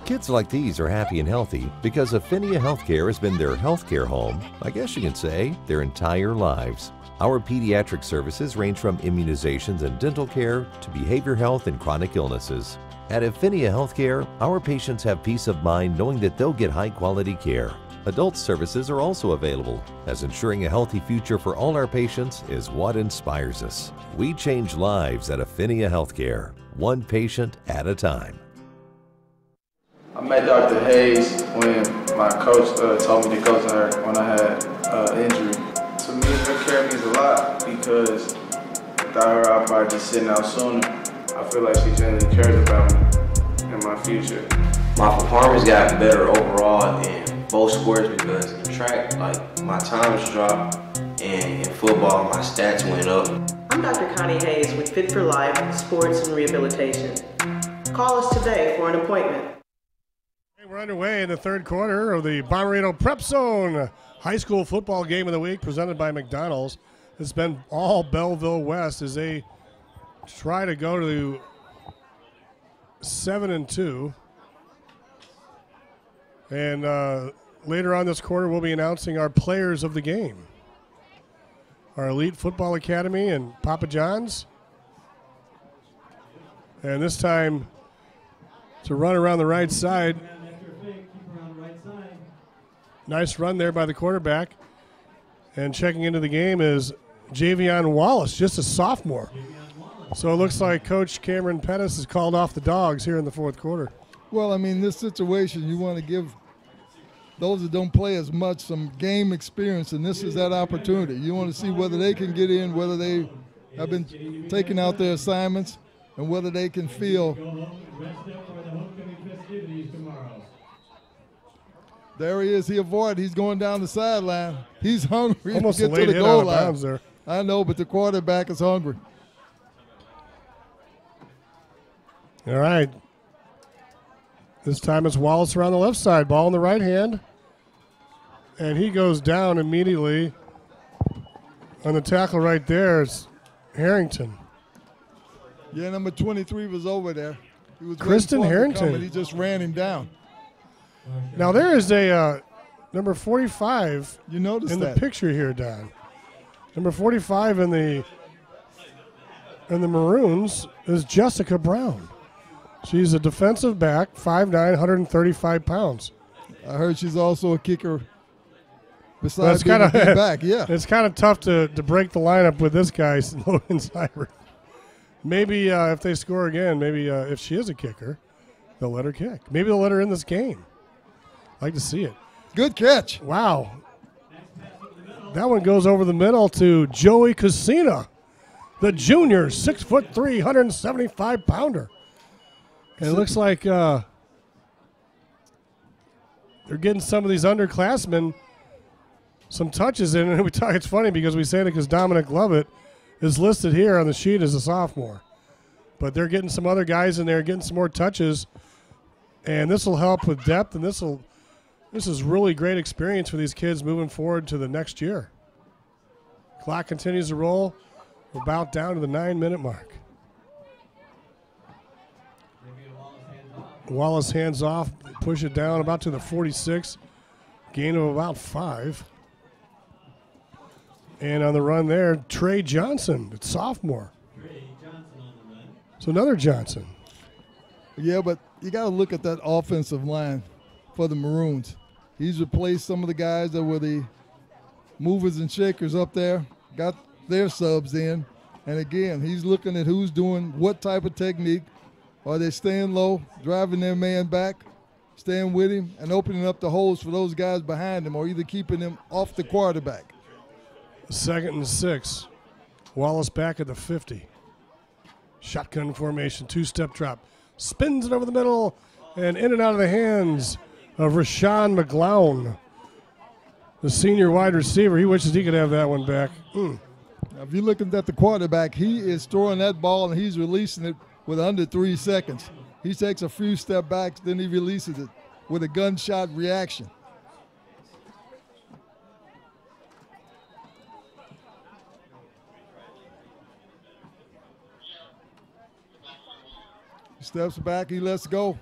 Kids like these are happy and healthy because Affinia Healthcare has been their healthcare home, I guess you can say, their entire lives. Our pediatric services range from immunizations and dental care to behavior health and chronic illnesses. At Affinia Healthcare, our patients have peace of mind knowing that they'll get high-quality care. Adult services are also available, as ensuring a healthy future for all our patients is what inspires us. We change lives at Affinia Healthcare, one patient at a time. I met Dr. Hayes when my coach told me to go to her when I had an injury. To me, her care means a lot because without her, I'd probably just sitting out sooner. I feel like she genuinely cares about me and my future. My performance got better overall in both sports because in track, like, my times dropped, and in football, my stats went up. I'm Dr. Connie Hayes with Fit for Life, Sports and Rehabilitation. Call us today for an appointment. We're underway in the third quarter of the Bommarito Prep Zone High School Football Game of the Week, presented by McDonald's. It's been all Belleville West as they try to go to 7-2. And later on this quarter, we'll be announcing our players of the game. Our Elite Football Academy and Papa John's. And this time, to run around the right side. Nice run there by the quarterback. And checking into the game is Javion Wallace, just a sophomore. So it looks like Coach Cameron Pettis has called off the dogs here in the fourth quarter. Well, I mean, this situation, you want to give those that don't play as much some game experience, and this is that opportunity. You want to see whether they can get in, whether they have been taking out their assignments, and whether they can feel. There he is. He avoided. He's going down the sideline. He's hungry Almost to get to the goal line. There. I know, but the quarterback is hungry. All right. This time it's Wallace around the left side. Ball in the right hand. And he goes down immediately. On the tackle right there is Harrington. Yeah, number 23 was over there. He was Kristen Harrington. He just ran him down. Now there is a number 45 in the picture here, Don. Number 45 in the Maroons is Jessica Brown. She's a defensive back, 5'9", 135 pounds. I heard she's also a kicker. Besides being a big back, yeah. It's kind of tough to break the lineup with this guy, Logan Cyber. Maybe if they score again, maybe if she is a kicker, they'll let her kick. Maybe they'll let her in this game. I'd like to see it. Good catch. Wow. That one goes over the middle to Joey Casina, the junior, 6'3", 175-pounder. And it looks like they're getting some of these underclassmen some touches in. And it's funny because we say that because Dominic Lovett is listed here on the sheet as a sophomore. But they're getting some other guys in there, getting some more touches. And this will help with depth, and this is really great experience for these kids moving forward to the next year. Clock continues to roll. We're about down to the 9-minute mark. Wallace hands off, push it down about to the 46. Gain of about 5. And on the run there, Trey Johnson, it's sophomore. So another Johnson. Yeah, but you got to look at that offensive line for the Maroons. He's replaced some of the guys that were the movers and shakers up there, got their subs in. And again, he's looking at who's doing what type of technique. Are they staying low, driving their man back, staying with him, and opening up the holes for those guys behind him, or either keeping them off the quarterback. 2nd and 6. Wallace back at the 50. Shotgun formation, 2-step drop. Spins it over the middle and in and out of the hands of Rashawn McGlown, the senior wide receiver. He wishes he could have that one back. Now, if you're looking at the quarterback, he is throwing that ball and he's releasing it with under 3 seconds. He takes a few step backs, then he releases it with a gunshot reaction. He steps back, he lets go.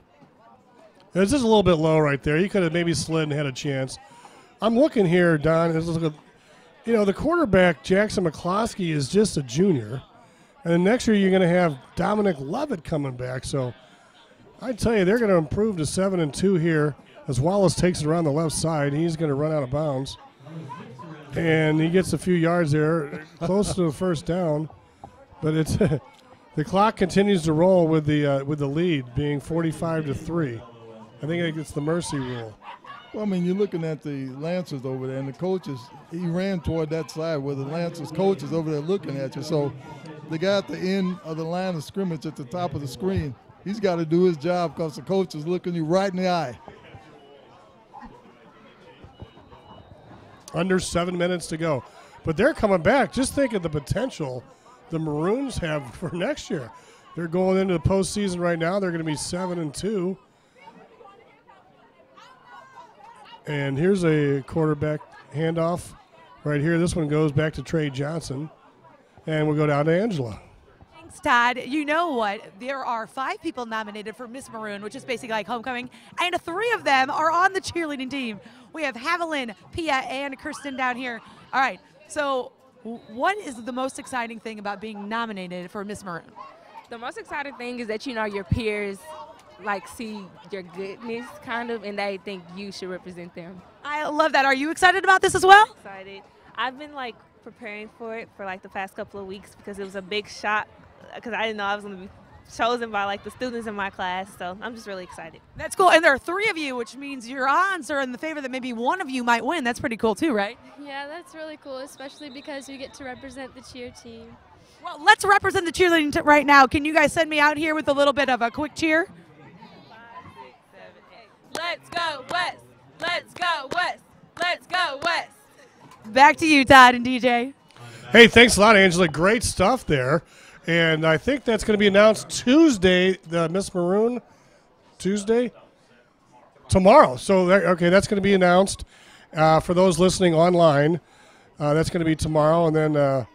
It's just a little bit low right there. He could have maybe slid and had a chance. I'm looking here, Don. You know, the quarterback, Jackson McCloskey, is just a junior. And then next year you're going to have Dominic Levitt coming back. So I tell you, they're going to improve to 7-2 here as Wallace takes it around the left side. He's going to run out of bounds. And he gets a few yards there, close to the first down. But it's the clock continues to roll with the lead being 45-3. I think it's the mercy rule. Well, I mean, you're looking at the Lancers over there, and the coaches, he ran toward that side where the Lancers coaches over there looking at you. So the guy at the end of the line of scrimmage at the top of the screen, he's got to do his job because the coach is looking you right in the eye. Under 7 minutes to go. But they're coming back. Just think of the potential the Maroons have for next year. They're going into the postseason right now. They're going to be 7-2. And here's a quarterback handoff right here. This one goes back to Trey Johnson. And we'll go down to Angela. Thanks, Todd. You know what? There are 5 people nominated for Miss Maroon, which is basically like homecoming, and 3 of them are on the cheerleading team. We have Haviland, Pia, and Kirsten down here. All right, so what is the most exciting thing about being nominated for Miss Maroon? The most exciting thing is that, you know, your peers like see your goodness kind of, and they think you should represent them. I love that. Are you excited about this as well? I'm excited. I've been like preparing for it for like the past couple of weeks because it was a big shock because I didn't know I was going to be chosen by like the students in my class, so I'm just really excited. That's cool. And there are 3 of you, which means your odds are in the favor that maybe one of you might win. That's pretty cool too, right? Yeah, that's really cool, especially because you get to represent the cheer team. Well, let's represent the cheerleading right now. Can you guys send me out here with a little bit of a quick cheer? 5, 6, 7, 8. Let's go West! Let's go West! Let's go West! Back to you, Todd and DJ. Hey, thanks a lot, Angela. Great stuff there. And I think that's going to be announced Tuesday, the Miss Maroon, Tuesday? Tomorrow. So, okay, that's going to be announced for those listening online. That's going to be tomorrow. And then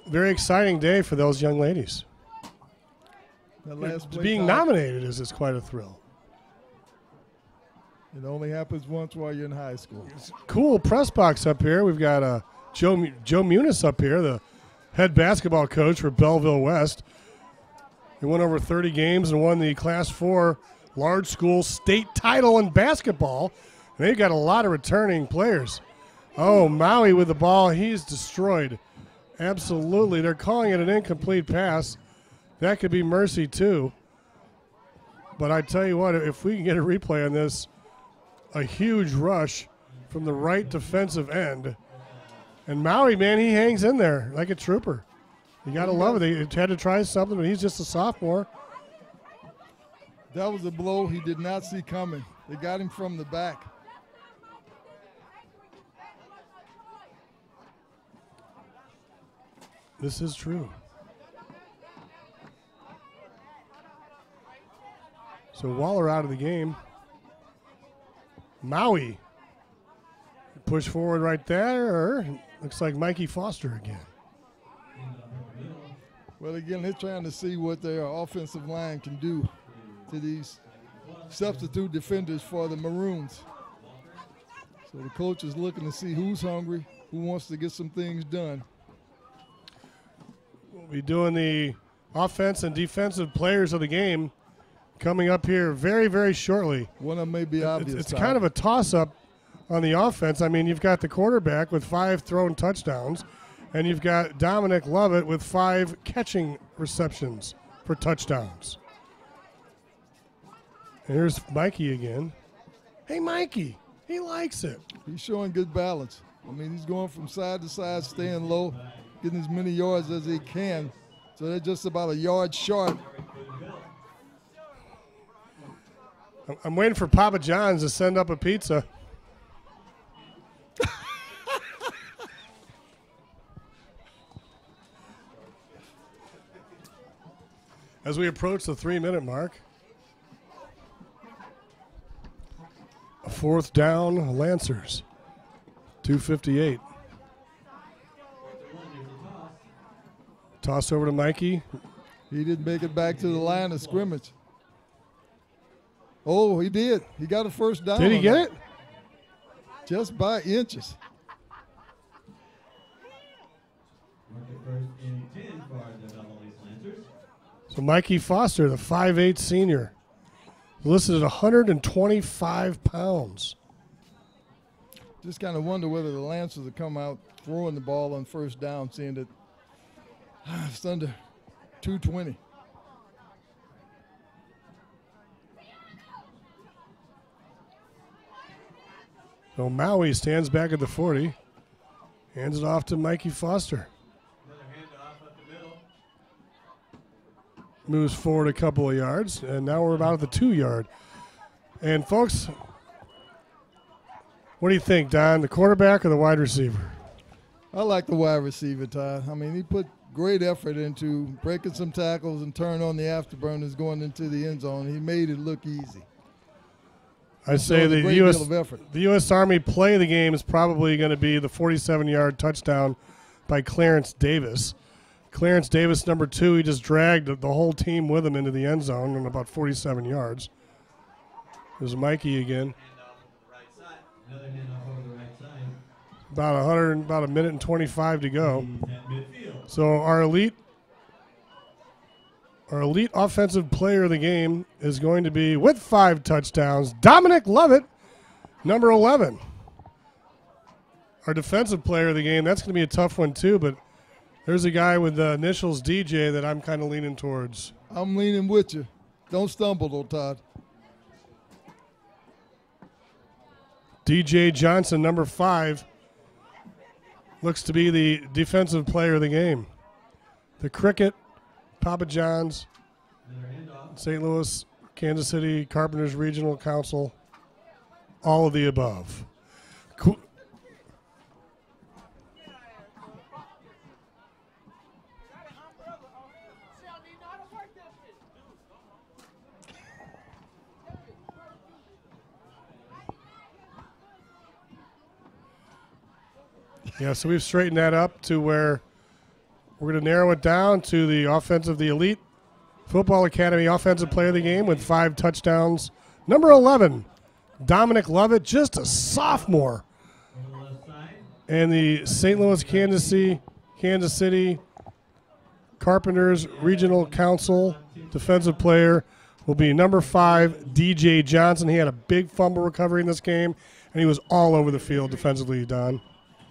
very exciting day for those young ladies. Being nominated is quite a thrill. It only happens once while you're in high school. Cool press box up here. We've got Joe Muniz up here, the head basketball coach for Belleville West. He won over 30 games and won the Class 4 large school state title in basketball. And they've got a lot of returning players. Oh, Maui with the ball. He's destroyed. Absolutely. They're calling it an incomplete pass. That could be mercy, too. But I tell you what, if we can get a replay on this, a huge rush from the right defensive end. And Maui, man, he hangs in there like a trooper. You got to love it. They had to try something, but he's just a sophomore. That was a blow he did not see coming. They got him from the back. This is true. So Waller out of the game. Maui. Push forward right there. Looks like Mikey Foster again. Well, again, they're trying to see what their offensive line can do to these substitute defenders for the Maroons. So the coach is looking to see who's hungry, who wants to get some things done. We'll be doing the offense and defensive players of the game coming up here very, very shortly. One of them may be obvious. It's kind of a toss-up on the offense. I mean, you've got the quarterback with 5 thrown touchdowns, and you've got Dominic Lovett with 5 catching receptions for touchdowns. And here's Mikey again. Hey, Mikey, he likes it. He's showing good balance. I mean, he's going from side to side, staying low, getting as many yards as he can. So they're just about a yard short. I'm waiting for Papa John's to send up a pizza. As we approach the 3-minute mark. A 4th down, Lancers. 2:58. Toss over to Mikey. He didn't make it back to the line of scrimmage. Oh, he did. He got a first down. Did he get it? Just by inches. So Mikey Foster, the 5'8" senior, listed at 125 pounds. Just kind of wonder whether the Lancers will come out throwing the ball on first down, seeing that it's under 220. So Maui stands back at the 40, hands it off to Mikey Foster. Moves forward a couple of yards, and now we're about at the 2-yard. And folks, what do you think, Don, the quarterback or the wide receiver? I like the wide receiver, Todd. I mean, he put great effort into breaking some tackles and turning on the afterburners going into the end zone. He made it look easy. I say the U.S. Army play of the game is probably going to be the 47-yard touchdown by Clarence Davis. Clarence Davis, number 2, he just dragged the whole team with him into the end zone in about 47 yards. There's Mikey again. About a minute and 25 to go. So our elite offensive player of the game is going to be, with 5 touchdowns, Dominic Lovett, number 11. Our defensive player of the game, that's going to be a tough one too, but there's a guy with the initials DJ that I'm kind of leaning towards. I'm leaning with you. Don't stumble, though, Todd. DJ Johnson, number 5, looks to be the defensive player of the game. The Cricket, Papa John's, St. Louis, Kansas City, Carpenters Regional Council, all of the above. Cool. Yeah, so we've straightened that up to where we're going to narrow it down to the offensive, the elite football academy offensive player of the game with 5 touchdowns. Number 11, Dominic Lovett, just a sophomore. And the St. Louis, Kansas City Carpenters Regional Council defensive player will be number 5, DJ Johnson. He had a big fumble recovery in this game, and he was all over the field defensively, Don.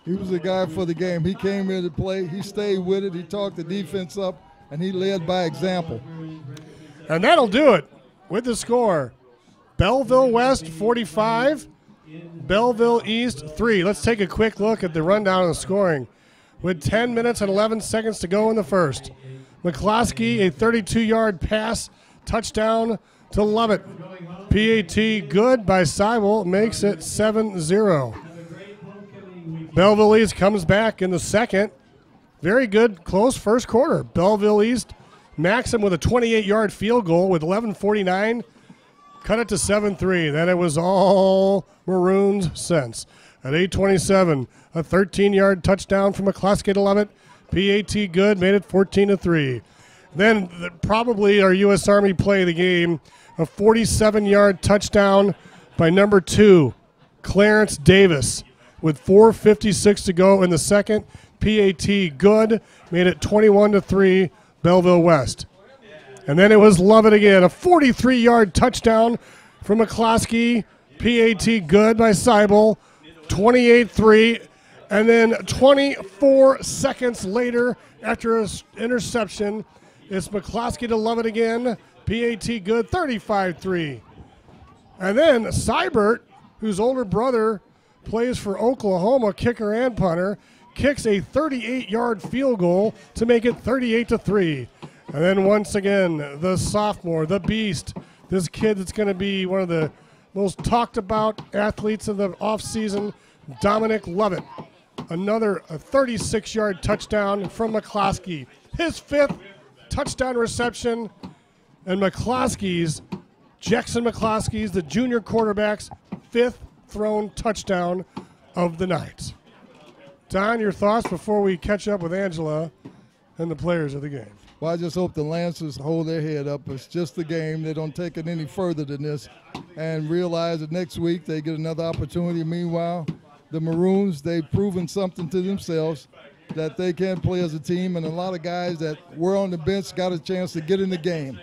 He was the guy for the game. He came here to play. He stayed with it. He talked the defense up, and he led by example. And that'll do it with the score. Belleville West 45, Belleville East 3. Let's take a quick look at the rundown of the scoring. With 10 minutes and 11 seconds to go in the first. McCloskey, a 32-yard pass, touchdown to Lovett. PAT good by Seibel, makes it 7-0. Belleville East comes back in the second. Very good, close first quarter. Belleville East, Maxim with a 28-yard field goal with 11:49. Cut it to 7-3. Then it was all Maroons since. At 8:27, a 13-yard touchdown from McCloskey to Lovett. PAT good, made it 14-3. Then probably our U.S. Army play of the game, a 47-yard touchdown by number 2, Clarence Davis, with 4:56 to go in the second. PAT good, made it 21-3 Belleville West. And then it was Lovett again, a 43-yard touchdown from McCloskey. PAT good by Seibel, 28-3. And then 24 seconds later, after an interception, it's McCloskey to Lovett again. PAT good, 35-3. And then Seibert, whose older brother plays for Oklahoma, kicker and punter, kicks a 38-yard field goal to make it 38-3. And then once again, the sophomore, the beast, this kid that's going to be one of the most talked about athletes of the offseason, Dominic Lovett. Another 36-yard touchdown from McCloskey. His 5th touchdown reception, and Jackson McCloskey's, the junior quarterback's 5th thrown touchdown of the night. Don, your thoughts before we catch up with Angela and the players of the game? Well, I just hope the Lancers hold their head up. It's just a game. They don't take it any further than this and realize that next week they get another opportunity. Meanwhile, the Maroons, they've proven something to themselves that they can play as a team, and a lot of guys that were on the bench got a chance to get in the game.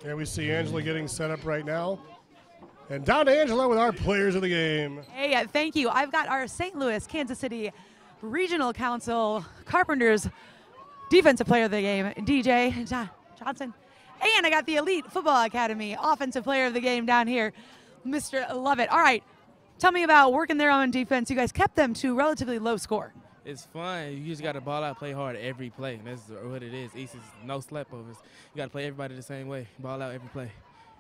And we see Angela getting set up right now. And down to Angela with our players of the game. Hey, thank you. I've got our St. Louis, Kansas City Regional Council Carpenters Defensive Player of the Game, DJ Johnson. And I got the Elite Football Academy Offensive Player of the Game down here, Mr. Lovett. All right, tell me about working there on defense. You guys kept them to relatively low score. It's fun. You just got to ball out, play hard every play. That's what it is. East is no sleepovers. You got to play everybody the same way. Ball out every play.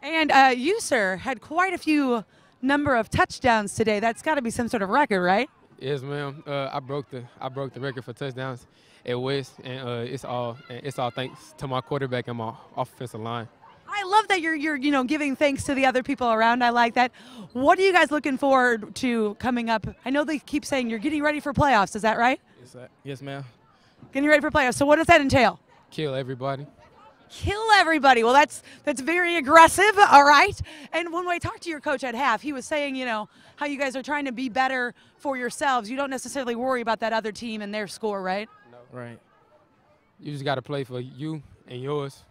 And you, sir, had quite a few number of touchdowns today. That's got to be some sort of record, right? Yes, ma'am. I broke the record for touchdowns at West, and it's all thanks to my quarterback and my offensive line. I love that you're giving thanks to the other people around. I like that. What are you guys looking forward to coming up? I know they keep saying you're getting ready for playoffs. Is that right? Yes, ma'am. Getting ready for playoffs. So what does that entail? Kill everybody. Kill everybody. Well, that's very aggressive, all right? And when I talked to your coach at half, he was saying, how you guys are trying to be better for yourselves. You don't necessarily worry about that other team and their score, right? No. Right. You just got to play for you and yours.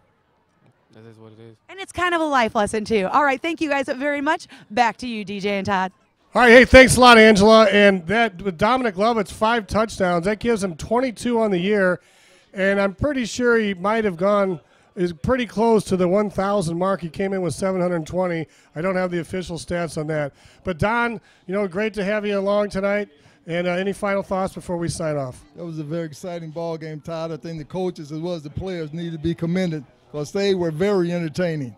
That is what it is. And it's kind of a life lesson, too. All right, thank you guys very much. Back to you, DJ and Todd. All right, hey, thanks a lot, Angela. And that with Dominic Lovett's 5 touchdowns, that gives him 22 on the year. And I'm pretty sure he might have is pretty close to the 1,000 mark. He came in with 720. I don't have the official stats on that. But, Don, great to have you along tonight. And any final thoughts before we sign off? That was a very exciting ball game, Todd. I think the coaches as well as the players need to be commended because they were very entertaining.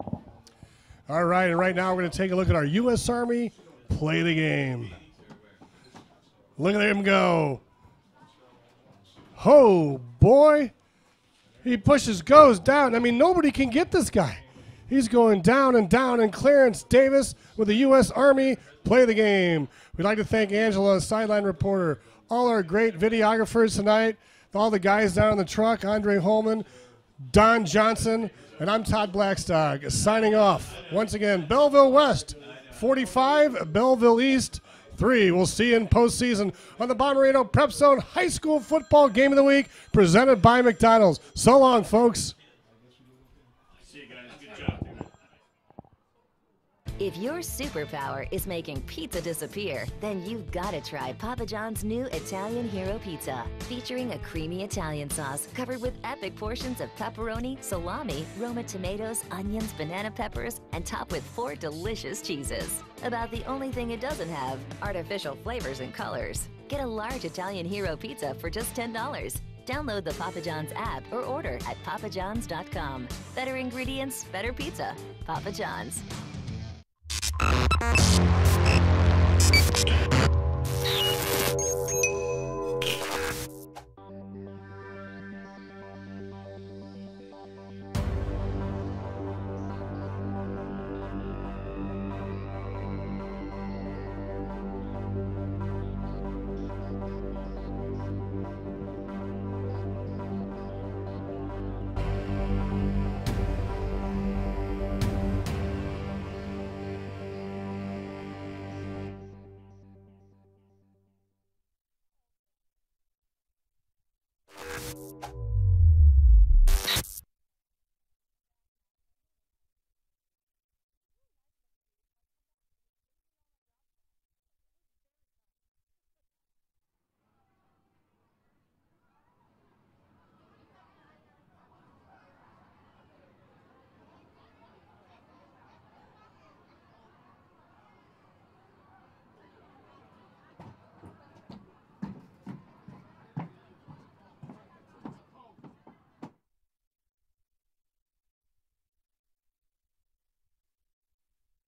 All right, and right now we're going to take a look at our U.S. Army play the game. Look at him go. Oh, boy. He goes down. I mean, nobody can get this guy. He's going down and down, and Clarence Davis with the U.S. Army play the game. We'd like to thank Angela, sideline reporter, all our great videographers tonight, all the guys down in the truck, Andre Holman, Don Johnson, and I'm Todd Blackstock, signing off. Once again, Belleville West, 45, Belleville East, 3. We'll see you in postseason on the Bommarito Prep Zone High School Football Game of the Week, presented by McDonald's. So long, folks. See you guys. Good job. If your superpower is making pizza disappear, then you've got to try Papa John's new Italian Hero Pizza. Featuring a creamy Italian sauce covered with epic portions of pepperoni, salami, Roma tomatoes, onions, banana peppers, and topped with 4 delicious cheeses. About the only thing it doesn't have, artificial flavors and colors. Get a large Italian Hero Pizza for just $10. Download the Papa John's app or order at papajohns.com. Better ingredients, better pizza. Papa John's.